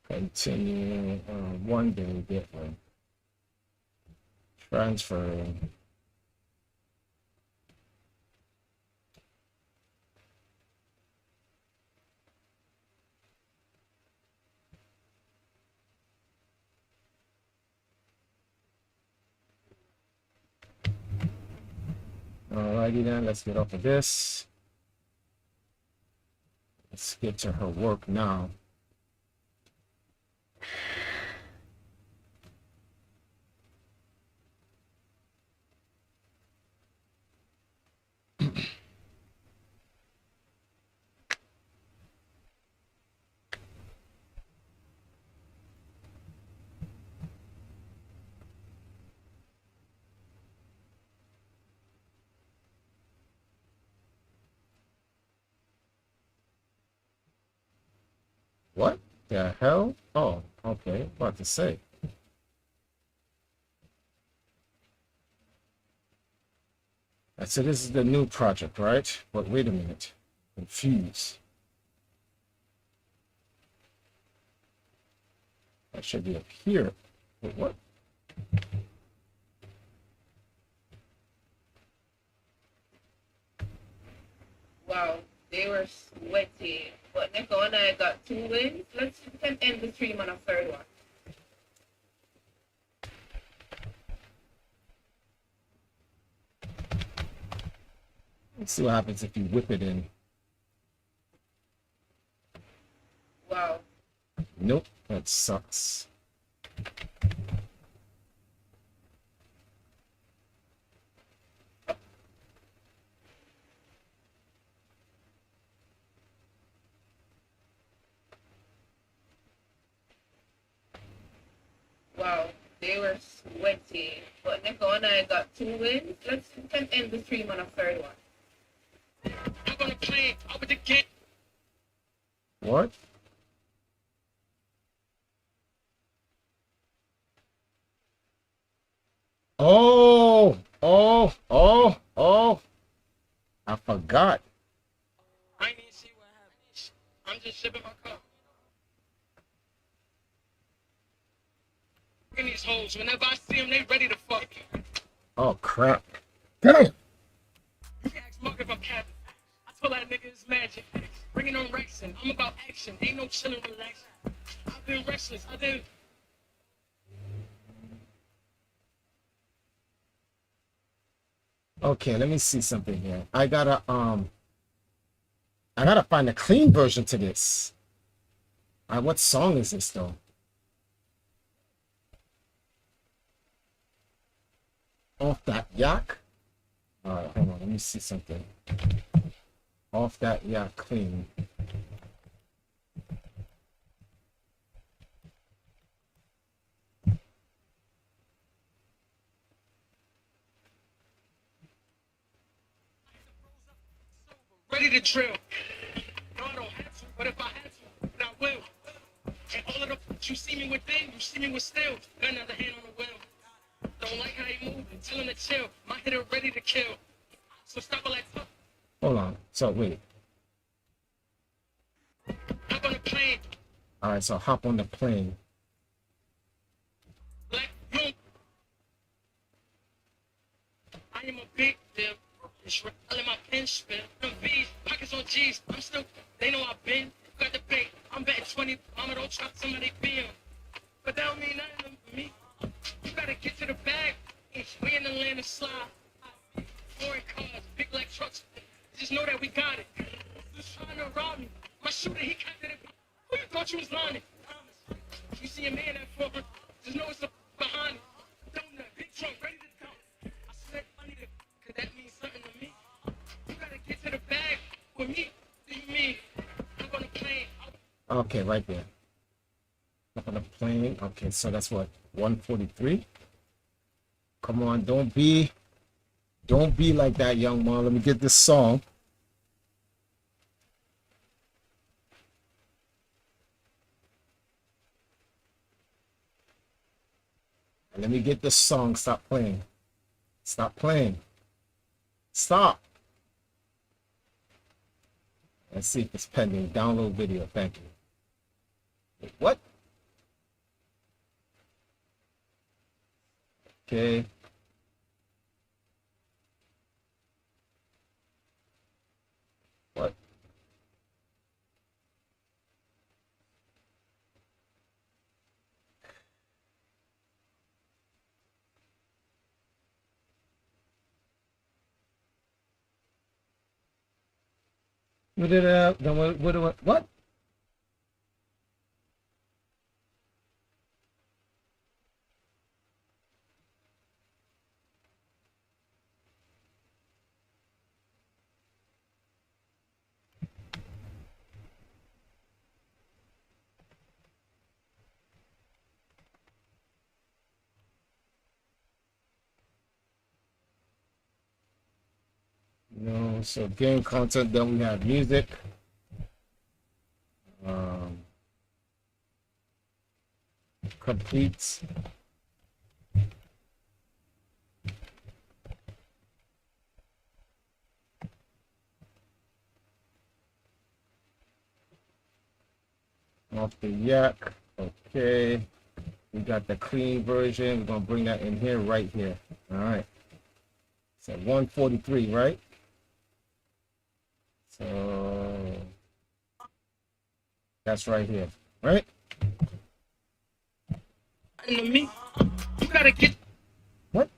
Continue one day different. Transferring. Alrighty then, let's get off of this. Let's get to her work now. What the hell? Oh, okay. About to say. So this is the new project, right? But wait a minute. Confused. That should be up here. But what? Wow, they were sweaty. But Neko and I got 2 wins. Let's end the stream on a third one. Let's see what happens if you whip it in. Wow. Nope, that sucks. Wow, they were sweaty. But Neko and I got 2 wins. Let's end the stream on a third one. I'm gonna play over the game. What? Oh. I forgot. I ain't even see what happened. I'm just sipping my cup. In these hoes, whenever I see them, they ready to fuck. Oh, crap. Damn. You can ask Mark if I'm capping. I told that nigga it's magic. Bringing on racing. I'm about action. Ain't no chilling, relaxing. I've been restless. I've been. Okay, let me see something here. I gotta find a clean version to this. What song is this though? Off That Yak? Alright, hold on, let me see something. Off That Yak clean. Ready to drill. No, I don't have to, but if I had to, then I will. And all of the you see me within, you see me with still. Got another hand on the wheel. Don't like how you move, tell him to chill. My hitter ready to kill. So stop it like fuck. Hold on. So wait. Hop on the plane. Alright, so hop on the plane. Black boom. I am a big deal. I let my pen spin. Them V's, pockets on G's. I'm still, they know I've been. Got the bait. I'm betting 20. Mama don't trust somebody being. But that don't mean nothing to me. You gotta get to the bag. We in the land of slide. Foreign cars, big like trucks. Just know that we got it. Just trying to rob me. My shooter, he counted it. Who you thought you was lying? You see a man at 400. Just know it's behind it. Don't that big trunk ready to go. I said money to, cause that means something to me. You gotta get to the bag with me. Do you mean? I'm gonna play. Okay, right there. Up on the plane. Okay, so that's what, 143? Come on, don't be like that, young man. Let me get this song. Let me get this song. Stop playing. Stop playing. Stop. Let's see if it's pending. Download video. Thank you. Wait, what? Okay. What? What? No, so game content, then we have music. Completes. Off the yak. Okay. We got the clean version. We're gonna bring that in here, right here. All right. So 143, right? So that's right here, right? And me, you gotta get. What?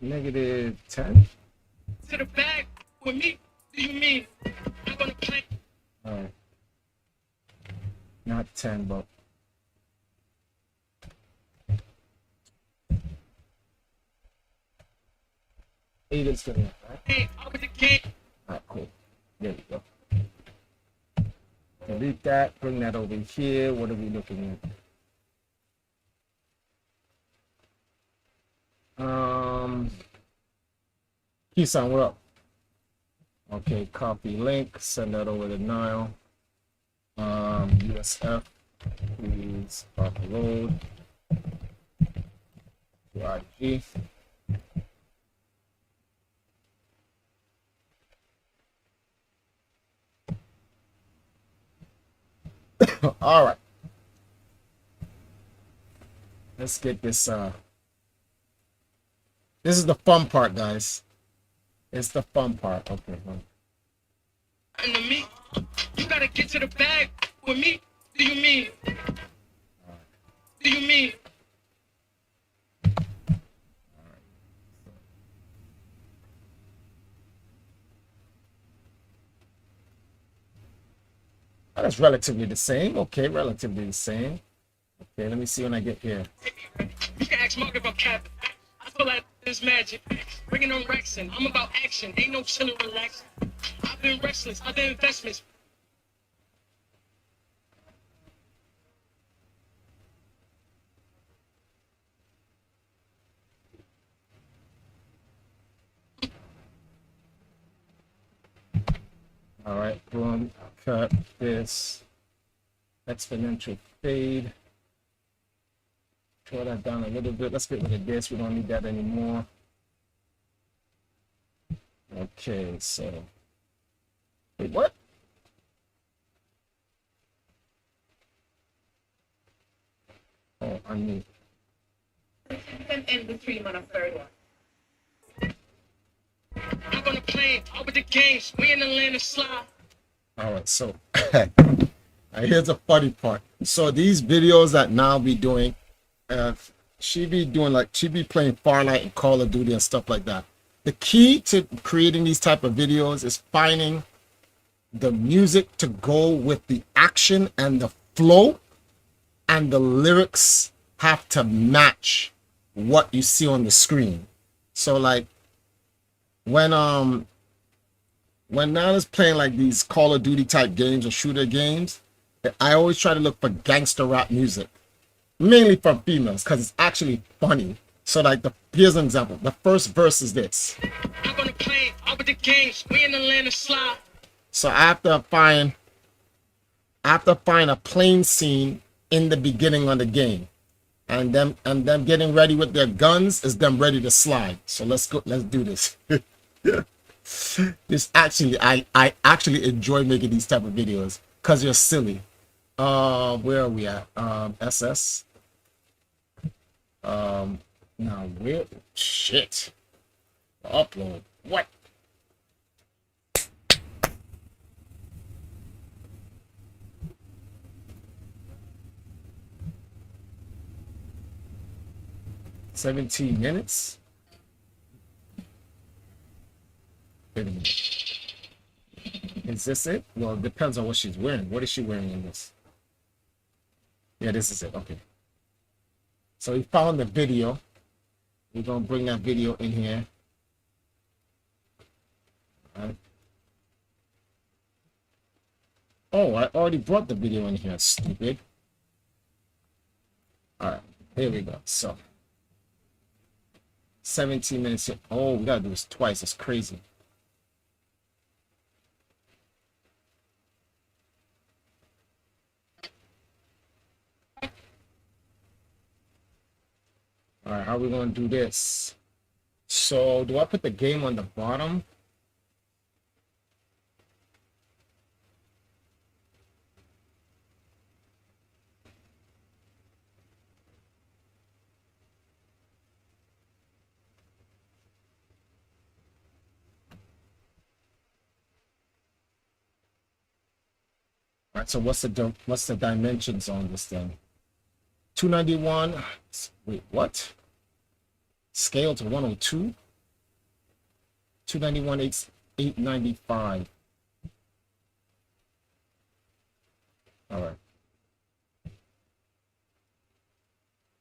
-10? To the bag with me. Do you mean? I'm gonna play. All right. Not 10, but. Eight is good enough, right? Hey, out with the game. All right, cool. There we go. Delete that. Bring that over here. What are we looking at? Kisan, what up? Okay, copy link. Send that over to Nile. USF. Please upload to IG. All right. Let's get this. This is the fun part, guys. It's the fun part. Okay. And to me, you gotta get to the bag with me. Do you mean? Do you mean? That's relatively the same. Okay, relatively the same. Okay, let me see when I get here. You can ask Mark if I'm capping. I feel like there's magic. Bringing on Rexing. I'm about action. Ain't no chilling, relaxing. I've been restless. Other investments. All right, boom. Cut this exponential fade. Draw that down a little bit. Let's get rid of this. We don't need that anymore. Okay, so wait, what? Oh, I need. You can end the stream on a third one. I'm gonna play all with the games. We in the land of slide. All right, so here's the funny part. So these videos that now be doing, she be playing Farlight and Call of Duty and stuff like that. The key to creating these type of videos is finding the music to go with the action and the flow, and the lyrics have to match what you see on the screen. So like when Nana's playing like these Call of Duty type games or shooter games, I always try to look for gangster rap music, mainly from females, because it's actually funny. So like here's an example. The first verse is this. I'm gonna play all with the games. We in the land of slide. So I have to find a plane scene in the beginning of the game, and them getting ready with their guns is them ready to slide. So let's do this. This actually, I actually enjoy making these type of videos because they're silly. Where are we at? SS. Now where? Shit. Upload. What? $17 minutes. Wait a minute. Is this it? Well, it depends on what she's wearing. What is she wearing in this? Yeah, this is it. Okay. So we found the video. We're gonna bring that video in here. All right. Oh, I already brought the video in here, stupid. All right, here we go. So 17 minutes here. Oh, we gotta do this twice. It's crazy. All right, how are we gonna do this? So do I put the game on the bottom? All right, so what's the dimensions on this thing? 291. Wait, what? Scale to 102. 291 895. All right.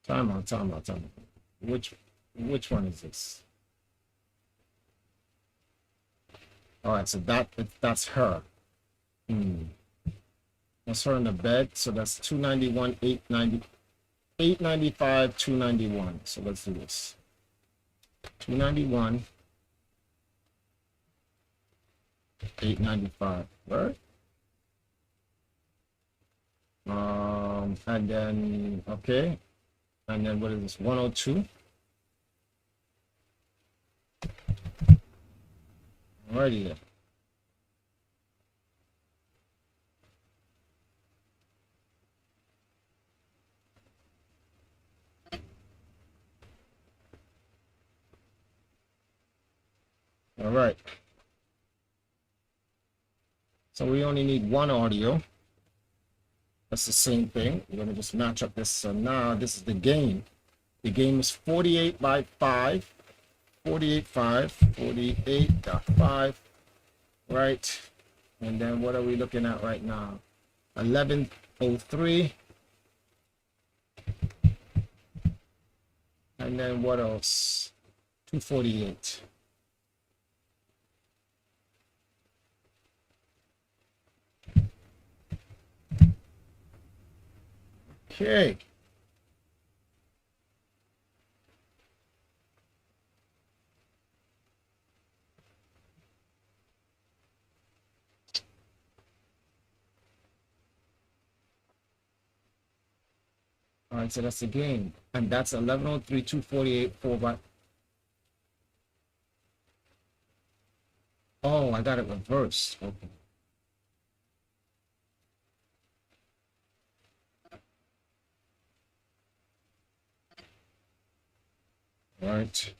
Time out. Which one is this? All right, so that's her. That's her in the bed. So that's 291 895 291. So let's do this. 291 895. Right? And then, okay. And then what is this? 102. Alrighty then. All right. So we only need one audio. That's the same thing. We're going to just match up this. So now this is the game. The game is 48 by 5. 48.5. 48.5. Right. And then what are we looking at right now? 1103. And then what else? 248. Okay. All right, so that's the game. And that's 1103, 248, 4 by. Oh, I got it reversed. Okay. All right.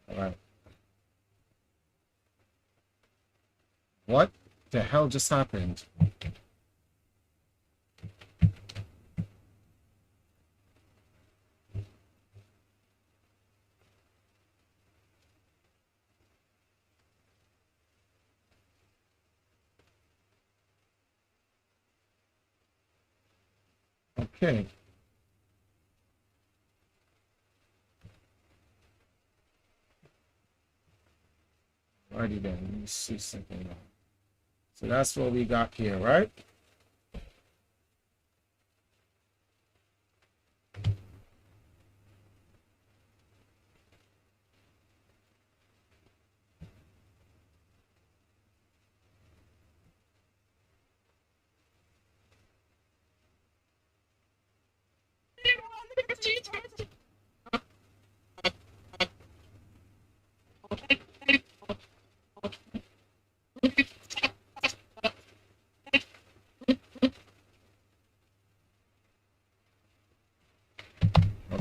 All right. What the hell just happened? Okay. Alrighty then, let me see something. So that's what we got here, right?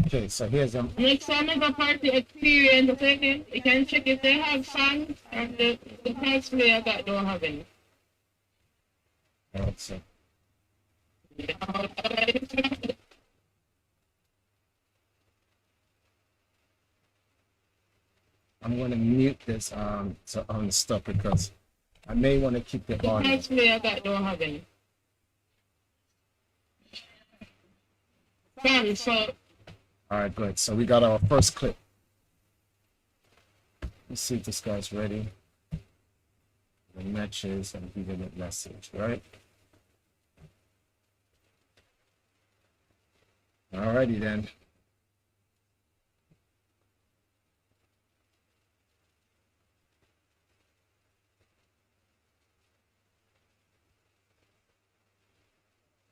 Okay, so here's them. Next time I go party experience, okay, you can check if they have fans and the cosplayer that don't have any. Alright, so I'm going to mute this so on the stuff because I may want to keep the The audio. cosplayer that don't have any. Fans, so All right, good. So we got our first clip. Let's see if this guy's ready. The matches and give him a message, right? Alrighty then.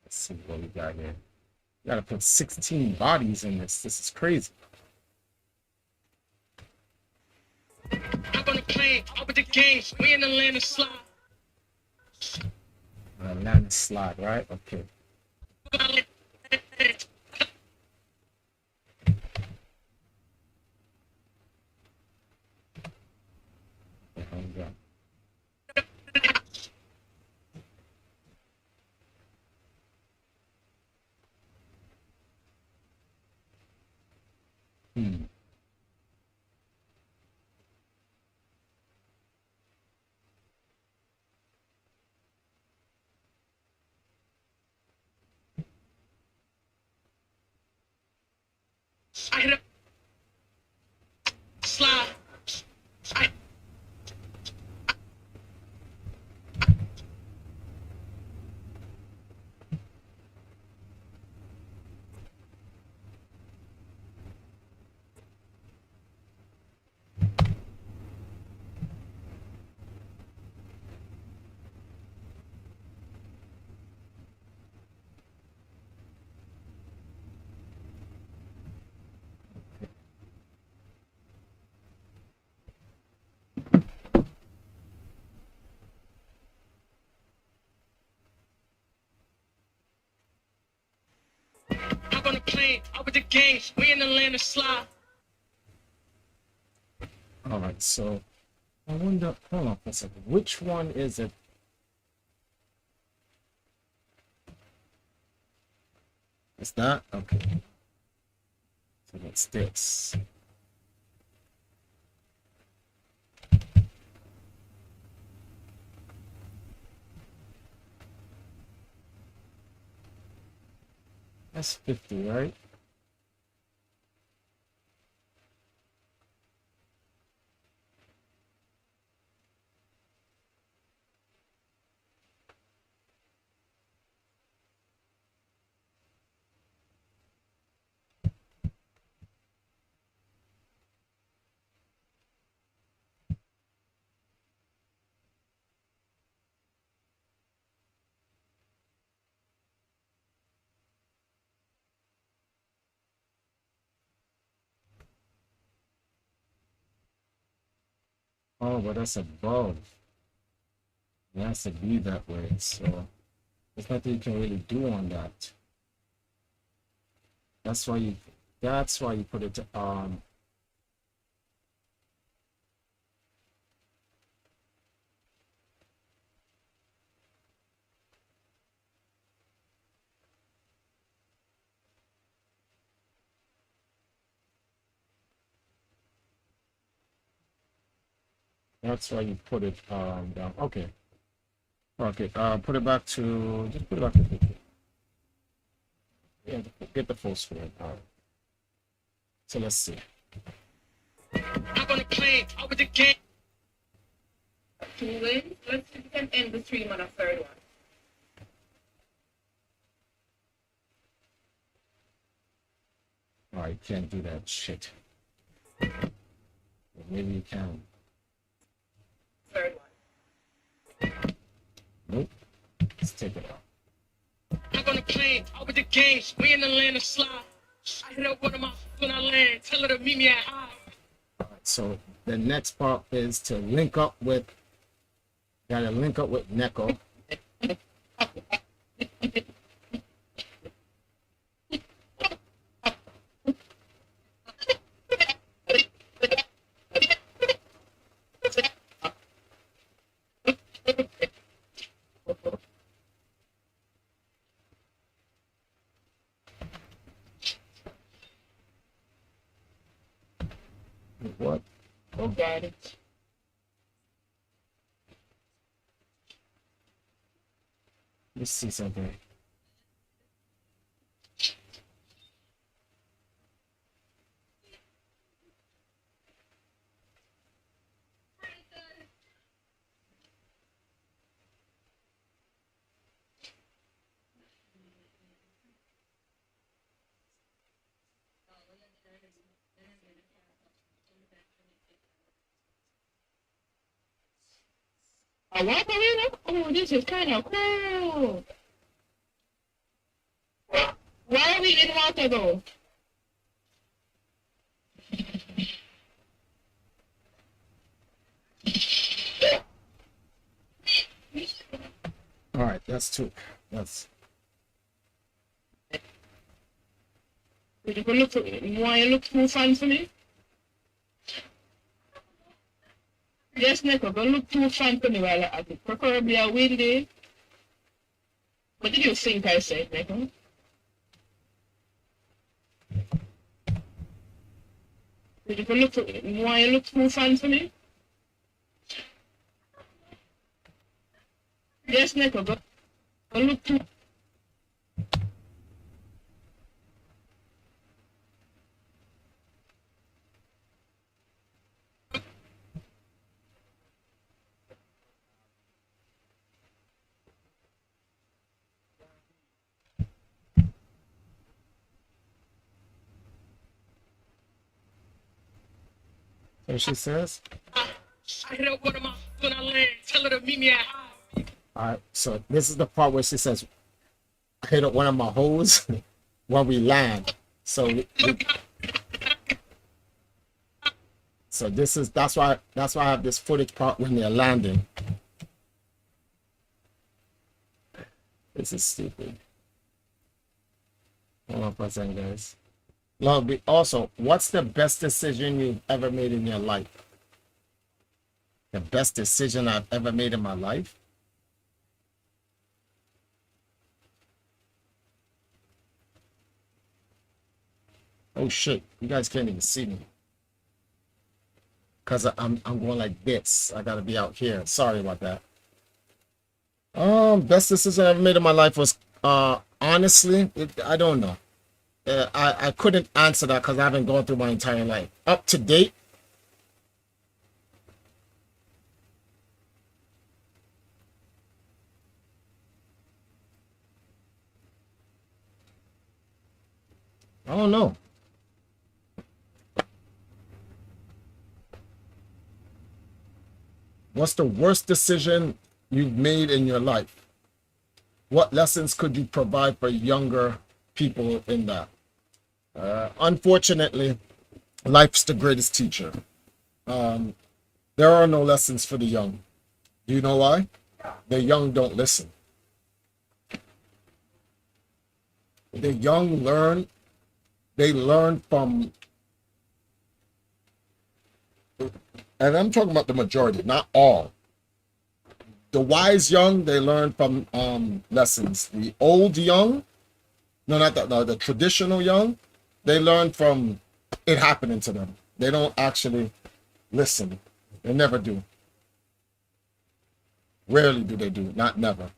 Let's see what we got here. We gotta put 16 bodies in this. This is crazy. I'm on the plane, up with the games, we in the land of slide. Landslide, right? Okay. I hit a slide. I'm gonna play out with the game. We in the land of slide. All right, so I wonder. Hold on for a second. Which one is it? Is that okay? So that's this. That's 50, right? Oh, but that's above. It has to be that way, so there's nothing you can really do on that. That's why you put it that's why you put it down. Okay. Okay, put it back to just put it back to 50. Yeah, get the full screen. All right. So let's see. I'm gonna play out with the game. 2 wins. Let's see if we can end the stream on a third one. Oh, you can't do that shit. Well, maybe you can. Third one. Nope. Let's take it out. I'm gonna play out with the games. We in the land of slide. I hit up one of my when I land. Tell her to meet me at high. All right, so the next part is to link up with. Gotta link up with Neko. What? Oh, got it. Let's see something. A water wheel? Oh, this is kind of cool. Why are we in water though? All right, that's two. That's You can look for, you want to look through fun for me? Yes, Neko, go look through fun for me while I do. Preferably a windy. What did you think I said, Neko? You can look for, you want to look through fun for me? Yes, Neko, go look through. what she says. I hit up one of my when I land. Tell her to meet me at high. All right, so this is the part where she says, "I hit up one of my hoes when we land." So So that's why I have this footage part when they're landing. This is stupid. Hold on for a second, guys. Also, what's the best decision you've ever made in your life? The best decision I've ever made in my life? Oh shit, you guys can't even see me. Cause I'm going like this. I gotta be out here. Sorry about that. Best decision I ever made in my life was honestly, I don't know. I couldn't answer that because I haven't gone through my entire life. Up to date. I don't know. What's the worst decision you've made in your life? What lessons could you provide for younger people in that? Unfortunately, life's the greatest teacher. There are no lessons for the young. Do you know why? The young don't listen. The young learn. They learn from, and I'm talking about the majority, not all. The wise young, they learn from lessons. The old young, the traditional young, they learn from it happening to them. They don't actually listen. They never do. Rarely do they do, not never.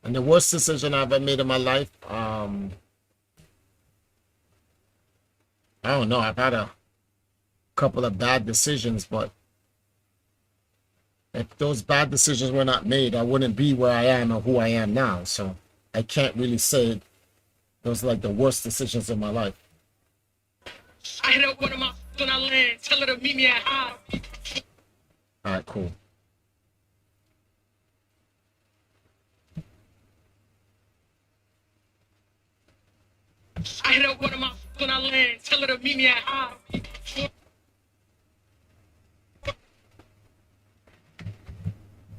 And the worst decision I've ever made in my life, I don't know. I've had a couple of bad decisions, but if those bad decisions were not made, I wouldn't be where I am or who I am now. So I can't really say those are like the worst decisions in my life. I hit up one of my when I land, tell her to meet me at high. All right, cool. I hit up one of my when I land, tell her to meet me at high.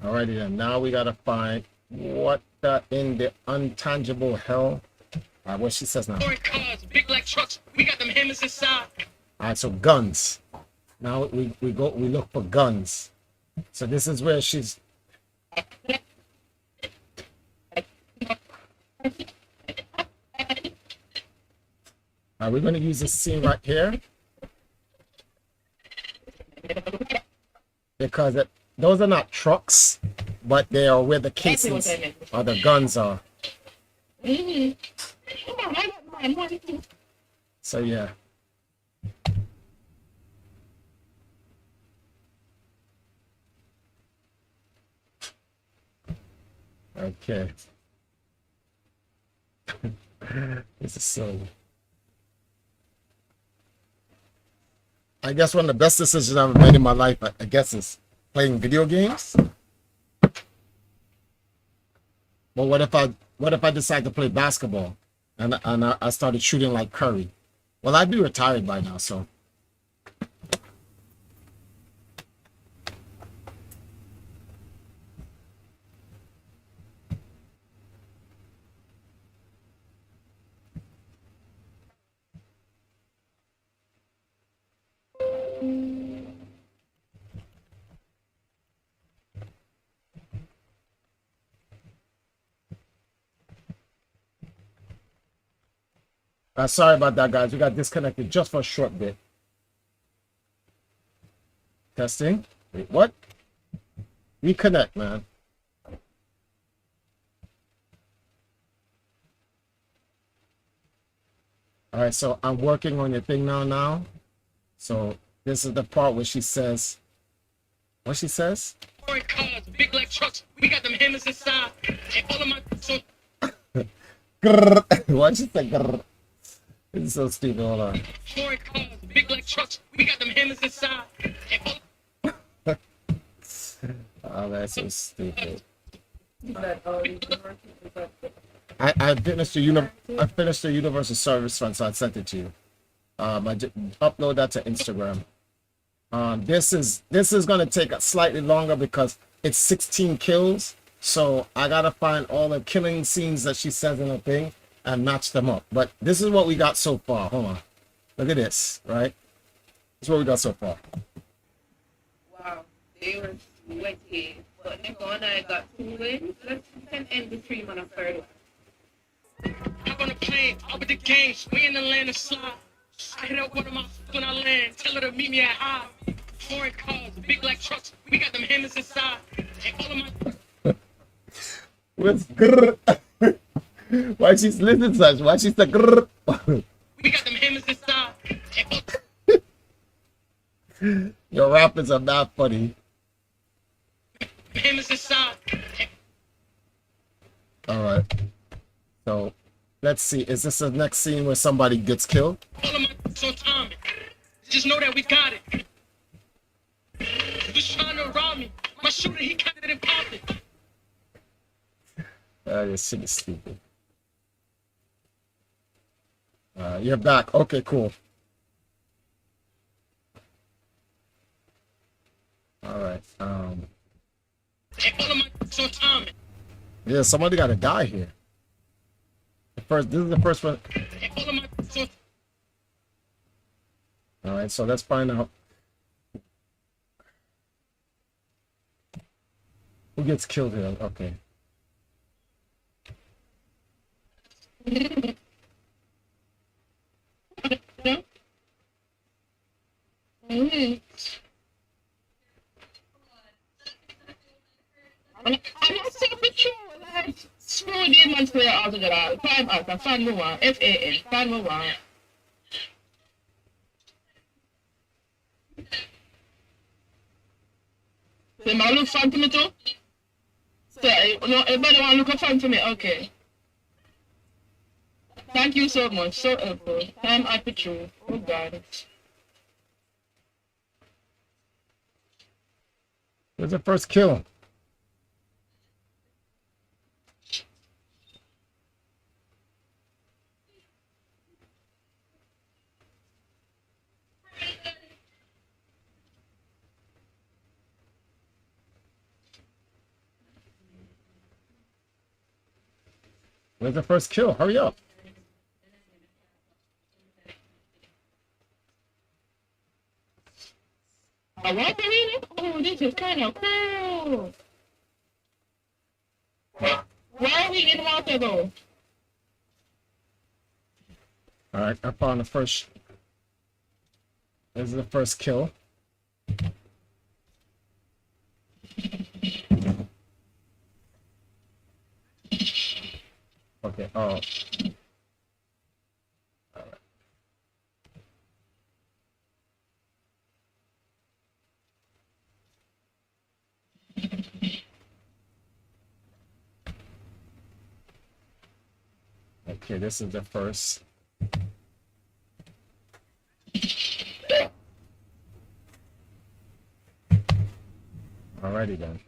Alrighty then. Now we gotta find what in the untangible hell. All right, what she says now. Cars, big like trucks, we got them hammers inside. All right, so guns. Now we look for guns. So this is where she's. Are we going to use this scene right here? Because those are not trucks, but they are where the casings or the guns are. So yeah. Okay. This is so. I guess one of the best decisions I've made in my life, I guess, is playing video games. But what if I decide to play basketball and I started shooting like Curry? Well, I'd be retired by now, so. Sorry about that, guys. We got disconnected just for a short bit. Testing. Wait, what? Reconnect, man. All right, so I'm working on your thing now. So this is the part where she says, what she says? Cars, big like trucks, we got them hammers inside. And all of my Why'd she say grrr? This is so stupid. Hold on. foreign cars, big like trucks, we got them hammers inside. Oh, that's so stupid. I finished the Universal Service Fund, so I sent it to you. I did upload that to Instagram. This is gonna take slightly longer because it's 16 kills. So I gotta find all the killing scenes that she says in her thing and match them up. But this is what we got so far. Hold on. Look at this, right? This is what we got so far. Wow, they were sweaty. But Nico and I got 2 wins. Let's end the stream on a third one. I'm on a plane, out with the gangs, we in the land of slide. I hit up one of my when I land, tell her to meet me at high. Foreign cars, big like trucks, we got them hammers inside. And all of my What's grrr? Why she's listening such? Why she's like grrr? we got them hammers inside. Your rappers are not funny. Hammers inside. All right. So let's see. Is this the next scene where somebody gets killed? All of my on time. Just know that we got it. Just trying to rob me. My shooter, he counted and popped it. This shit is stupid. You're back. Okay, cool. All right. All of my on time. Yeah, somebody got to die here. This is the first one. All of my on All right, so let's find out who gets killed here. Okay. Screw demons player altogether. Time out. I found me one. FAN. Find me one. So, my look fun to me too? So, no, everybody want to look fun to me? Okay. Thank you so much. So helpful. Time out with you. Oh, God. Where's the first kill? Where's the first kill? Hurry up. I want to read it? Oh, this is kind of cool. Why are we in water though? All right, I found the first. This is the first kill. Okay. Oh. All right. Okay, this is the first. Alrighty then.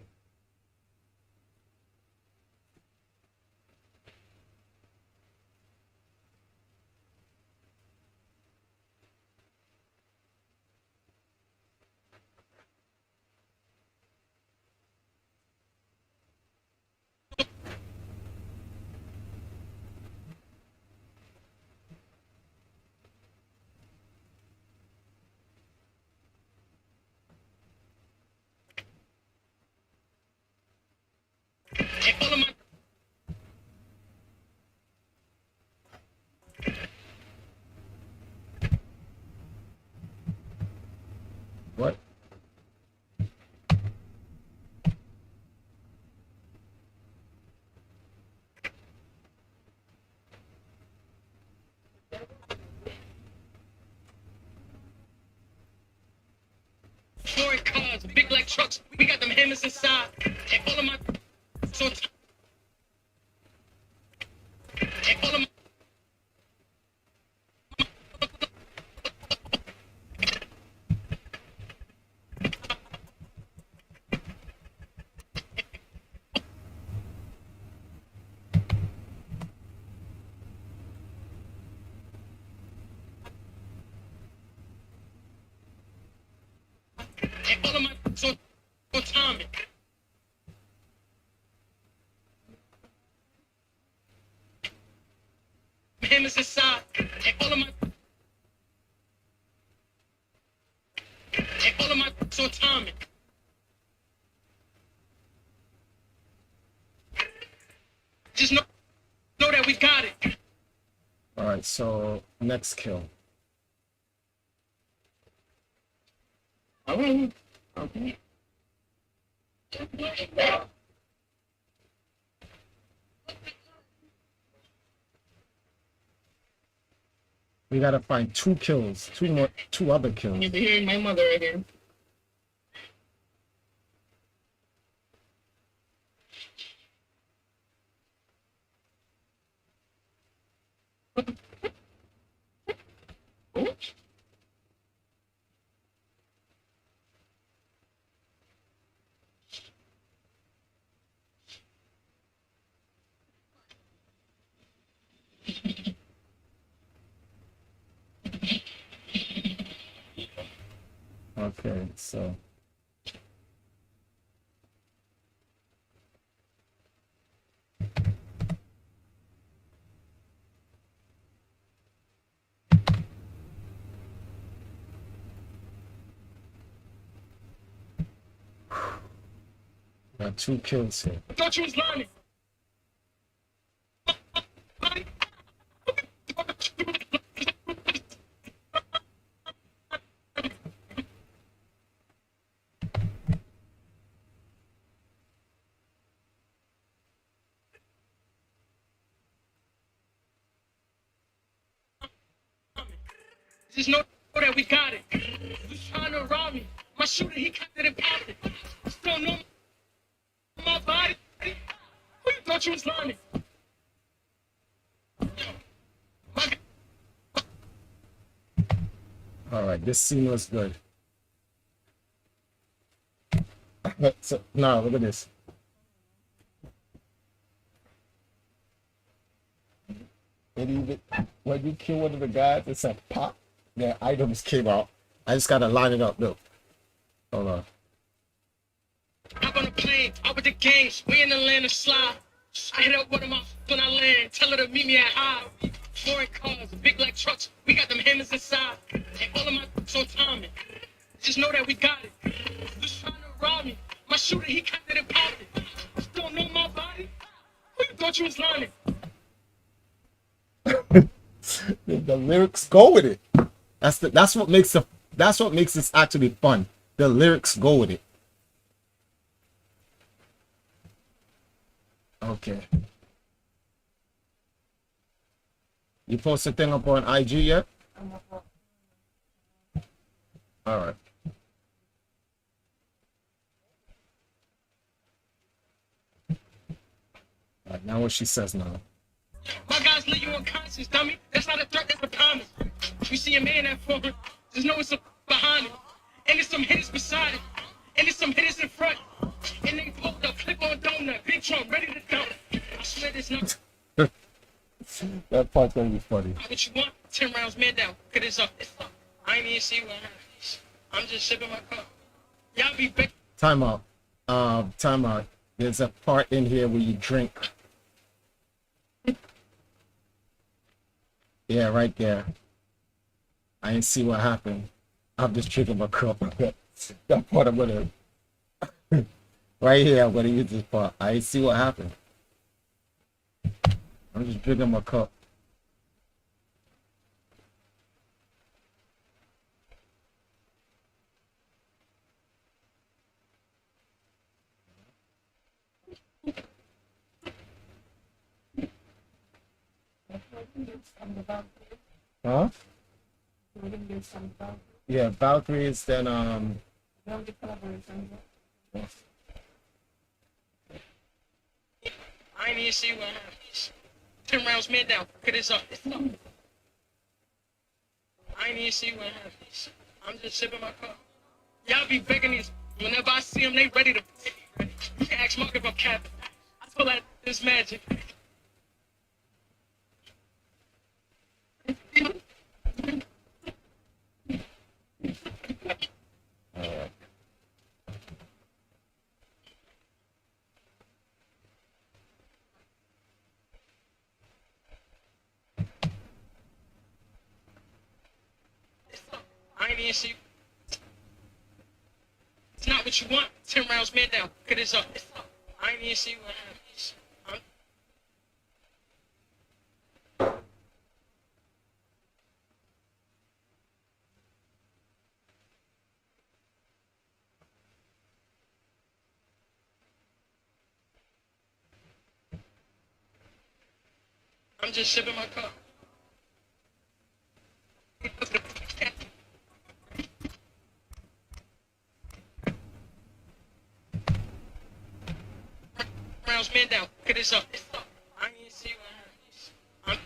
What? Foreign cars, big like trucks, we got them hammers inside. And all of my so and all of my And all of my on timing. Him is inside. And all of my on timing. Just know that we got it. All right, so next kill. Oh, okay. We gotta find 2 kills, 2 other kills. You'll be hearing my mother again. Okay, so got 2 kills here. I thought you was lying. Just know that we got it. You trying to rob me. My shooter, he cut it and popped it. Still know my body. Who you thought you was lying? All right, this scene was good. So, no, look at this. When you kill one of the guys, it's a pop. Their items came out. I just gotta line it up. Look. Hold on. I'm on a plane, out with the gangs. We in the land of slide. I hit up one of my when I land. Tell her to meet me at high. Foreign cars, big like trucks. We got them hammers inside. And all of my on timing. Just know that we got it. Just trying to rob me. My shooter, he cut it and popped it. Still know my body. Who you thought you was lying? The lyrics go with it. That's what makes this actually fun. The lyrics go with it. Okay. You post a thing up on IG yet? All right. All right. Now what she says now. My guys leave you unconscious, dummy. That's not a threat, that's a promise. You see a man that forward, just know it's a behind it. And there's some hitters beside it. And there's some hitters in front. And they pulled up, clip on donut, big trunk, ready to dump. I swear there's not. That part's gonna be funny. What you want? 10 rounds, man down. Look at this up. I ain't even see what happens. I'm just sipping my cup. Y'all be back. Time out. Time out. There's a part in here where you drink. Yeah, right there. I didn't see what happened. I'm just drinking my cup. That part I'm gonna right here, I'm gonna use this part. I didn't see what happened. I'm just drinking my cup. Huh? Yeah, Valkyries, then I ain't even see what happens. 10 rounds, man down. Look at this up. I ain't even see what happens. I'm just sipping my cup. Y'all be begging these. Whenever I see them, they ready to. You can ask Mark if I'm capping. I feel like this magic. didn't see. It's not what you want. 10 rounds, man down. Cut this up. I didn't even see what happened. I'm just sipping my cup. Rounds, man down. Cut this up. I didn't even see what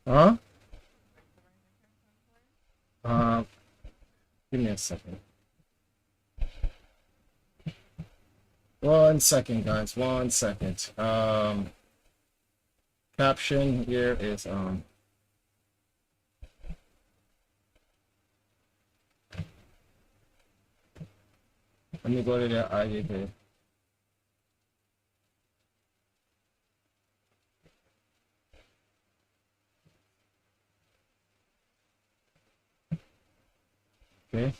happened. Huh? Give me a second. 1 second, guys. 1 second. Caption here is let me go to the IDP. Okay.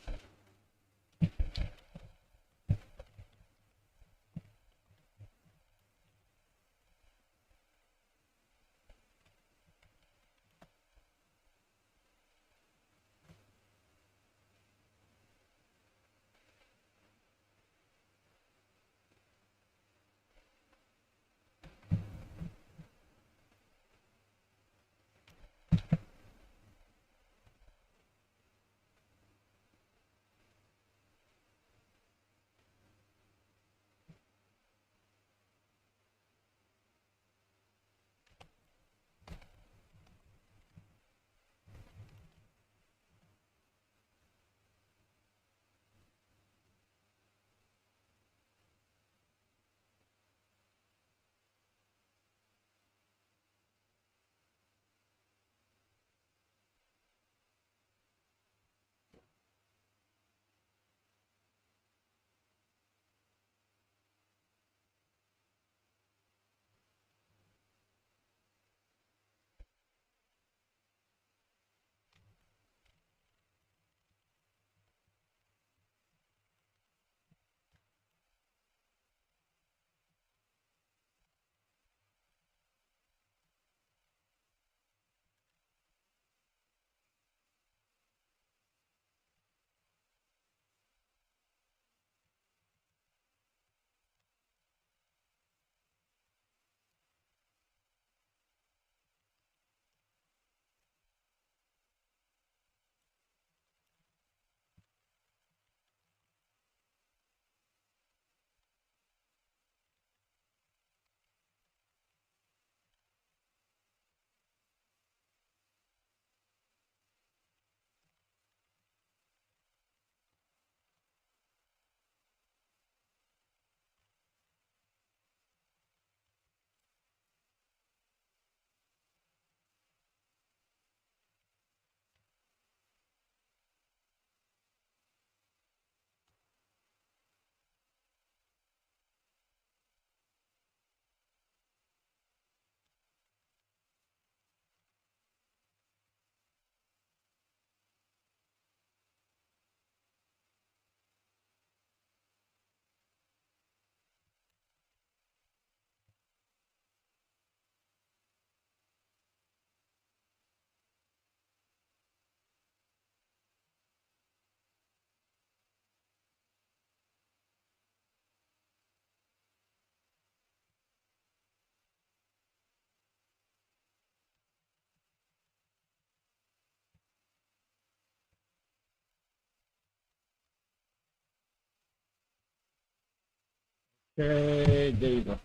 Okay, there you go.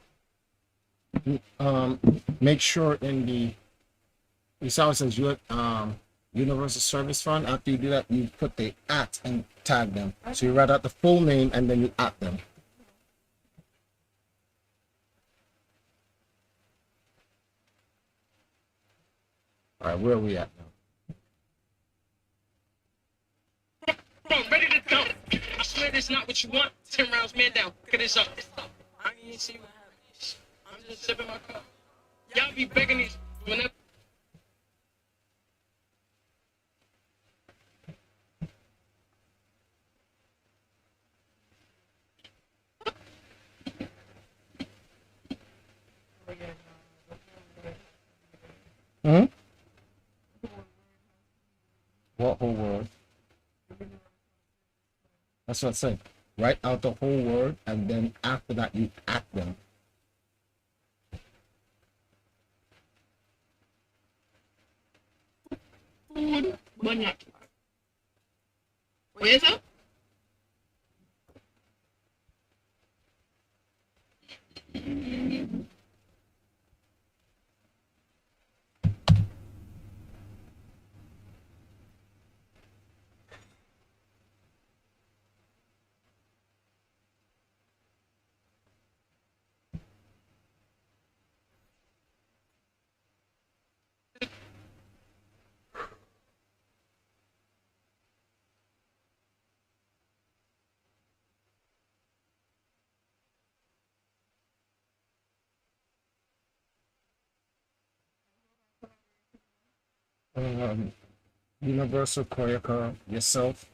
Make sure in the sound says Universal Service Fund. After you do that, you put the at and tag them. So you write out the full name and then you at them. All right, where are we at now? I'm ready to go. I swear this is not what you want. 10 rounds, man down. Cut this up. I didn't even see what happened. I'm just sipping my cup. Y'all be begging these whenever. That's what I said. Write out the whole word, and then after that, you act them. Food, but not. What is it? Um, Universal Koyaka yourself.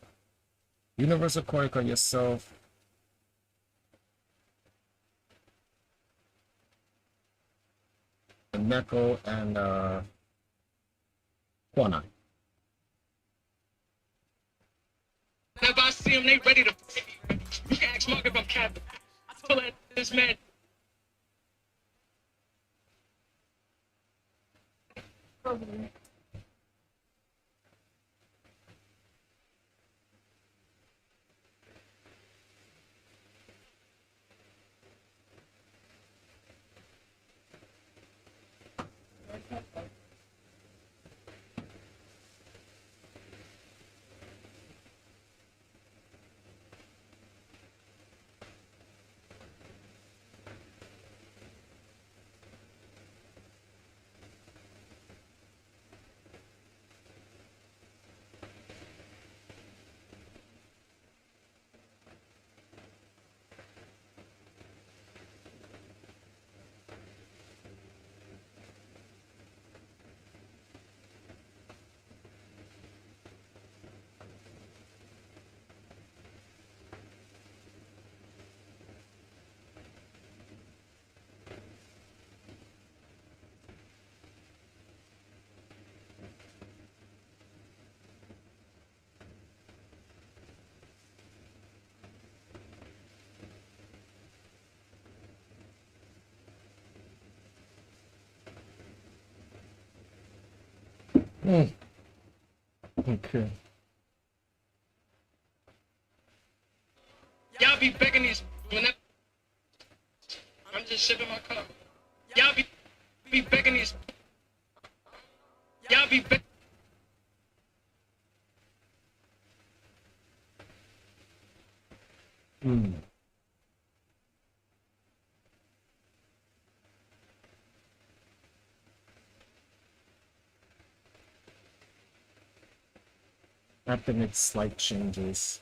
Universal Koyaka yourself. Neko and Kwana. Whenever I see them, they ready to. You can ask Mark if I'm capping. I told her this man. Okay. Y'all be begging these. I'm just sipping my cup. Y'all be begging these. Y'all be begging. I have to make slight changes.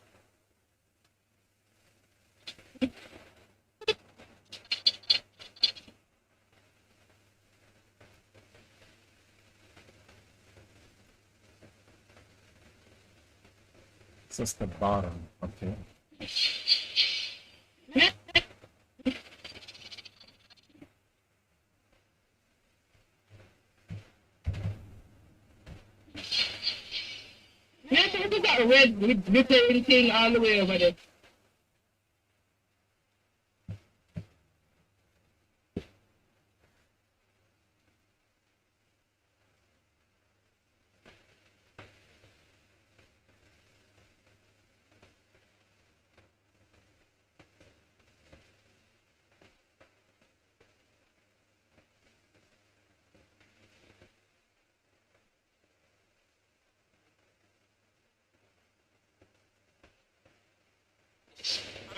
It's just the bottom, okay. Yes, I got a red with glittering thing all the way over there.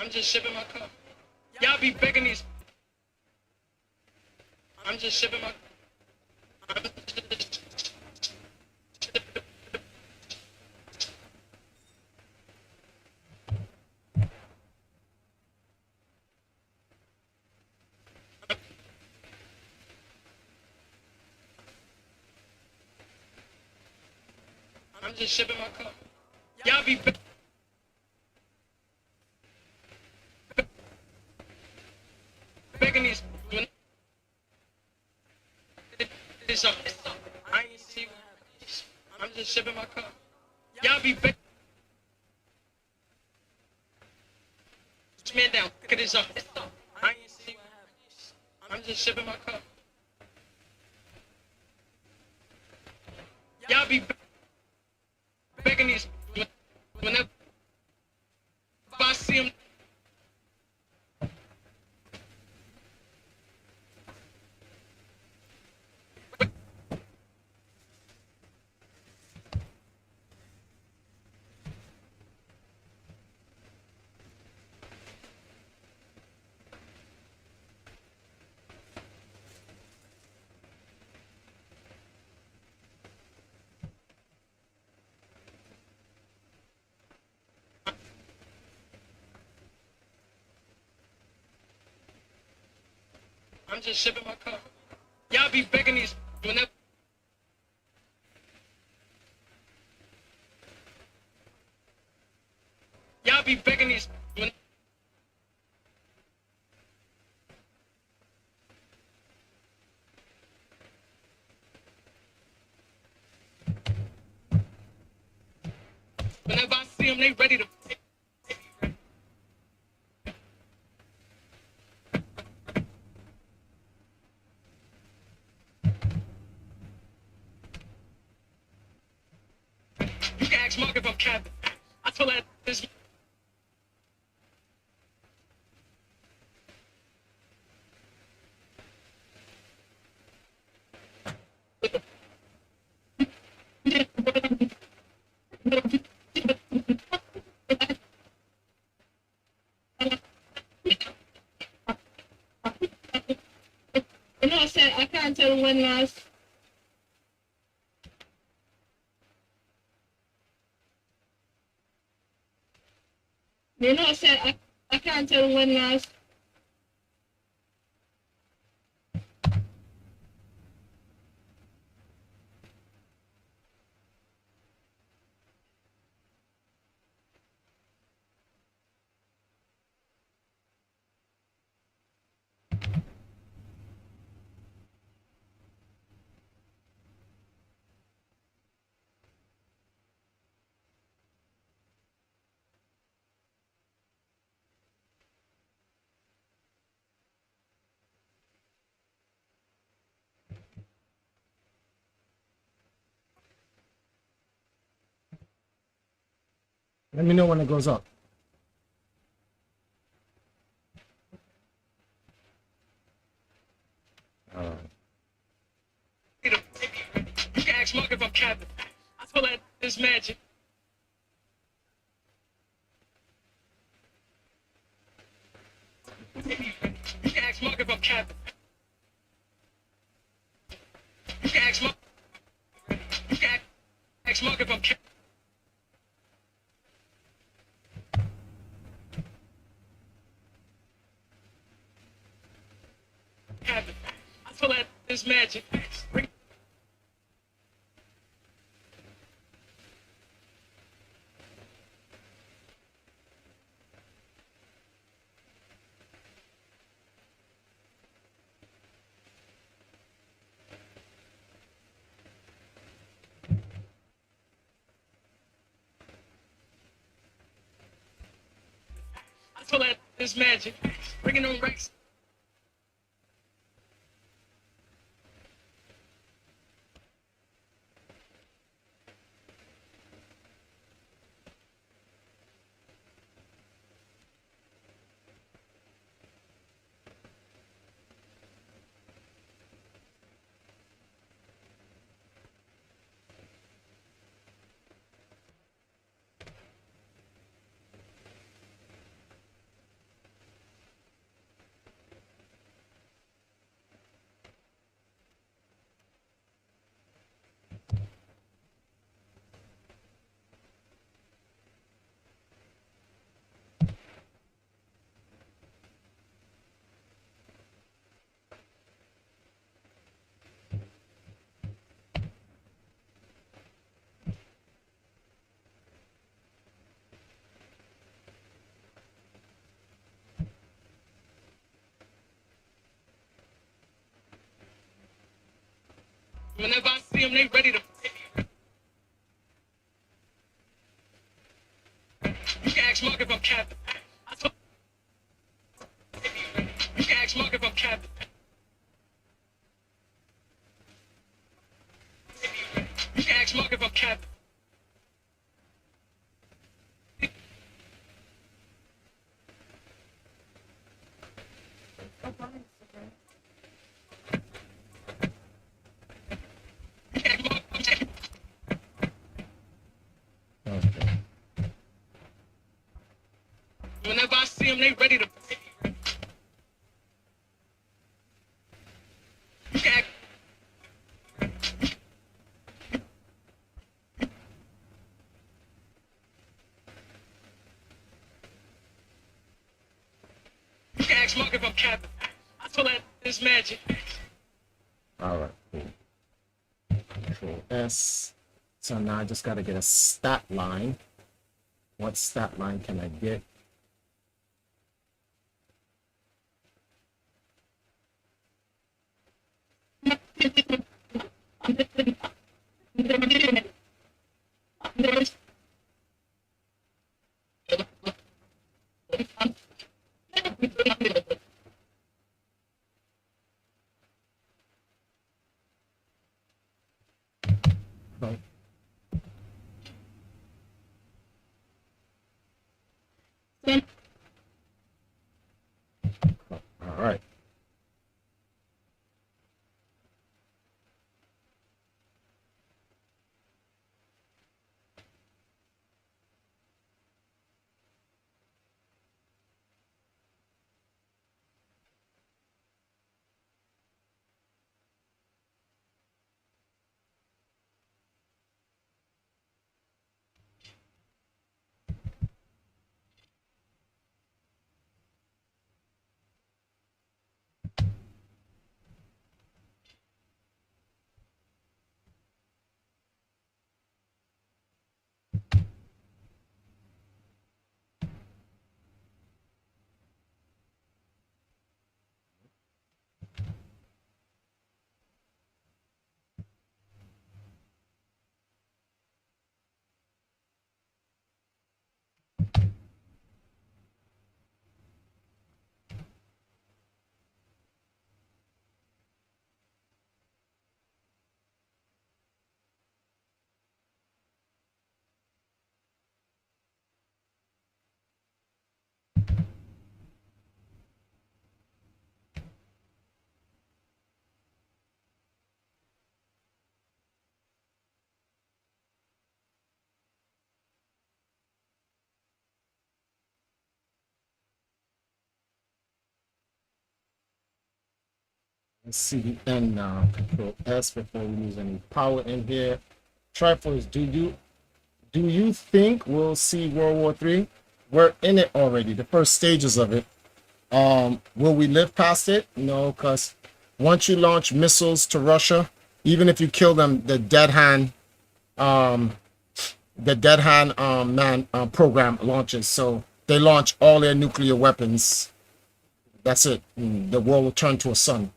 I'm just sipping my cup. Y'all be begging these. I'm just sipping my. I'm just sipping my cup. Y'all be. Begging these. This up. I ain't see. I'm just sipping my cup. Y'all be begging. man down. Look at this up. I ain't see. I'm just sipping my cup. Y'all be begging these whenever I see them. I'm just sipping my cup. Y'all be begging these whenever. Y'all be begging these when. Whenever I see them, they ready to. You can ask Mark if I'm capping. I told her this. You know, I said I can't tell when last. You know, I said I can't tell when last. Let me know when it goes up. You can ask Mark if I'm capping. I told her this magic. You can ask Mark if I'm capping. You can ask Mark. You can ask Mark if I'm capping. I told her this magic. I told her this magic. Bringing on Rex. Whenever I see them, they ready to. You can ask Mark if I'm capping. I told captain. You can ask Mark if I'm captain. Whenever I see them, they ready to. You can ask. You can ask Mark if I'm captain. I told that this magic. All right, cool. Control S. So now I just got to get a stat line. What stat line can I get? Right. All right. Let's see the end now. Control S before we use any power in here. Triforce, do you think we'll see World War III? We're in it already, the first stages of it. Will we live past it? No, because once you launch missiles to Russia, even if you kill them, the dead hand program launches. So they launch all their nuclear weapons. That's it. The world will turn to a sun.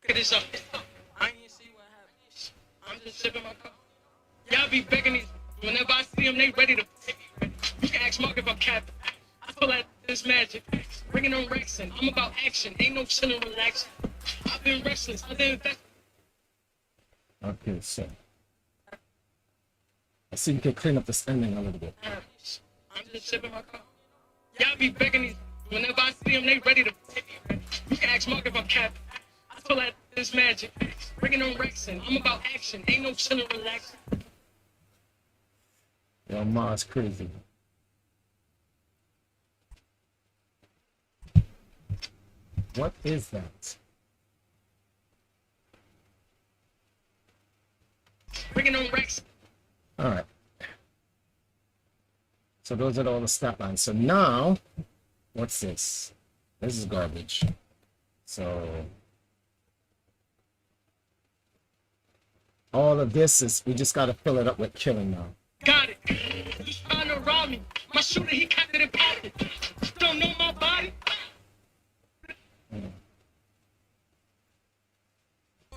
Look at this up. I ain't even see what happened. I'm just sipping my cup. Y'all be begging these. Whenever I see them, they ready to. You can ask Mark if I'm captain. I feel like this magic. Bringing on Rexing. I'm about action. Ain't no chilling, relaxing. I've been restless. I've been invested. Okay, so I see we can clean up this ending a little bit. I'm just sipping my cup. Y'all be begging these. Whenever I see them, they ready to. You can ask Mark if I'm captain. I feel like this magic. Bringing on Rexing. I'm about action. Ain't no chilling, relaxing. Yo, Mars crazy. What is that? Bringing on Rexing. All right. So those are all the stat lines. So now, what's this? This is garbage. So all of this is, we just got to fill it up with killing now. Got it. Who's trying to rob me? My shooter, he cocked it and popped it. Don't know my body?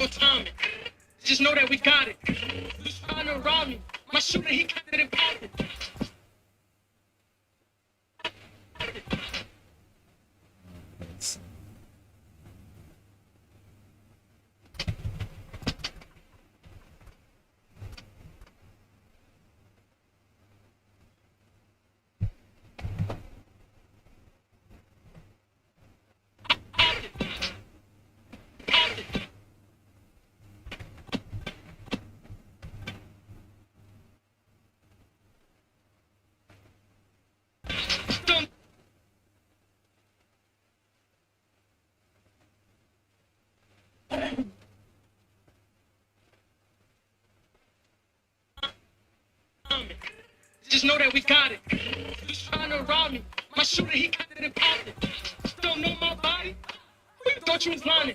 No timing. Just know that we got it. Who's trying to rob me? My shooter, he cocked it and popped it. Just know that we got it. Who's trying to rob me? My shooter, he cocked it and popped it. Don't know my body? Who you thought you was lying?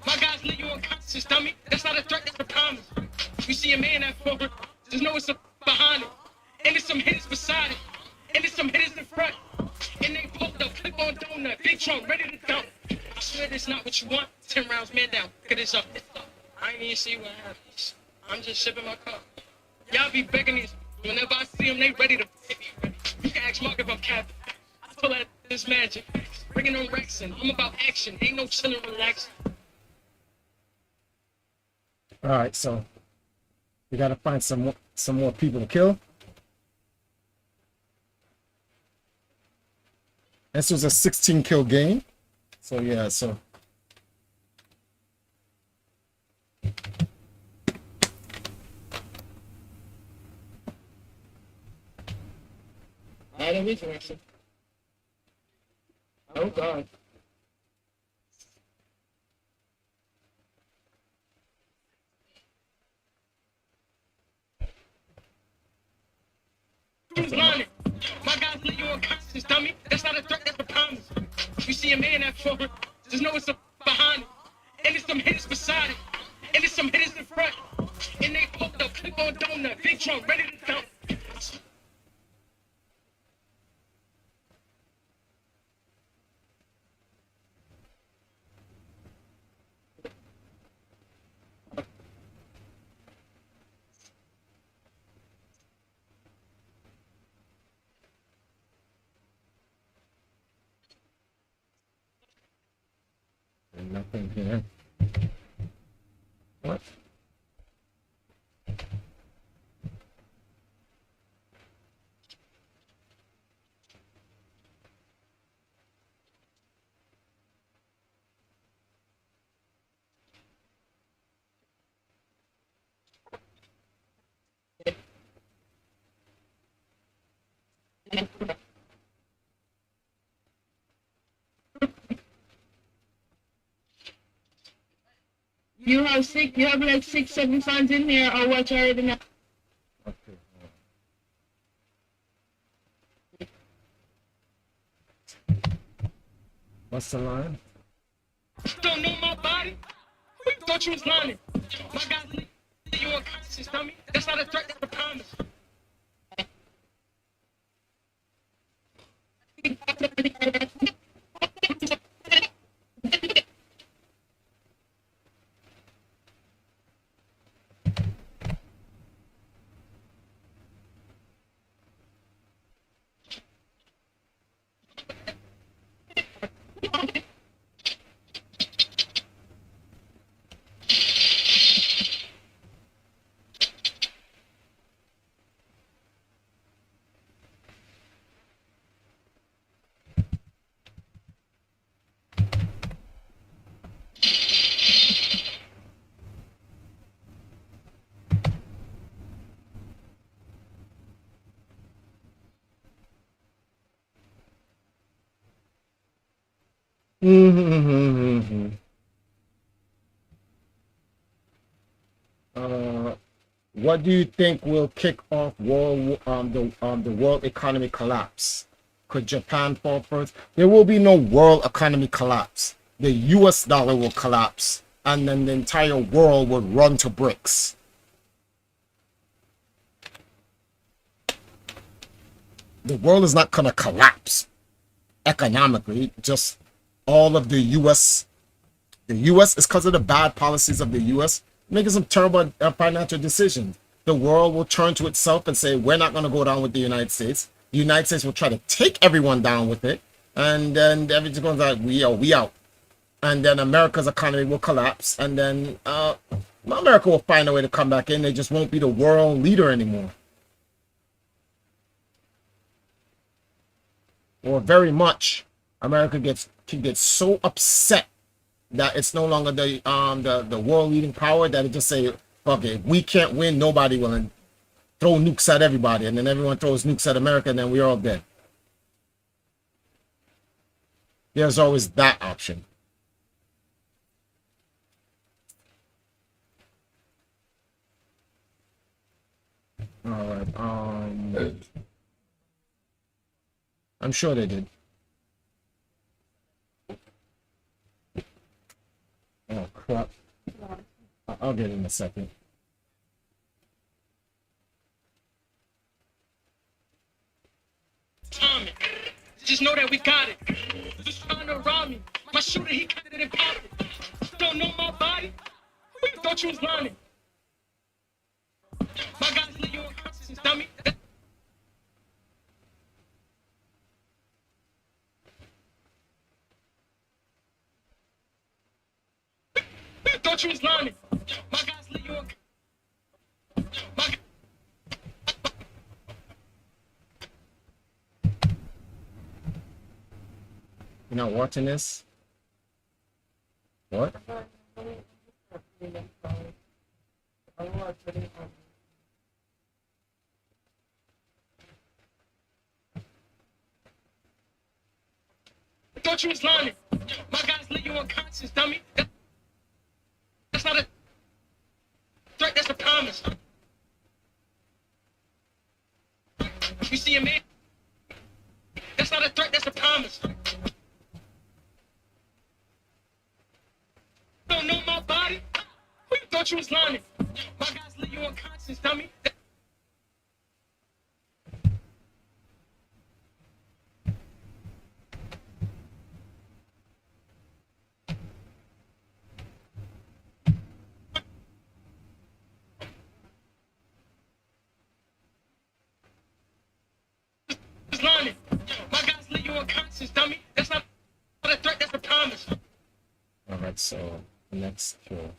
My guys leave you unconscious, dummy. That's not a threat, that's a promise. You see a man that forward, just know it's a behind it. And there's some hitters beside it. And there's some hitters in front. And they poked up, clip on donut, big trunk, ready to dump. I swear this not what you want. 10 rounds, man down. Look this up. I ain't even see what happens. I'm just sipping my cup. Y'all be begging these. Whenever I see them, they ready to hit me. You can ask Mark if I'm capping. I pull out this magic. Bringing on Rexing. I'm about action. Ain't no chilling, relaxing. All right, so we got to find some more people to kill. This was a 16 kill game. So yeah, so That is interesting. Oh God. Who's lying? My guys leave you unconscious, dummy. That's not a threat, that's a promise. You see a man that forward, just know it's a behind it. And there's some hitters beside it. And there's some hitters in front. And they poked up, clip on donut, big trunk, ready to dump. there's nothing here. What? You have like 6, 7 fans in here or what already now? Okay. What's the line? Don't know my body? Who you thought you was lying? My guys leave you unconscious, dummy. That's not a threat, that's a promise. What do you think will kick off the world economy collapse? Could Japan fall first? There will be no world economy collapse. The US dollar will collapse, and then the entire world would run to bricks. The world is not going to collapse economically, just all of the US. The US is because of the bad policies of the US making some terrible financial decisions. The world will turn to itself and say, we're not going to go down with the United States. The United States will try to take everyone down with it. And then everything's going to be like, we out. And then America's economy will collapse. And then America will find a way to come back in. They just won't be the world leader anymore. Or very much, America can get so upset that it's no longer the world leading power that it just say, fuck it, we can't win, nobody will, and throw nukes at everybody, and then everyone throws nukes at America, and then we're all dead. There's always that option. All right. I'm sure they did. Oh crap! I'll get it in a second. Tommy, just know that we got it. Just trying to rob me. My shooter, he cut it in pocket. Don't know my body? Who you thought you was lying? My guys leave you unconscious, dummy. Who you thought you was lying? My guys leave you unconscious. You're not watching this? What? Thought you was lying. My guys leave you unconscious, dummy. That's not a threat, that's a promise. You see a man? That's not a threat, that's a promise. Don't know my body? Who you thought you was lying? My guys leave you unconscious, dummy. Lying. My guys leave you unconscious, dummy. That's not a threat, that's a promise. All right, so next kill.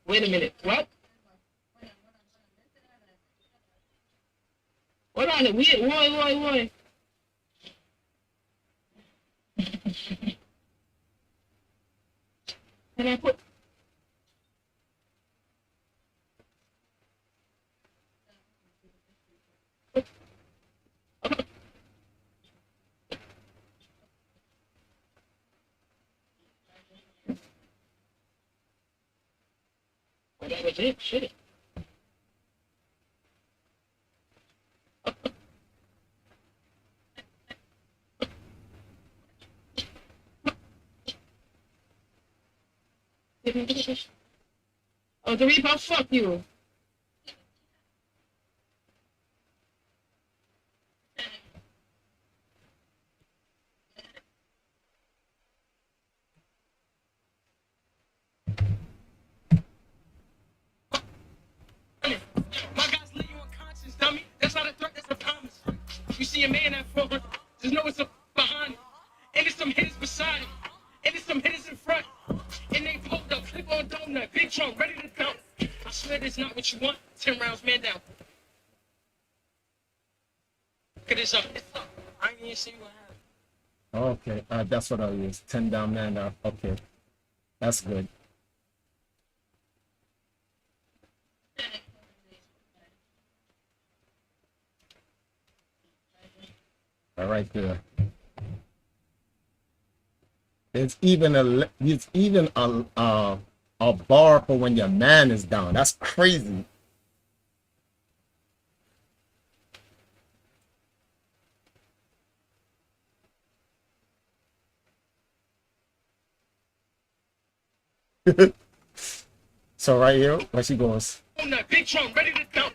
Wait a minute, what? Hold on, wait. Can I put? Oh, that was it, shit. Oh, the Reaper, fuck you. My guys leave you unconscious, dummy. That's not a threat, that's a promise. You see a man that forward, just know it's a behind it. And there's some hitters beside it. And there's some hitters in front. And they pulled up, clip on donut, big trunk, ready to dump. I swear that's not what you want. 10 rounds, man down. Look at this up. I ain't even see what happened. Okay, that's what I'll use. 10 down, man up. Okay, that's good. All right there. There's even a bar for when your man is down. That's crazy. So right here, where she goes. Oh no, big drum, ready to dump.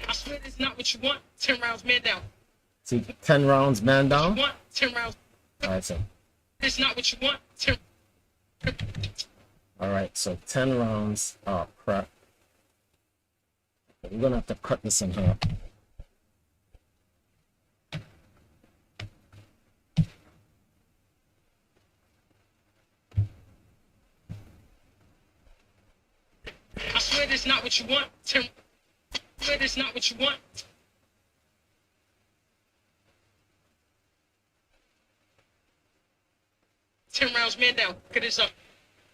I swear this is not what you want. 10 rounds, man down. See, 10 rounds, man down. You want 10 rounds. All right, so. This is not what you want. 10. All right, so 10 rounds. Oh crap. We're gonna have to cut this in half. I swear this is not what you want. 10. I swear this is not what you want. Ten rounds, man down. Get this up.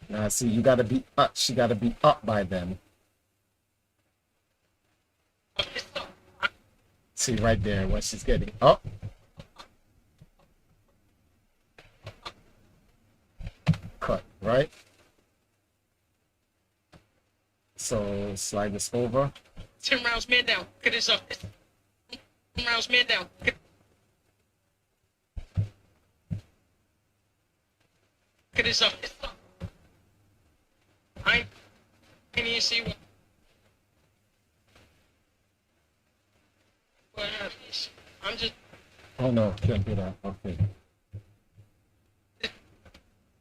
Now, see, you gotta be up. She gotta be up by then. See right there when she's getting up. Cut, right? So slide this over. 10 rounds, man down. Get this up. 10 rounds, man down. Get this up. I can't even see what happens. I'm just. Oh no, can't do that. Okay.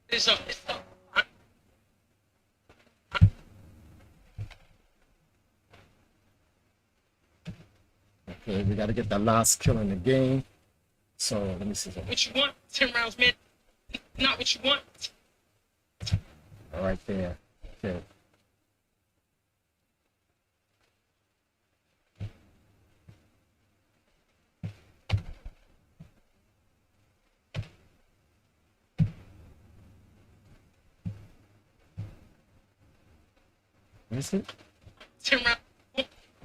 This up. Okay, we gotta get the last kill in the game. So let me see. What you want? 10 rounds, man. Not what you want. All right there. Okay. What is it? 10 rounds.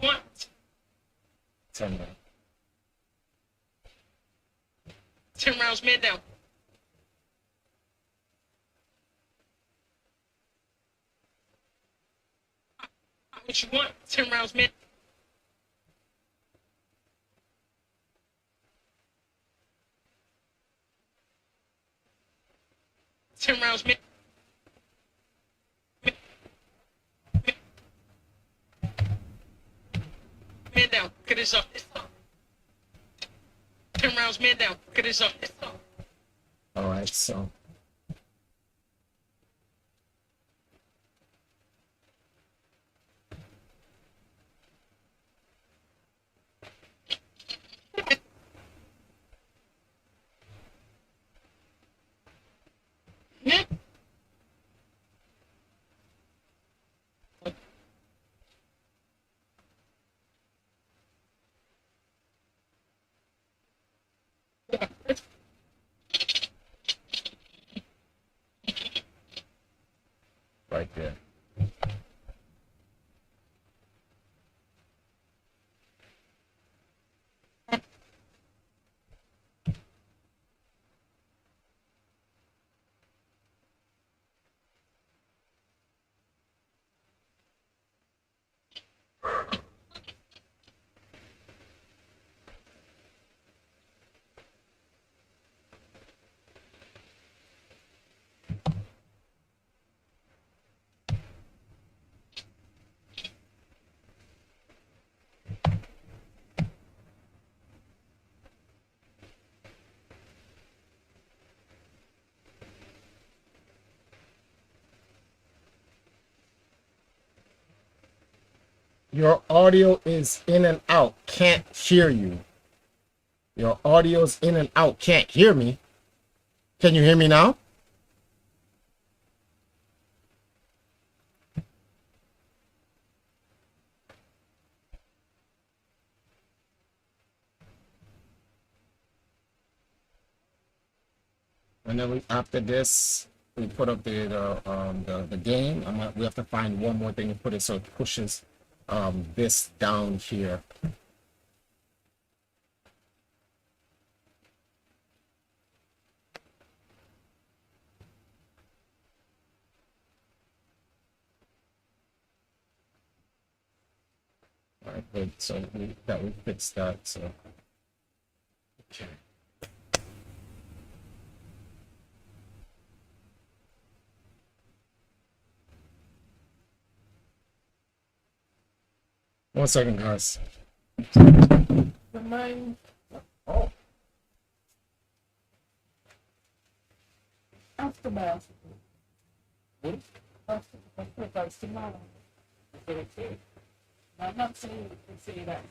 What? 10 rounds. 10 rounds, man down. What you want? 10 rounds, man. Ten rounds, man. Man down. Get this up. 10 rounds, man down. Get this up. All right, so. Right there. Your audio is in and out. Can't hear you. Your audio's in and out. Can't hear me. Can you hear me now? And then after this, we put up the game. We have to find one more thing to put it so it pushes this down here. All right, good. So we fixed that. So okay. One second, guys. Mine. Oh. After basketball. After tomorrow. I'm not saying you can say that.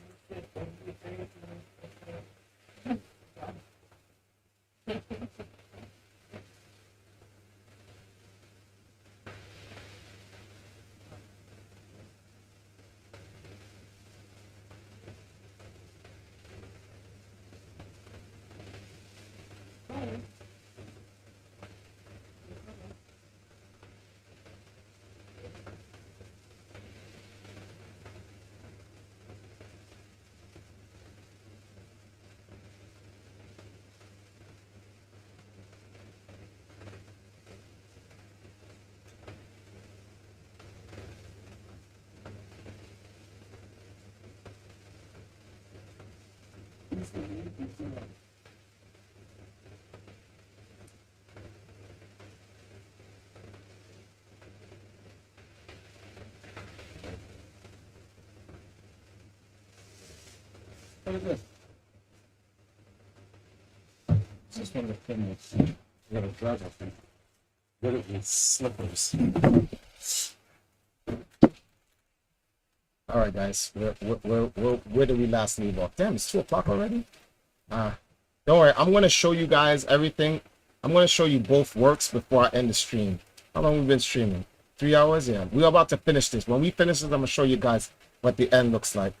What is this? Just one of the things. You gotta drive up there. Get it with slippers. All right, guys. Where did we last leave off? Damn, it's 2 o'clock already. Don't worry. I'm gonna show you guys everything. I'm gonna show you both works before I end the stream. How long we been streaming? 3 hours. Yeah, we're about to finish this. When we finish this, I'm gonna show you guys what the end looks like.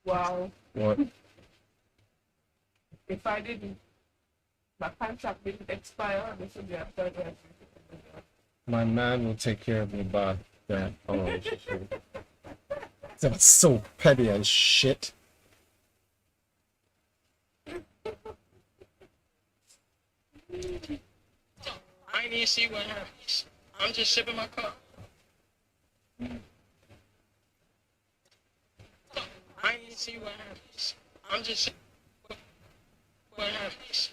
Wow. What? If I didn't, my contract didn't expire, this would be a third year. My man will take care of me about that. Oh, shit. That's so petty as shit. I ain't even see what happens. I'm just sipping my cup. I ain't even see what happens. I'm just sipping what happens.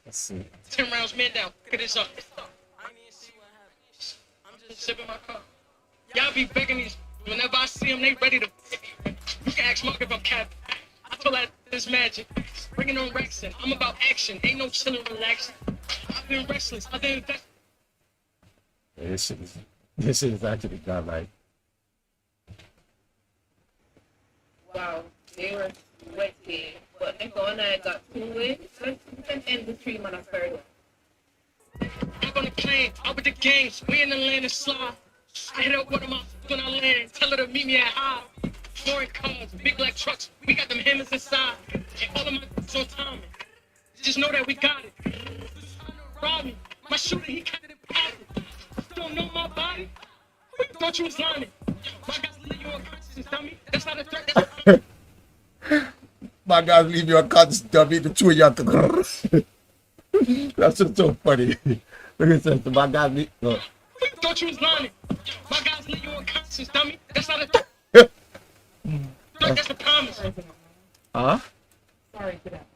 Let's see. 10 rounds, man down. Look at this up. I ain't even see what happens. I'm just sipping my cup. Y'all be begging these. Whenever I see them, they ready to. You can ask Mark if I'm cap. I feel like this magic. Bringing on Rex in. I'm about action. Ain't no chilling, relaxing. I've been restless. I've been invested. This shit is actually godlike. Wow, they were wicked. But Nicole and I got 2 wins. Let's end the stream on a third one. I'm gonna claim. Out with the games. We in the land of slide. I hit up one of my when I land. Tell her to meet me at high. Foreign cars, big black trucks. We got them hammers inside. And all of my on timing. Just know that we got it. Rob me. My shooter, he kind of deposit. Don't know my body? Thought you was lying. My guys leave you unconscious, dummy. That's not a threat. That's a My guys leave you unconscious, dummy. The two of you have to. That's just so funny. Look at this. My guys leave. Look. Thought you was lying. My guys leave you unconscious, dummy. That's not a threat. That's a promise. Huh? Sorry for that.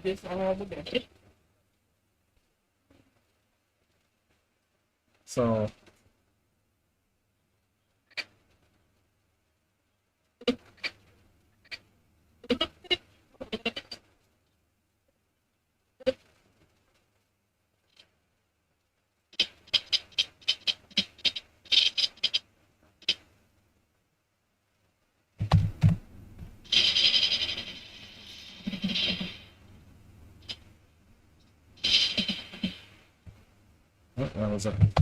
This over there. So that was an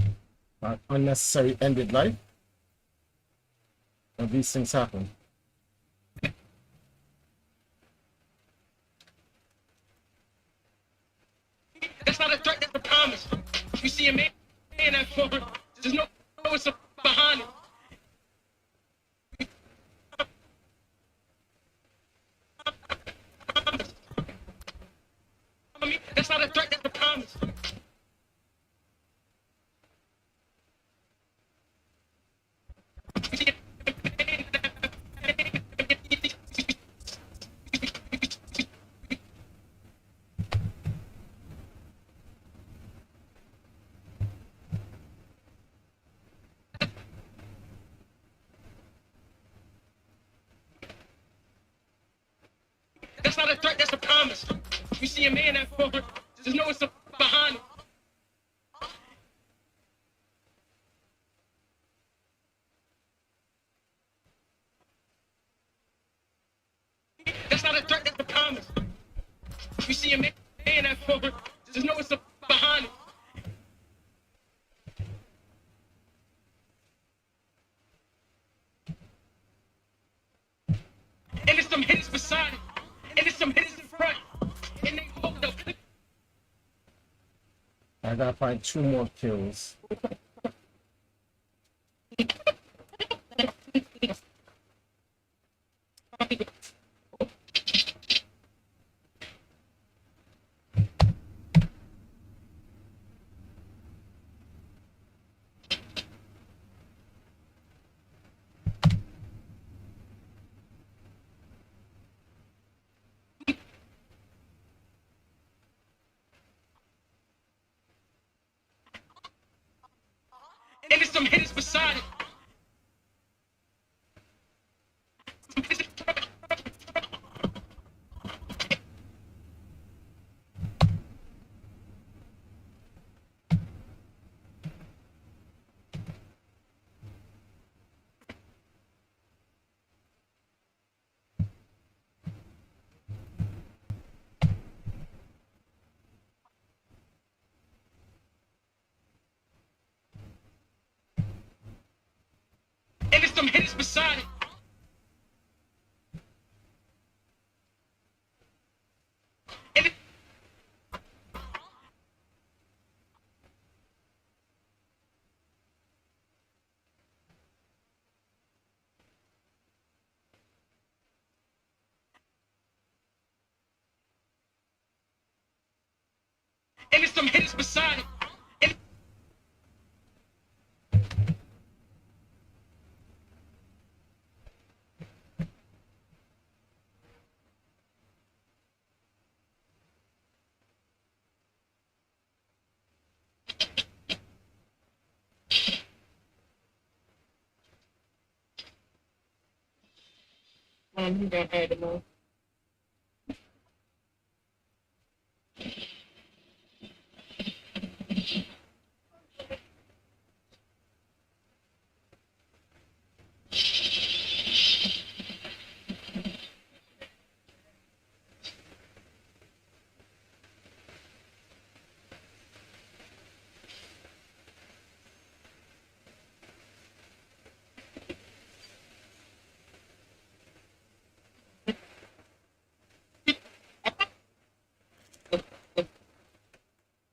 unnecessary ended life. And these things happen. That's not a threat, that's a promise. You see a man that forward, there's no what's behind it. That's not a threat, that's a promise. That's not a threat, that's a promise. You see a man that forward, there's no what's behind it. That's not a threat, that's a promise. You see a man that forward, there's no what's behind it. And there's some hitters beside it. And there's some hitters in front. And they hold up. I gotta find 2 more kills. And there's some hitters beside it. And there's some hitters beside it. And there's some hitters beside it. And You got animal.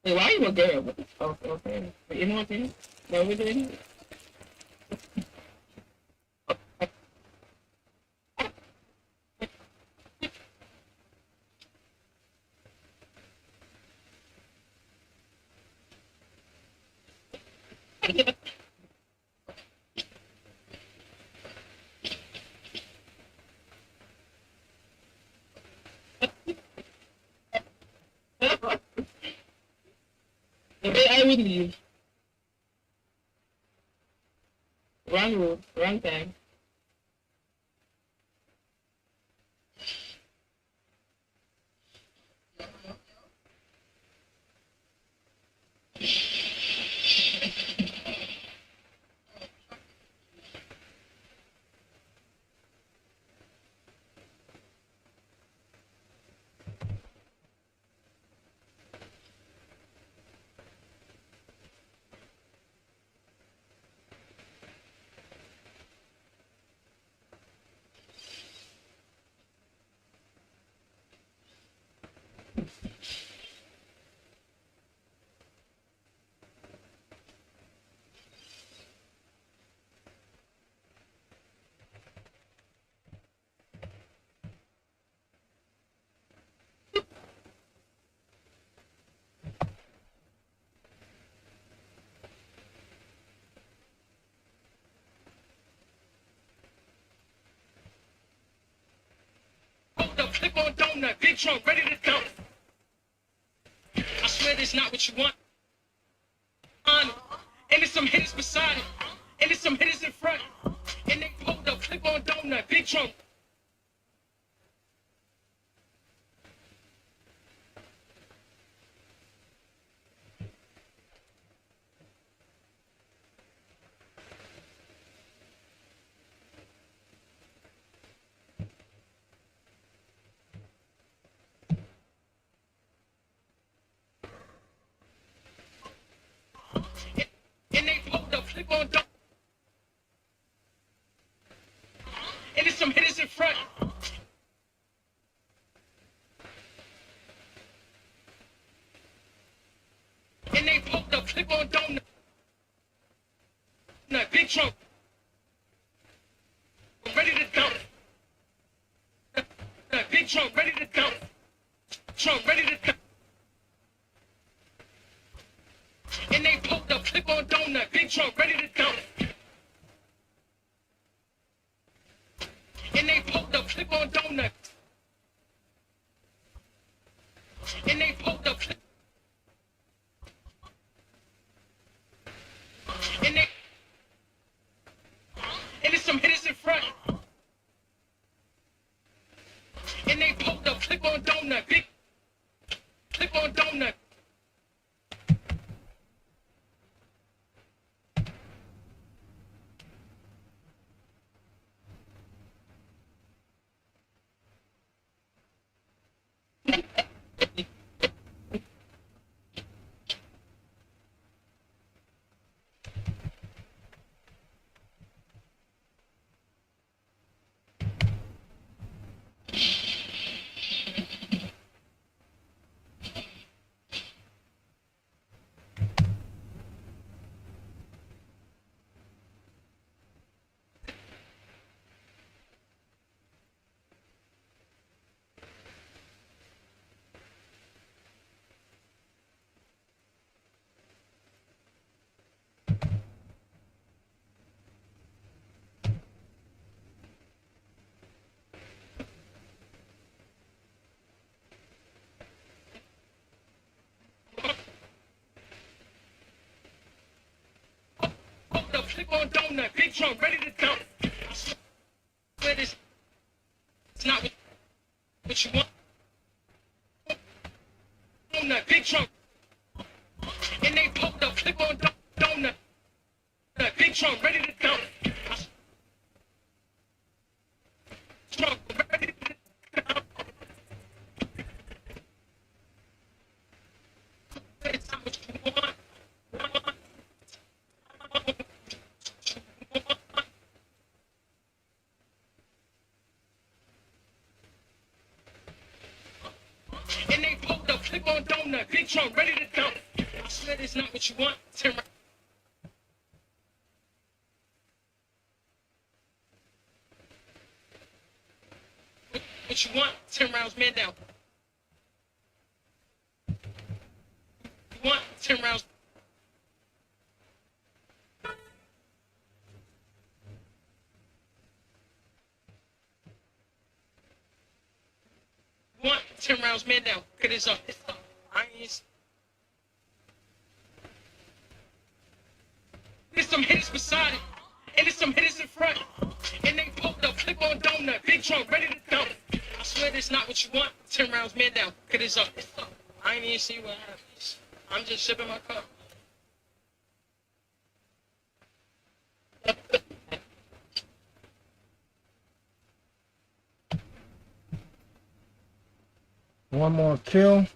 Hey, why you a girl? Oh, okay. You know what I'm saying? No, we didn't. would leave. Wrong rule, wrong time. Hold up, clip on donut, big trunk, ready to go. I swear this not what you want. And there's some hitters beside it. And there's some hitters in front. And they hold up, clip on donut, big trunk. And they hold up, clip on donut. And there's some hitters in front. And they hold up, clip on donut. Big trunk. Ready to go. Big trunk, ready to go. Trunk, ready to go. And they pulled up, clip on donut, big trunk, ready to go. And they pulled up, clip on donut. And they pulled up, clip. And they. And there's some hitters in front. And they pulled up, clip on donut, big. Clip on donut. Hold up, clip on donut, big trunk, ready to go. I swear this it's not what you want. Donut, big trunk. And they pulled up, clip on donut. Big trunk, ready to go. Trunk, ready to go. It's not what you want. And they pulled up, clip on donut, big trunk, ready to go. I swear it's not what you want. Turn right. What you want? 10 rounds, man down. You want 10 rounds? You want 10 rounds, man down. Get this up. Irons. some hitters beside it. And there's some hitters in front. And they poked up, clip on donut, big trunk, ready to dump. I swear this not what you want. 10 rounds, man down. Cause it's up. I ain't even see what happens. I'm just sipping my cup. One more kill.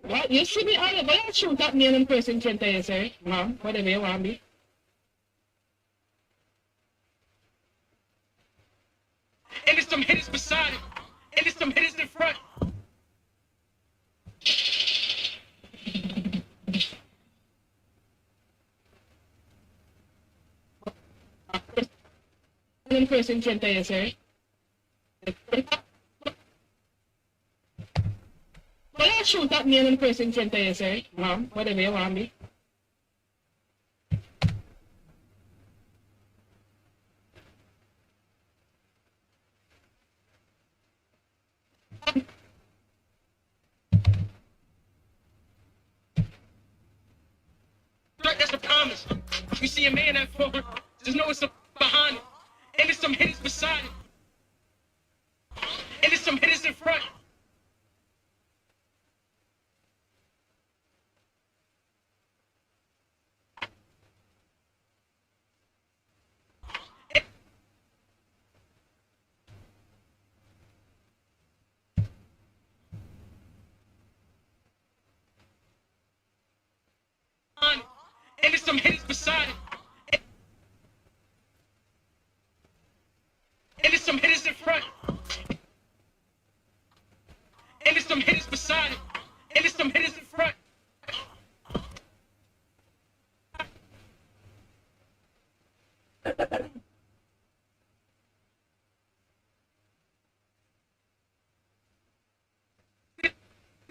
Well, you should be on it, but I shoot that man in person, can't you say? Mom, whatever you want me. And there's some hitters beside it. And there's some hitters in front. In person, can't you say? Well, I shoot that man in person, can't you say? Mom, whatever you want me. Right, that's a promise. You see a man that forward, just know it's a behind it. And there's some hitters beside it. And there's some hitters in front. And there's some hitters beside it. And there's some hitters in front. And there's some hitters beside it. And there's some hitters in front.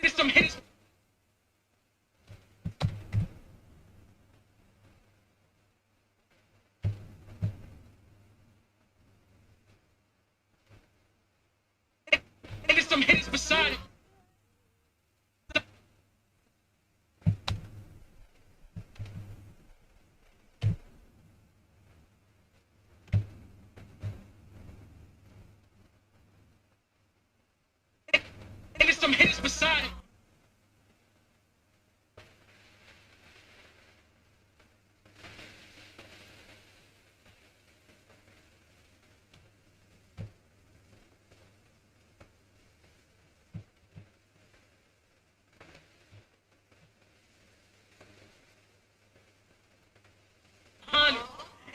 There's some hitters. And there's some hitters beside it. And there's some hitters beside it.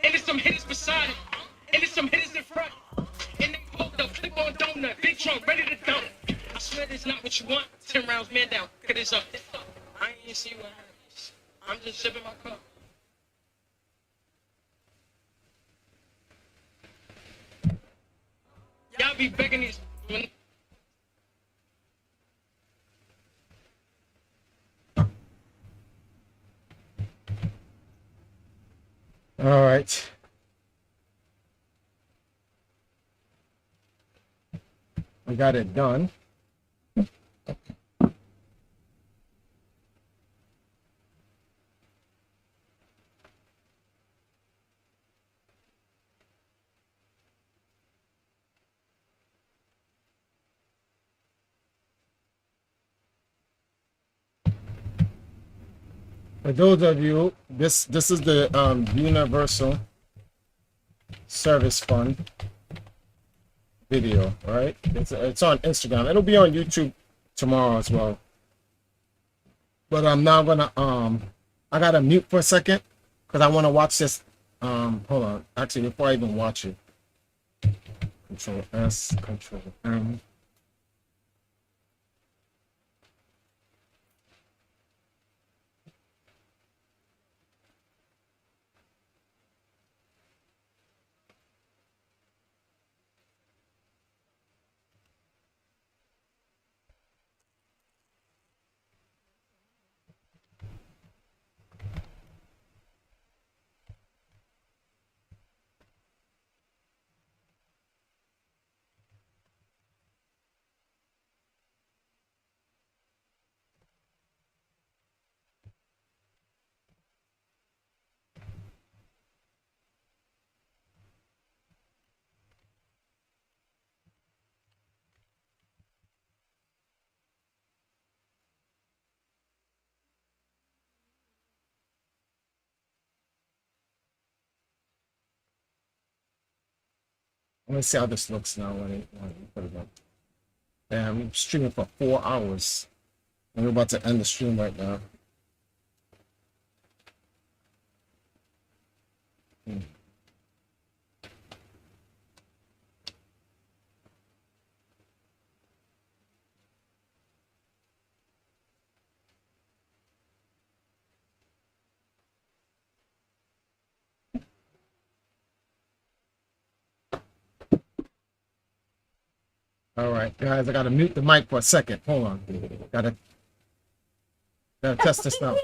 And there's some hitters beside it. And there's some hitters in front. And they poked up, clip on donut, big trunk, ready to dump. I swear this not what you want. 10 rounds, man down. Cause it's up. I ain't even see what happens. I'm just sipping my cup. Y'all be begging these. All right. We got it done. For those of you, this is the Universal Service Fund video, right? It's on Instagram. It'll be on YouTube tomorrow as well. But I'm now gonna I gotta mute for a second because I want to watch this. Hold on. Actually, before I even watch it, Control S, Control M. Let me see how this looks now when I put it up. Damn, I'm streaming for 4 hours. And we're about to end the stream right now. All right, guys, I gotta mute the mic for a second. Hold on. Gotta test this out.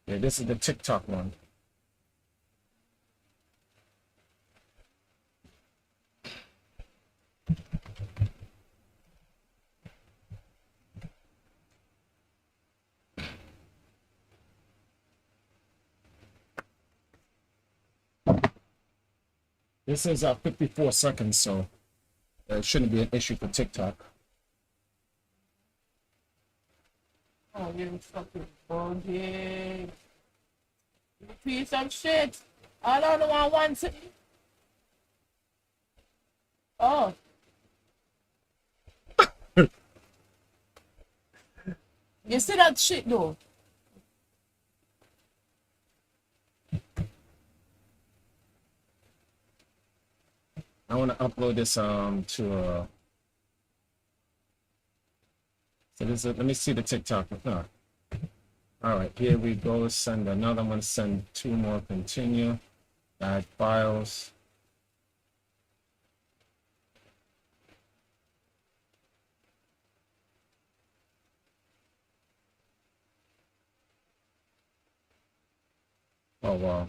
Yeah, this is the TikTok one. This is 54 seconds, so it shouldn't be an issue for TikTok. Oh, you fucking bugging. You piece of shit. I don't know I want to. Oh. You see that shit though? I want to upload this to so this is, let me see the TikTok. No. All right, here we go. Send another one. Send 2 more. Continue. Add files. Oh wow.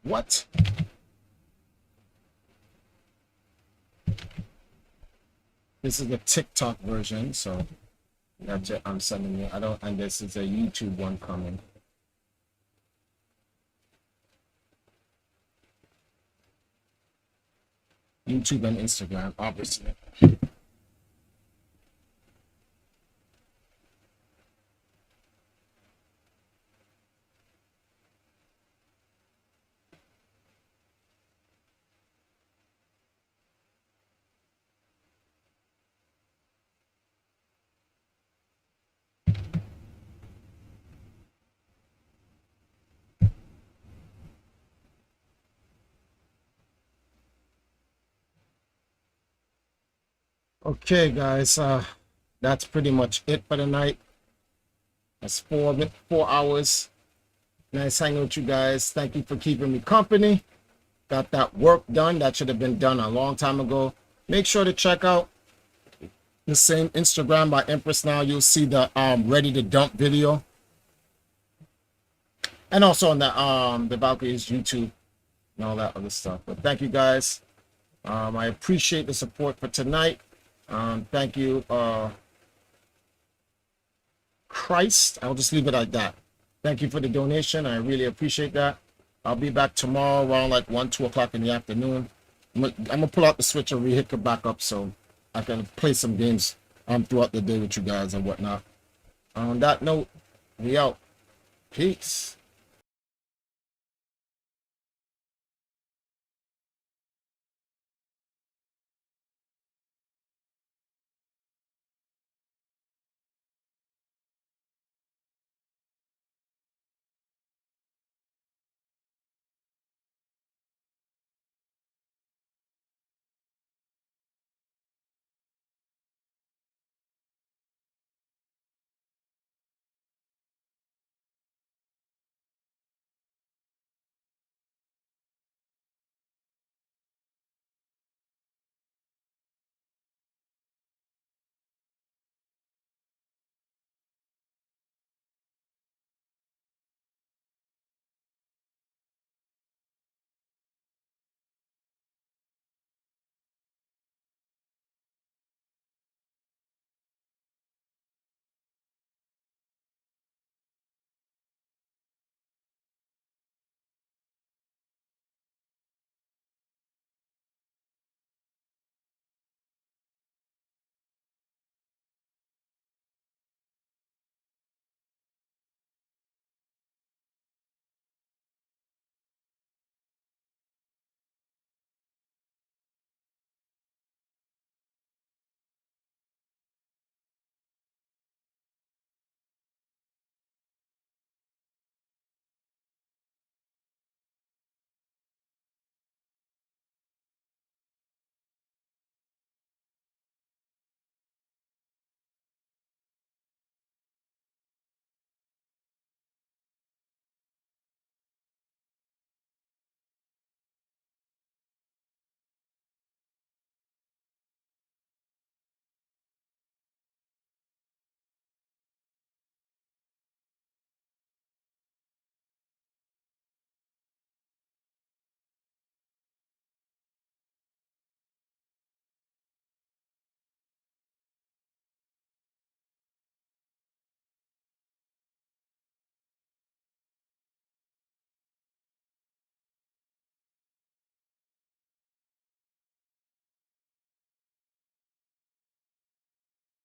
What? This is the TikTok version, so that's it. I'm sending you. I don't, and this is a YouTube one coming. YouTube and Instagram, obviously. Okay, guys, that's pretty much it for the night. That's 4 hours. Nice hanging with you guys. Thank you for keeping me company. Got that work done. That should have been done a long time ago. Make sure to check out the same Instagram by Empress now. You'll see the ready to dump video. And also on the Valkyries YouTube and all that other stuff. But thank you guys. I appreciate the support for tonight. Thank you, Christ. I'll just leave it like that. Thank you for the donation. I really appreciate that. I'll be back tomorrow around like 1, 2 o'clock in the afternoon. I'm gonna pull out the Switch and re-hit it back up so I can play some games throughout the day with you guys and whatnot. On that note, we out. Peace.